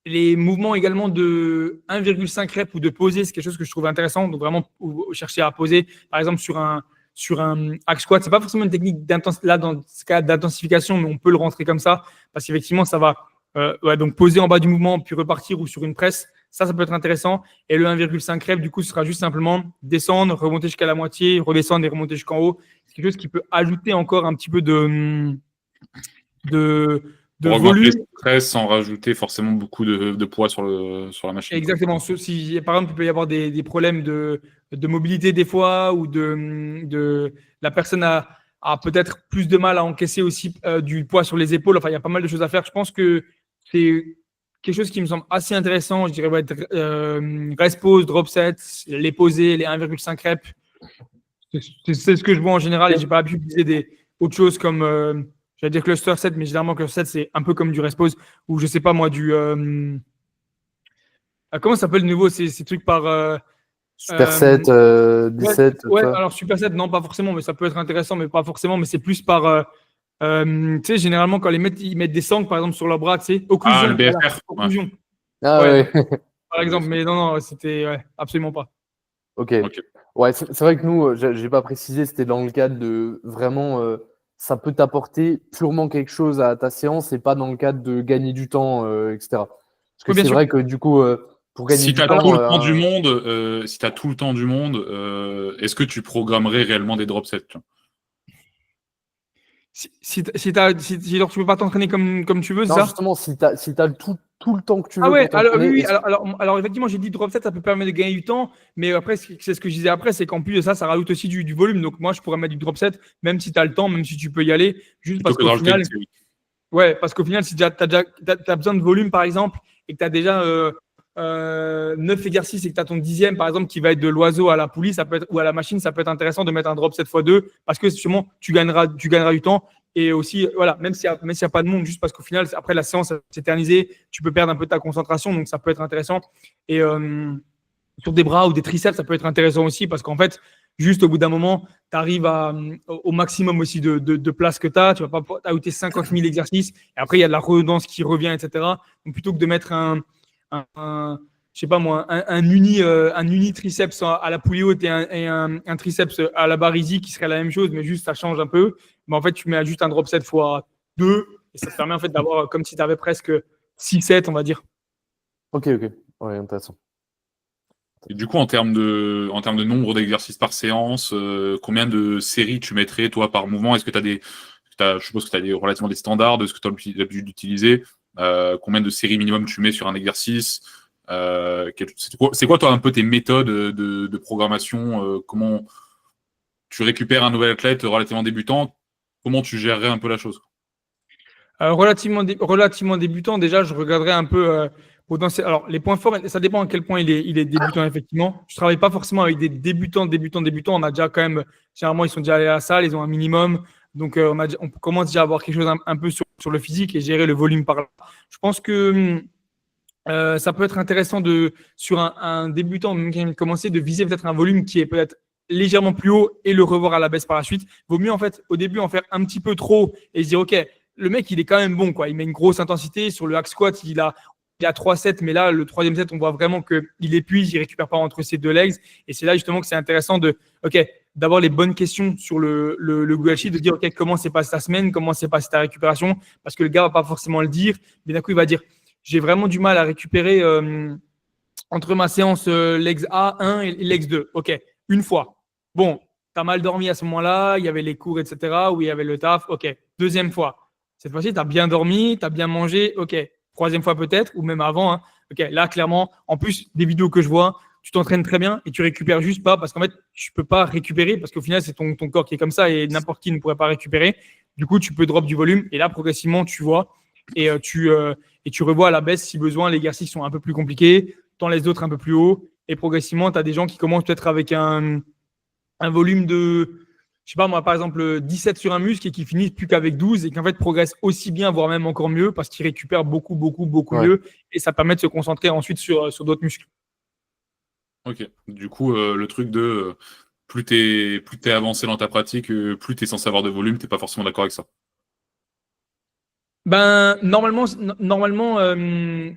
Les mouvements également de 1,5 reps ou de poser, c'est quelque chose que je trouve intéressant. Donc vraiment chercher à poser, par exemple sur un hack squat. C'est pas forcément une technique d'intensification, mais on peut le rentrer comme ça parce qu'effectivement ça va donc poser en bas du mouvement puis repartir ou sur une presse. Ça peut être intéressant. Et le 1,5 reps, du coup, ce sera juste simplement descendre, remonter jusqu'à la moitié, redescendre et remonter jusqu'en haut. C'est quelque chose qui peut ajouter encore un petit peu de volume. Stress sans rajouter forcément beaucoup de poids sur la machine. Exactement. Si, par exemple, il peut y avoir des problèmes de mobilité des fois ou de la personne a peut-être plus de mal à encaisser aussi du poids sur les épaules. Enfin, il y a pas mal de choses à faire. Je pense que c'est quelque chose qui me semble assez intéressant. Je dirais rest pause, drop set, les poser, les 1,5 reps. C'est ce que je vois en général et je n'ai pas pu utiliser autres choses comme, j'allais dire cluster set, mais généralement cluster set, c'est un peu comme du rest pause ou je ne sais pas moi, du. Comment ça s'appelle de nouveau ces trucs par. Superset, 17. Ouais, alors Superset, non, pas forcément, mais ça peut être intéressant, mais pas forcément, mais c'est plus par. Tu sais, généralement, quand ils mettent des sangles, par exemple, sur leur bras, tu sais, occlusion. Ah, le BFR. Occlusion. Ah ouais. Par exemple, mais non, c'était absolument pas. Ok. Ouais, c'est vrai que nous, j'ai pas précisé, c'était dans le cadre de vraiment, ça peut t'apporter purement quelque chose à ta séance et pas dans le cadre de gagner du temps, etc. Parce que Oui, bien c'est sûr. vrai que du coup, pour gagner Si du tu as temps, tout le temps du monde, est-ce que tu programmerais réellement des drop sets, tu vois? Genre, tu peux pas t'entraîner comme tu veux, c'est non, ça? justement, si t'as tout le temps que tu Ah veux ouais, pour alors oui, t'entraîner, oui, alors effectivement, j'ai dit drop set, ça peut permettre de gagner du temps, mais après, c'est ce que je disais après, c'est qu'en plus de ça, ça rajoute aussi du volume. Donc moi, je pourrais mettre du drop set, même si tu as le temps, même si tu peux y aller, juste Plutôt parce que de qu'au rajouter une final, série. ouais, parce qu'au final, si t'as besoin de volume, par exemple, et que tu as déjà 9 exercices et que tu as ton 10e, par exemple, qui va être de l'oiseau à la poulie, ça peut être, ou à la machine, ça peut être intéressant de mettre un drop 7x2 parce que justement, tu gagneras du temps. Et aussi, voilà, même s'il n'y a pas de monde, juste parce qu'au final, après la séance s'éterniser, tu peux perdre un peu ta concentration, donc ça peut être intéressant. Et sur des bras ou des triceps, ça peut être intéressant aussi parce qu'en fait, juste au bout d'un moment, tu arrives au maximum aussi de place que tu as. Tu ne vas pas ajouter 50 000 exercices. Et après, il y a de la redondance qui revient, etc. Donc, plutôt que de mettre je sais pas moi, un uni triceps à la poulie haute et un triceps à la barre easy qui serait la même chose, mais juste ça change un peu. Mais en fait, tu mets juste un drop set fois 2 et ça te permet en fait d'avoir comme si tu avais presque 6-7, on va dire. Ok. Ouais, intéressant. Et du coup, en termes de nombre d'exercices par séance, combien de séries tu mettrais, toi, par mouvement? Est-ce que tu as je suppose que tu as relativement des standards de ce que tu as l'habitude d'utiliser? Combien de séries minimum tu mets sur un exercice? C'est quoi, toi, un peu tes méthodes de programmation? Comment tu récupères un nouvel athlète relativement débutant? Comment tu gérerais un peu la chose? Relativement débutant, déjà, je regarderai un peu potentiel. Alors, les points forts, ça dépend à quel point il est débutant, effectivement. Je ne travaille pas forcément avec des débutants. On a déjà quand même, généralement, ils sont déjà allés à la salle, ils ont un minimum. Donc, on commence déjà à avoir quelque chose un peu sur le physique et gérer le volume par là. Je pense que ça peut être intéressant sur un débutant, même qui vient de commencer, de viser peut-être un volume qui est peut-être légèrement plus haut et le revoir à la baisse par la suite. Vaut mieux, en fait, au début, en faire un petit peu trop et se dire, OK, le mec, il est quand même bon, quoi. Il met une grosse intensité. Sur le hack squat, il a 3 sets, mais là, le troisième set, on voit vraiment qu'il épuise, il récupère pas entre ses deux legs. Et c'est là, justement, que c'est intéressant d'avoir les bonnes questions sur le Google Sheet, de dire, OK, comment s'est passée ta semaine, comment s'est passée ta récupération, parce que le gars va pas forcément le dire, mais d'un coup, il va dire, j'ai vraiment du mal à récupérer entre ma séance legs A1 et legs 2. OK, une fois. Bon, tu as mal dormi à ce moment-là, il y avait les cours, etc., ou il y avait le taf. OK, deuxième fois. Cette fois-ci, tu as bien dormi, tu as bien mangé. OK, troisième fois peut-être, ou même avant. Hein. OK, là, clairement, en plus des vidéos que je vois, tu t'entraînes très bien et tu récupères juste pas parce qu'en fait, tu peux pas récupérer parce qu'au final, c'est ton corps qui est comme ça et n'importe qui ne pourrait pas récupérer. Du coup, tu peux drop du volume et là, progressivement, tu vois et tu revois à la baisse si besoin. Les exercices sont un peu plus compliqués, t'en laisses d'autres un peu plus haut et progressivement, tu as des gens qui commencent peut-être avec un volume de, je sais pas moi, par exemple 17 sur un muscle et qui finissent plus qu'avec 12 et qui en fait progressent aussi bien, voire même encore mieux parce qu'ils récupèrent beaucoup Ouais. mieux et ça permet de se concentrer ensuite sur d'autres muscles. Ok. Du coup, le truc de plus t'es avancé dans ta pratique, plus t'es censé avoir de volume, t'es pas forcément d'accord avec ça. Ben, normalement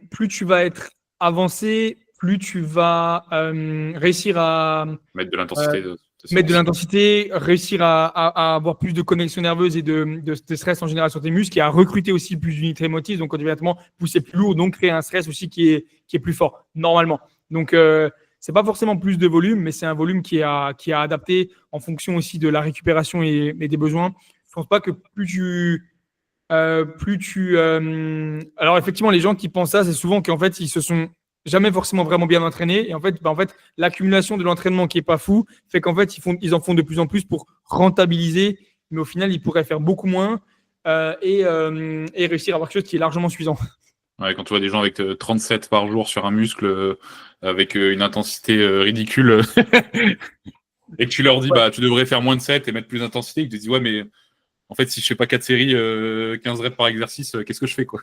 plus tu vas être avancé, plus tu vas réussir à Mettre de euh, l'intensité de mettre de séance. l'intensité, réussir à avoir plus de connexion nerveuse et de stress en général sur tes muscles et à recruter aussi plus d'unités motrices, donc évidemment pousser plus lourd, donc créer un stress aussi qui est plus fort, normalement. Donc, c'est pas forcément plus de volume, mais c'est un volume qui est adapté en fonction aussi de la récupération et des besoins. Je pense pas que alors effectivement, les gens qui pensent ça, c'est souvent qu'en fait, ils se sont jamais forcément vraiment bien entraînés. Et en fait, l'accumulation de l'entraînement qui est pas fou fait qu'en fait, ils en font de plus en plus pour rentabiliser. Mais au final, ils pourraient faire beaucoup moins et réussir à avoir quelque chose qui est largement suffisant. Ouais, quand tu vois des gens avec 37 par jour sur un muscle, avec une intensité ridicule, et que tu leur dis, Ouais, bah, tu devrais faire moins de 7 et mettre plus d'intensité, ils te disent, ouais, mais en fait, si je fais pas 4 séries, 15 reps par exercice, qu'est-ce que je fais, quoi?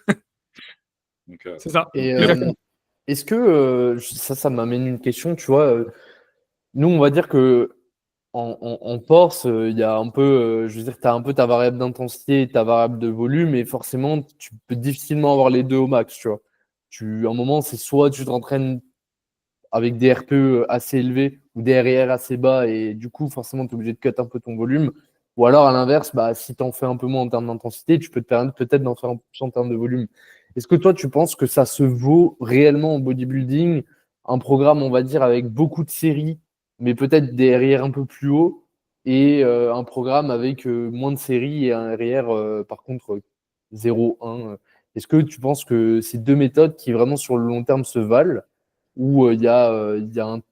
Donc, c'est ça, Et exactement. est-ce que ça m'amène une question, tu vois, nous on va dire que en force, il y a un peu, je veux dire, tu as un peu ta variable d'intensité et ta variable de volume, et forcément, tu peux difficilement avoir les deux au max, tu vois. À un moment, c'est soit tu t'entraînes avec des RPE assez élevés ou des RIR assez bas et du coup, forcément, tu es obligé de cut un peu ton volume. Ou alors, à l'inverse, si tu en fais un peu moins en termes d'intensité, tu peux te permettre peut-être d'en faire un peu plus en termes de volume. Est-ce que toi, tu penses que ça se vaut réellement en bodybuilding, un programme, on va dire, avec beaucoup de séries, mais peut-être des RIR un peu plus hauts, et un programme avec moins de séries et un RIR, par contre, 0,1. Est-ce que tu penses que c'est deux méthodes qui vraiment sur le long terme se valent ou il y a une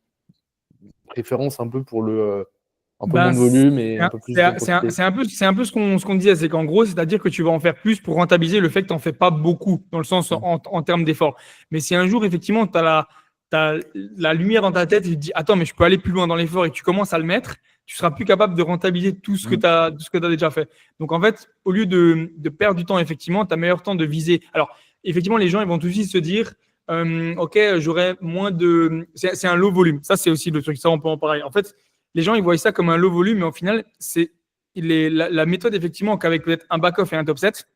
préférence un peu pour un peu moins Ben, de volume et un peu plus de quantité? c'est un peu ce qu'on disait, c'est qu'en gros, c'est-à-dire que tu vas en faire plus pour rentabiliser le fait que tu n'en fais pas beaucoup, dans le sens en termes d'effort. Mais si un jour, effectivement, tu as la lumière dans ta tête et tu te dis, attends, mais je peux aller plus loin dans l'effort et que tu commences à le mettre, tu seras plus capable de rentabiliser tout ce que tu as déjà fait. Donc, en fait, au lieu de perdre du temps, effectivement, tu as meilleur temps de viser. Alors, effectivement, les gens, ils vont tout de suite se dire, OK, j'aurai moins de. C'est un low volume. Ça, c'est aussi le truc. Ça, on peut en parler. En fait, les gens, ils voient ça comme un low volume, mais au final, c'est la méthode, effectivement, qu'avec peut-être un back-off et un top set,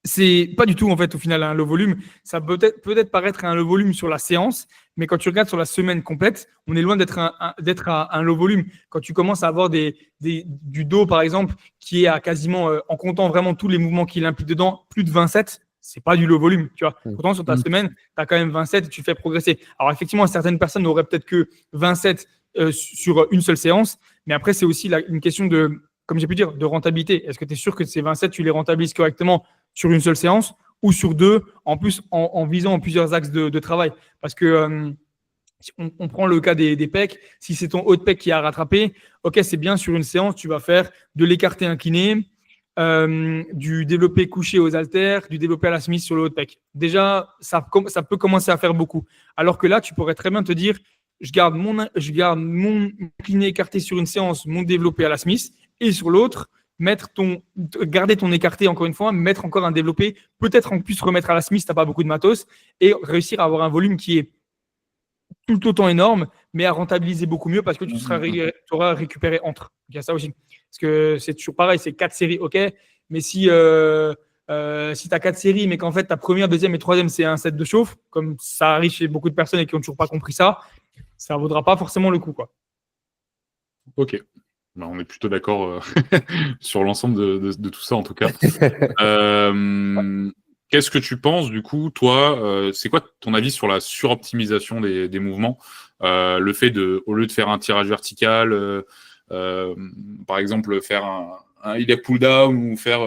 c'est pas du tout, en fait, au final, un low volume. Ça peut-être paraître un low volume sur la séance, mais quand tu regardes sur la semaine complète, on est loin d'être à un low volume. Quand tu commences à avoir du dos, par exemple, qui est à quasiment, en comptant vraiment tous les mouvements qu'il implique dedans, plus de 27, c'est pas du low volume, tu vois. Pourtant, sur ta semaine, tu as quand même 27 et tu fais progresser. Alors, effectivement, certaines personnes n'auraient peut-être que 27 sur une seule séance, mais après, c'est aussi une question de, comme j'ai pu dire, de rentabilité. Est-ce que tu es sûr que ces 27, tu les rentabilises correctement sur une seule séance ou sur deux, en plus en visant plusieurs axes de travail? Parce que si on prend le cas des pecs, si c'est ton haut de pec qui a rattrapé, ok, c'est bien, sur une séance, tu vas faire de l'écarté incliné, du développé couché aux haltères, du développé à la Smith sur le haut de pec. Déjà, ça peut commencer à faire beaucoup. Alors que là, tu pourrais très bien te dire, je garde mon incliné écarté sur une séance, mon développé à la Smith, et sur l'autre, garder ton écarté encore une fois, mettre encore un développé, peut-être en plus remettre à la Smith, tu n'as pas beaucoup de matos, et réussir à avoir un volume qui est tout autant énorme, mais à rentabiliser beaucoup mieux parce que tu auras récupéré entre. Il y a ça aussi. Parce que c'est toujours pareil, c'est 4 séries, ok, mais si tu as 4 séries, mais qu'en fait ta première, deuxième et troisième, c'est un set de chauffe, comme ça arrive chez beaucoup de personnes et qui n'ont toujours pas compris ça, ça ne vaudra pas forcément le coup, quoi. Ok. On est plutôt d'accord sur l'ensemble de tout ça, en tout cas. Qu'est-ce que tu penses, du coup, toi, c'est quoi ton avis sur la suroptimisation des mouvements? Le fait au lieu de faire un tirage vertical, par exemple, faire un iliac pull down ou faire,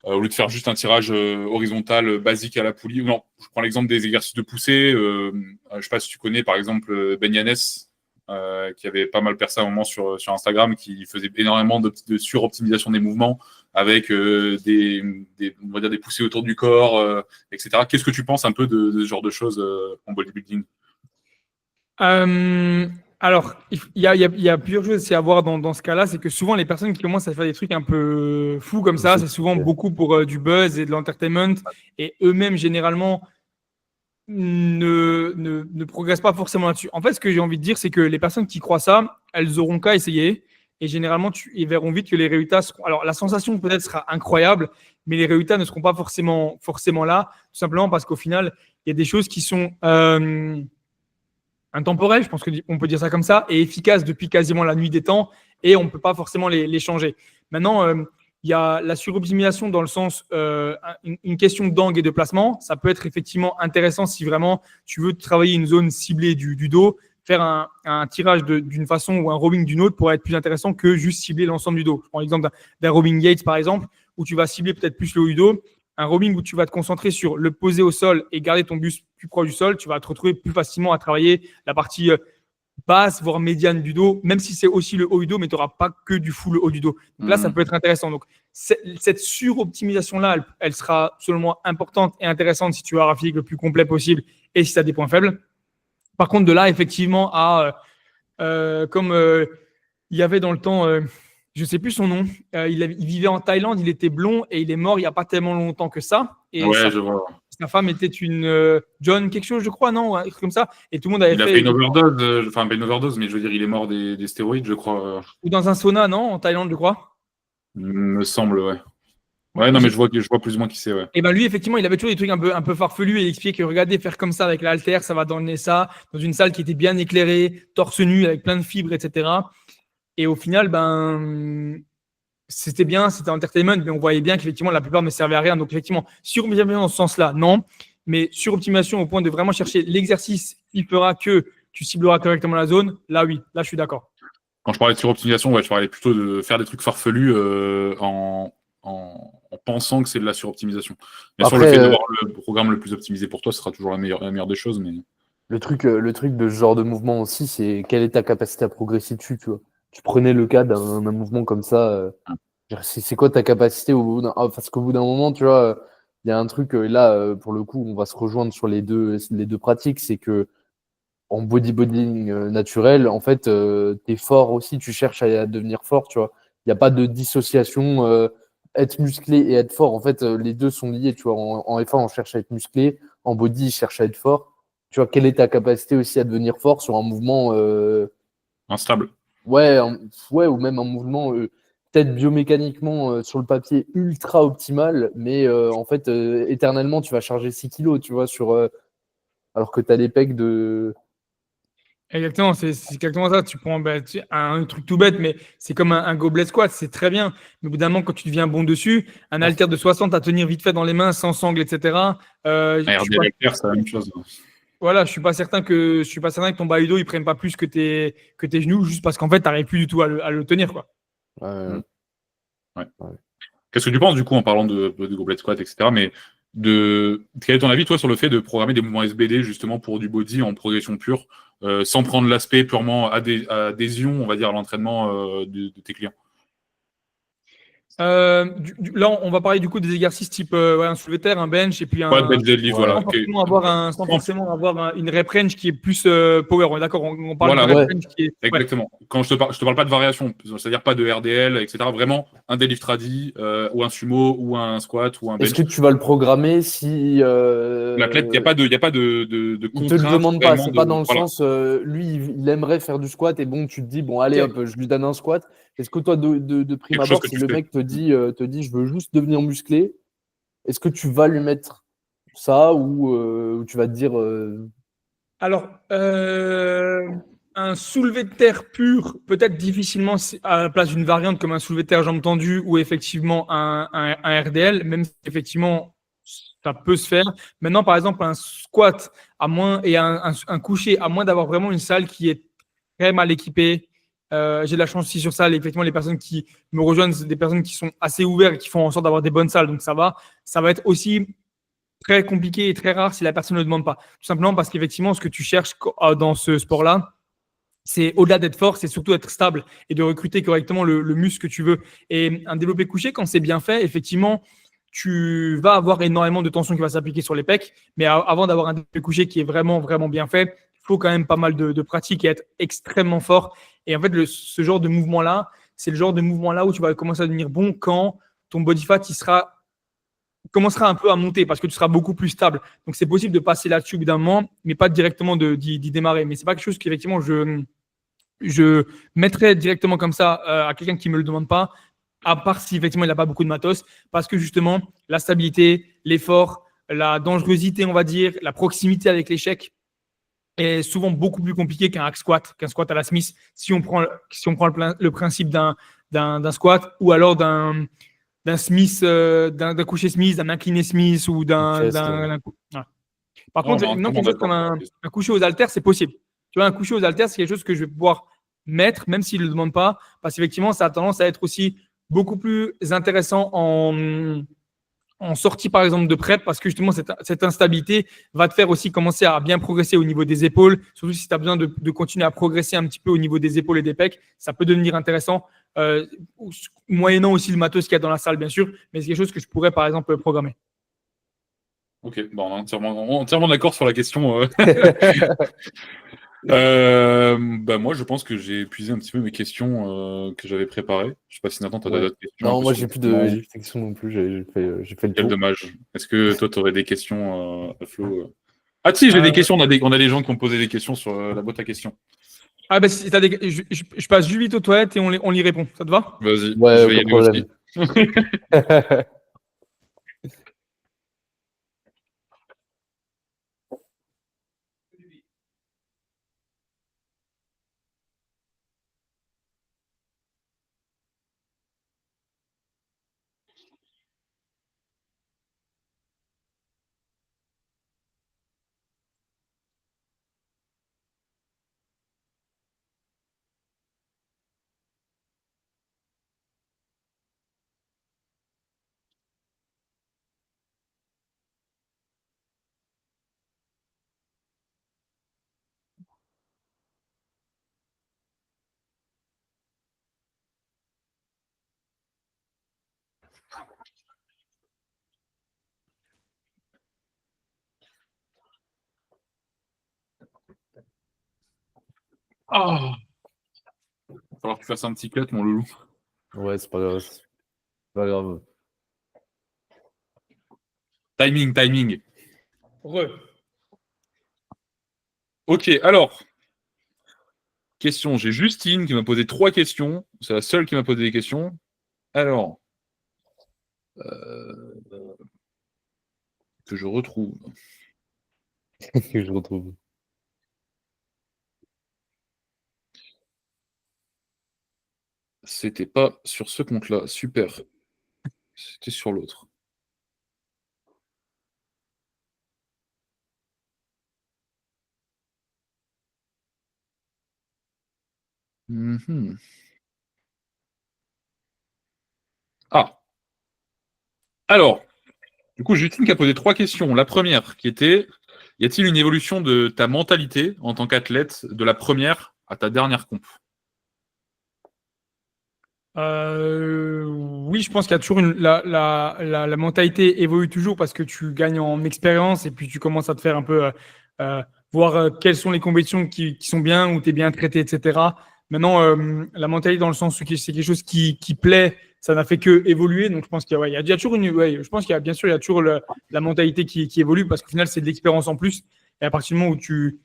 au lieu de faire juste un tirage horizontal basique à la poulie. Non, je prends l'exemple des exercices de poussée. Je ne sais pas si tu connais, par exemple, Ben Yannes, qui avait pas mal percé à un moment sur Instagram, qui faisait énormément de suroptimisation des mouvements avec on va dire des poussées autour du corps, etc. Qu'est-ce que tu penses un peu de ce genre de choses en bodybuilding? Alors, il y a plusieurs choses à voir dans ce cas-là. C'est que souvent, les personnes qui commencent à faire des trucs un peu fous comme ça, c'est souvent beaucoup pour du buzz et de l'entertainment. Et eux-mêmes, généralement, ne progressent pas forcément là-dessus. En fait, ce que j'ai envie de dire, c'est que les personnes qui croient ça, elles auront qu'à essayer. Et généralement, ils verront vite que les résultats seront. Alors, la sensation peut-être sera incroyable, mais les résultats ne seront pas forcément là, tout simplement parce qu'au final, il y a des choses qui sont intemporelles, je pense qu'on peut dire ça comme ça, et efficaces depuis quasiment la nuit des temps, et on ne peut pas forcément les changer. Maintenant, il y a la suroptimisation dans le sens une question d'angle et de placement. Ça peut être effectivement intéressant si vraiment tu veux travailler une zone ciblée du dos. Faire un tirage d'une façon ou un rowing d'une autre pourrait être plus intéressant que juste cibler l'ensemble du dos. Je prends l'exemple d'un rowing Yates, par exemple, où tu vas cibler peut-être plus le haut du dos. Un rowing où tu vas te concentrer sur le poser au sol et garder ton buste plus proche du sol, tu vas te retrouver plus facilement à travailler la partie basse, voire médiane du dos, même si c'est aussi le haut du dos, mais tu n'auras pas que du full haut du dos. Donc là, ça peut être intéressant. Donc, cette suroptimisation-là, elle sera, selon moi, importante et intéressante si tu as un physique le plus complet possible et si tu as des points faibles. Par contre, de là, effectivement, comme il y avait dans le temps, je ne sais plus son nom, il vivait en Thaïlande, il était blond et il est mort il n'y a pas tellement longtemps que ça. Et ouais, je vois. Sa femme était une John quelque chose, je crois, non, un truc comme ça. Et tout le monde avait fait une overdose, une overdose, mais je veux dire, il est mort des stéroïdes, je crois. Ou dans un sauna, non, en Thaïlande, je crois. Me semble, ouais. Ouais, non, mais je vois plus ou moins qui c'est, ouais. Et ben lui, effectivement, il avait toujours des trucs un peu farfelus et il expliquait que regardez, faire comme ça avec l'halter, ça va donner ça, dans une salle qui était bien éclairée, torse nu, avec plein de fibres, etc. Et au final, c'était bien, c'était entertainment, mais on voyait bien qu'effectivement, la plupart ne servaient à rien. Donc, effectivement, suroptimisation dans ce sens-là, non. Mais suroptimisation au point de vraiment chercher l'exercice qui fera que tu cibleras correctement la zone, là, oui, là, je suis d'accord. Quand je parlais de suroptimisation, ouais, je parlais plutôt de faire des trucs farfelus en pensant que c'est de la suroptimisation. Bien sûr, le fait d'avoir le programme le plus optimisé pour toi, ce sera toujours la meilleure des choses. Mais... Le truc de ce genre de mouvement aussi, c'est quelle est ta capacité à progresser dessus, tu vois. Tu prenais le cas d'un mouvement comme ça. C'est quoi ta capacité parce qu'au bout d'un moment, tu vois, il y a un truc, là, pour le coup, on va se rejoindre sur les deux pratiques, c'est que en bodybuilding naturel, en fait, t'es fort aussi, tu cherches à devenir fort, tu vois. Il n'y a pas de dissociation, être musclé et être fort. En fait, les deux sont liés, tu vois. En F1, on cherche à être musclé, en body, il cherche à être fort. Tu vois, quelle est ta capacité aussi à devenir fort sur un mouvement instable. Ouais, ou même un mouvement peut-être biomécaniquement sur le papier ultra optimal, mais en fait, éternellement, tu vas charger 6 kilos, tu vois, alors que tu as les pecs de. Exactement, c'est exactement ça. Tu prends un truc tout bête, mais c'est comme un goblet squat, c'est très bien. Mais au bout d'un moment, quand tu deviens bon dessus, un halter de 60 à tenir vite fait dans les mains, sans sangle, etc. RDL, c'est la même chose. Voilà, je suis pas certain que ton bas du dos il prenne pas plus que tes genoux, juste parce qu'en fait, tu n'arrives plus du tout à le tenir, quoi. Ouais. Qu'est-ce que tu penses du coup en parlant de goblet squat, etc. Mais quel est ton avis toi sur le fait de programmer des mouvements SBD justement pour du body en progression pure, sans prendre l'aspect purement adhésion, on va dire, à l'entraînement de tes clients? Là, on va parler du coup des exercices type un soulevé de terre, un bench et puis un. Bench deadlift, voilà. Sans forcément avoir une rep range qui est plus power. On est d'accord, on parle de rep range qui est. Exactement. Quand je te parle pas de variation, c'est-à-dire pas de RDL, etc. Vraiment un deadlift tradi ou un sumo ou un squat ou un bench. Est-ce que tu vas le programmer si l'athlète, il y a pas de il te le demande pas, c'est pas dans le sens lui il aimerait faire du squat et bon tu te dis bon allez hop je lui donne un squat. Est-ce que toi de prime abord si le mec te dit je veux juste devenir musclé, est-ce que tu vas lui mettre ça ou tu vas te dire Alors un soulevé de terre pur, peut-être difficilement à la place d'une variante comme un soulevé de terre jambes tendues ou effectivement un RDL, même si effectivement ça peut se faire. Maintenant, par exemple, un squat et un coucher, à moins d'avoir vraiment une salle qui est très mal équipée. J'ai de la chance aussi sur ça. Effectivement, les personnes qui me rejoignent, c'est des personnes qui sont assez ouvertes et qui font en sorte d'avoir des bonnes salles. Donc ça va. Ça va être aussi très compliqué et très rare si la personne ne le demande pas. Tout simplement parce qu'effectivement, ce que tu cherches dans ce sport-là, c'est au-delà d'être fort, c'est surtout être stable et de recruter correctement le muscle que tu veux. Et un développé couché, quand c'est bien fait, effectivement, tu vas avoir énormément de tension qui va s'appliquer sur les pecs. Mais avant d'avoir un développé couché qui est vraiment, vraiment bien fait, il faut quand même pas mal de pratique et être extrêmement fort. Et en fait, ce genre de mouvement-là, c'est le genre de mouvement-là où tu vas commencer à devenir bon quand ton body fat commencera un peu à monter parce que tu seras beaucoup plus stable. Donc, c'est possible de passer là-dessus d'un moment, mais pas directement d'y démarrer. Mais c'est pas quelque chose qu'effectivement je mettrais directement comme ça à quelqu'un qui me le demande pas, à part si effectivement il n'a pas beaucoup de matos, parce que justement, la stabilité, l'effort, la dangerosité, on va dire, la proximité avec l'échec est souvent beaucoup plus compliqué qu'un squat à la Smith, si on prend le principe d'un squat ou alors d'un Smith, d'un coucher Smith, d'un incliné Smith ou d'un. Par contre, quelque chose comme un coucher aux haltères, c'est possible. Tu vois, un coucher aux haltères, c'est quelque chose que je vais pouvoir mettre, même s'il ne le demande pas, parce qu'effectivement, ça a tendance à être aussi beaucoup plus intéressant en sortie, par exemple, de prep, parce que justement, cette instabilité va te faire aussi commencer à bien progresser au niveau des épaules, surtout si tu as besoin de continuer à progresser un petit peu au niveau des épaules et des pecs, ça peut devenir intéressant, moyennant aussi le matos qu'il y a dans la salle, bien sûr, mais c'est quelque chose que je pourrais, par exemple, programmer. Ok, bon, on est entièrement d'accord sur la question. Moi, je pense que j'ai épuisé un petit peu mes questions que j'avais préparées. Je sais pas si Nathan, tu as d'autres questions. Non, moi, j'ai plus de questions non plus. J'ai fait le tour. Quel dommage. Est-ce que toi, tu aurais des questions, Flo? Ah, si, j'ai des questions. On a des gens qui ont posé des questions sur la boîte à questions. Ah, bah, si je passe juste vite aux toilettes et on y répond. Ça te va? Vas-y, ouais, je vais y aller aussi. Ah, il va falloir que tu fasses un petit cut, mon loulou. Ouais, c'est pas grave. C'est pas grave. Timing. Re. Ok, alors, question. J'ai Justine qui m'a posé 3 questions. C'est la seule qui m'a posé des questions. Alors, que je retrouve. Que je retrouve. C'était pas sur ce compte-là. Super. C'était sur l'autre. Mhm. Ah. Alors, du coup, Justine qui a posé 3 questions. La première qui était, y a-t-il une évolution de ta mentalité en tant qu'athlète de la première à ta dernière comp? Oui, je pense qu'il y a toujours la mentalité évolue toujours parce que tu gagnes en expérience et puis tu commences à te faire un peu voir quelles sont les compétitions qui sont bien, où tu es bien traité, etc. Maintenant, la mentalité dans le sens où c'est quelque chose qui plaît, ça n'a fait que évoluer. Donc, je pense qu'il y a toujours je pense qu'il y a bien sûr, il y a toujours la mentalité qui évolue parce qu'au final, c'est de l'expérience en plus. Et à partir du moment où tu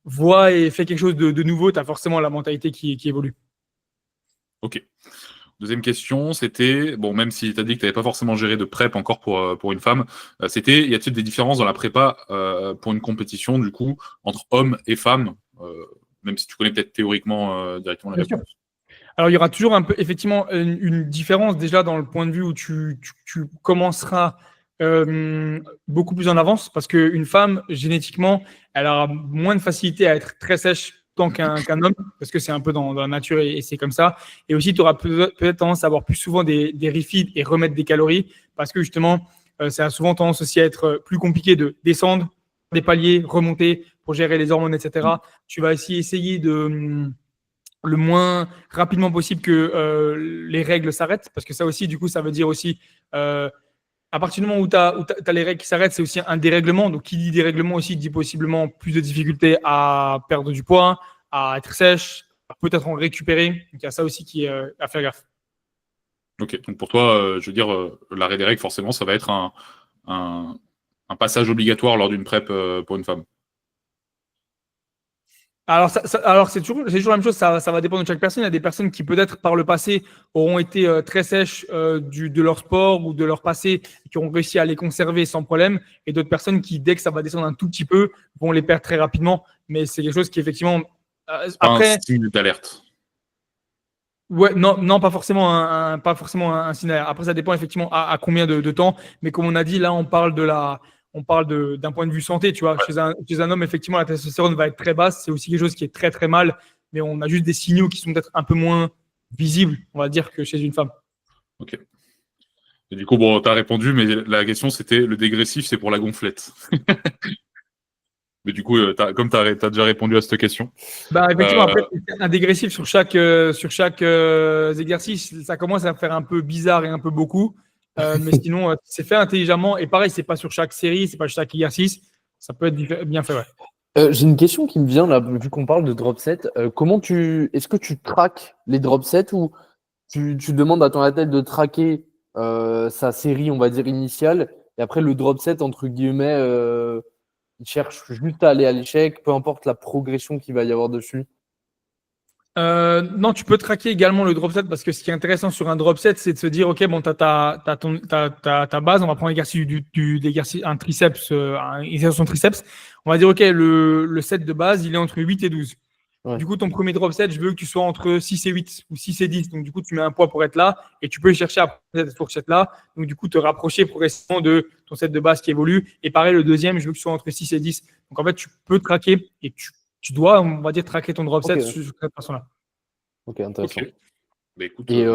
vois et fais quelque chose de nouveau, tu as forcément la mentalité qui évolue. Ok. Deuxième question, c'était, bon, même si tu as dit que tu n'avais pas forcément géré de prep encore pour une femme, c'était, y a-t-il des différences dans la prépa pour une compétition, du coup, entre hommes et femmes, même si tu connais peut-être théoriquement directement la Bien sûr. réponse. Alors, il y aura toujours un peu, effectivement, une différence déjà dans le point de vue où tu commenceras beaucoup plus en avance parce qu'une femme, génétiquement, elle aura moins de facilité à être très sèche tant qu'un homme parce que c'est un peu dans la nature et c'est comme ça. Et aussi, tu auras peut-être tendance à avoir plus souvent des refeeds et remettre des calories parce que justement, ça a souvent tendance aussi à être plus compliqué de descendre des paliers, remonter pour gérer les hormones, etc. Tu vas aussi essayer de le moins rapidement possible que les règles s'arrêtent, parce que ça aussi, du coup, ça veut dire aussi, à partir du moment où tu as, les règles qui s'arrêtent, c'est aussi un dérèglement. Donc, qui dit dérèglement aussi dit possiblement plus de difficultés à perdre du poids, à être sèche, à peut-être en récupérer. Donc, il y a ça aussi qui est à faire gaffe. Ok, donc pour toi, je veux dire, l'arrêt des règles, forcément, ça va être un passage obligatoire lors d'une prep pour une femme. Alors, c'est toujours la même chose, ça va dépendre de chaque personne. Il y a des personnes qui, peut-être par le passé, auront été très sèches de leur sport ou de leur passé, qui ont réussi à les conserver sans problème, et d'autres personnes qui, dès que ça va descendre un tout petit peu, vont les perdre très rapidement. Mais c'est quelque chose qui, effectivement. Pas un Après, signe d'alerte. ouais, non, pas forcément pas forcément un signe. Après, ça dépend effectivement à combien de temps. Mais comme on a dit, là, on parle d'un point de vue santé, tu vois. Ouais. Chez un homme, effectivement, la testostérone va être très basse. C'est aussi quelque chose qui est très, très mal. Mais on a juste des signaux qui sont peut-être un peu moins visibles, on va dire, que chez une femme. Ok. Et du coup, bon, tu as répondu, mais la question, c'était le dégressif, c'est pour la gonflette. Mais du coup, comme tu as déjà répondu à cette question. Bah, effectivement, après, un dégressif sur chaque exercice, ça commence à faire un peu bizarre et un peu beaucoup. Mais sinon, c'est fait intelligemment. Et pareil, c'est pas sur chaque série, c'est pas sur chaque exercice. Ça peut être bien fait, ouais. J'ai une question qui me vient là, vu qu'on parle de drop set. Est-ce que tu traques les drop sets ou tu demandes à ton athlète de traquer sa série, on va dire, initiale, et après le drop set, entre guillemets, il cherche juste à aller à l'échec, peu importe la progression qu'il va y avoir dessus. Non, tu peux traquer également le drop set parce que ce qui est intéressant sur un drop set, c'est de se dire, OK, bon, tu as ta base, on va prendre l'exercice un triceps, un exercice en triceps. On va dire, OK, le set de base, il est entre 8 et 12. Ouais. Du coup, ton premier drop set, je veux que tu sois entre 6 et 8 ou 6 et 10. Donc, du coup, tu mets un poids pour être là et tu peux chercher à cette fourchette-là. Donc, du coup, te rapprocher progressivement de ton set de base qui évolue. Et pareil, le deuxième, je veux que tu sois entre 6 et 10. Donc, en fait, tu peux traquer et tu dois, on va dire, traquer ton drop set sur cette façon-là. Ok, intéressant. Ok. Bah, écoute, Et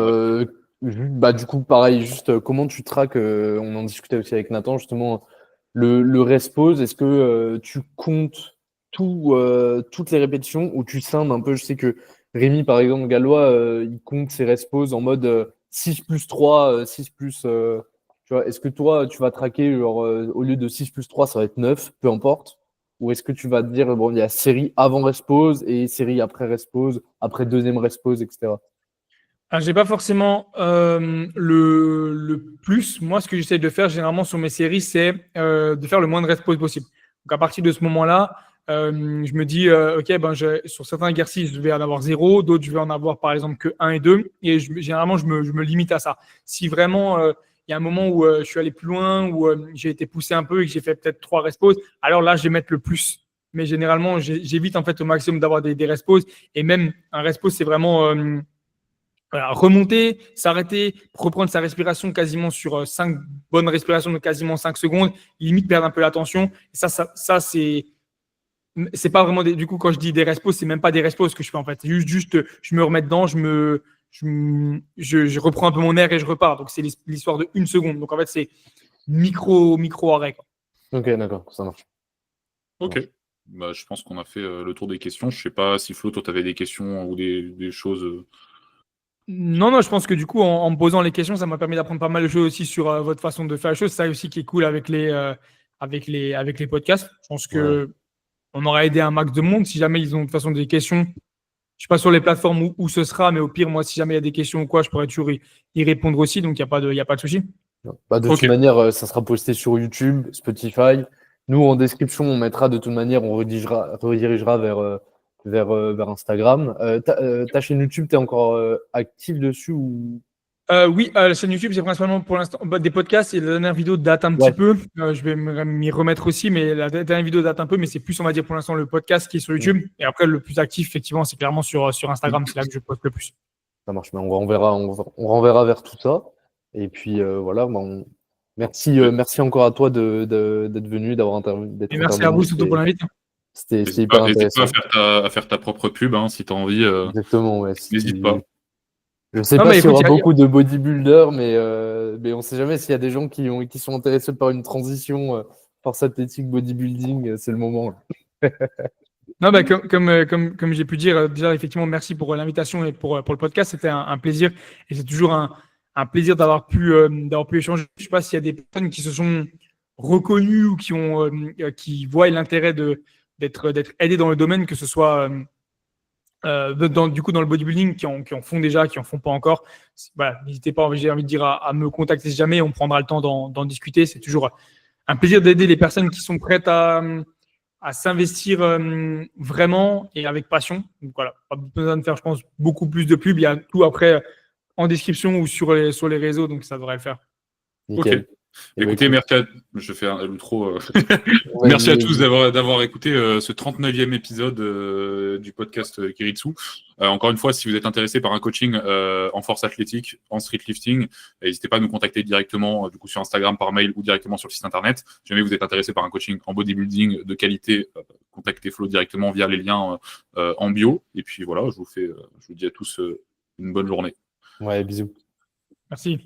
du coup, pareil, juste comment tu traques, on en discutait aussi avec Nathan, justement, le rest pause, est-ce que tu comptes toutes les répétitions ou tu scindes un peu? Je sais que Rémi, par exemple, Gallois, il compte ses rest pauses en mode 6 plus 3, 6 plus. Tu vois, est-ce que toi, tu vas traquer, genre, au lieu de 6 plus 3, ça va être 9, peu importe? Ou est-ce que tu vas te dire, bon, il y a série avant respose et série après respose, après deuxième respose, etc. Alors, j'ai pas forcément le plus. Moi, ce que j'essaie de faire généralement sur mes séries, c'est de faire le moins de respose possible. Donc, à partir de ce moment-là, je me dis, OK, ben, sur certains exercices, je vais en avoir 0, d'autres, je vais en avoir par exemple que 1 et 2. Et généralement, je me limite à ça. Si vraiment il y a un moment où je suis allé plus loin, où j'ai été poussé un peu et que j'ai fait peut-être 3 resposes, alors là, je vais mettre le plus. Mais généralement, j'évite en fait au maximum d'avoir des resposes. Et même un respose, c'est vraiment voilà, remonter, s'arrêter, reprendre sa respiration quasiment sur 5 bonnes respirations de quasiment 5 secondes, limite perdre un peu l'attention. Et ça c'est pas vraiment du coup, quand je dis des respos, c'est même pas des respos que je fais en fait. C'est juste, je me remets dedans, je reprends un peu mon air et je repars. Donc, c'est l'histoire de 1 seconde. Donc, en fait, c'est micro arrêt, quoi. Ok, d'accord, ça marche. Ok. Bah, je pense qu'on a fait le tour des questions. Je sais pas si Flo, toi, tu avais des questions ou des choses. Non, je pense que du coup, en me posant les questions, ça m'a permis d'apprendre pas mal de choses aussi sur votre façon de faire les choses. C'est ça aussi qui est cool avec les podcasts. Je pense que on aura aidé un max de monde. Si jamais ils ont de toute façon des questions, je suis pas sur les plateformes où ce sera, mais au pire, moi, si jamais il y a des questions ou quoi, je pourrais toujours y répondre aussi. Donc, il y a pas de souci. Bah, de Ok. toute manière, ça sera posté sur YouTube, Spotify. Nous, en description, on mettra de toute manière, on redirigera vers Instagram. Ta chaîne YouTube, tu es encore actif dessus ou... Oui, la chaîne YouTube, c'est principalement pour l'instant des podcasts et la dernière vidéo date un petit Ouais. peu. Je vais m'y remettre aussi, mais la dernière vidéo date un peu, mais c'est plus, on va dire, pour l'instant, le podcast qui est sur YouTube. Et après, le plus actif, effectivement, c'est clairement sur Instagram. C'est là que je poste le plus. Ça marche, mais on renverra vers tout ça. Et puis voilà, merci encore à toi d'être venu, Et d'être merci à intervenu. vous, surtout pour l'invite. C'était hyper N'hésite pas intéressant. à faire ta propre pub hein, si tu as envie. Exactement, ouais. N'hésite pas. Je sais Non, pas mais s'il y écoute, aura beaucoup de bodybuilders, mais on sait jamais s'il y a des gens qui sont intéressés par une transition force athlétique, bodybuilding, c'est le moment. non, bah, comme j'ai pu dire, déjà, effectivement, merci pour l'invitation et pour le podcast. C'était un plaisir. Et c'est toujours un plaisir d'avoir pu échanger. Je ne sais pas s'il y a des personnes qui se sont reconnues ou qui voient l'intérêt d'être aidées dans le domaine, que ce soit du coup dans le bodybuilding, qui en font déjà, qui en font pas encore. Voilà, n'hésitez pas, j'ai envie de dire, à me contacter si jamais. On prendra le temps d'en discuter. C'est toujours un plaisir d'aider les personnes qui sont prêtes à s'investir vraiment et avec passion. Donc voilà, pas besoin de faire, je pense, beaucoup plus de pub. Il y a tout après en description ou sur les réseaux, donc ça devrait le faire. Nickel. Ok. Écoutez, je fais un l'outro. Ouais, Merci à tous d'avoir écouté ce 39e épisode du podcast Kiritsu. Encore une fois, si vous êtes intéressé par un coaching en force athlétique, en street lifting, n'hésitez pas à nous contacter directement du coup sur Instagram, par mail ou directement sur le site internet. Si jamais vous êtes intéressé par un coaching en bodybuilding de qualité, contactez Flo directement via les liens en bio. Et puis voilà, je vous dis à tous une bonne journée. Ouais, bisous. Merci.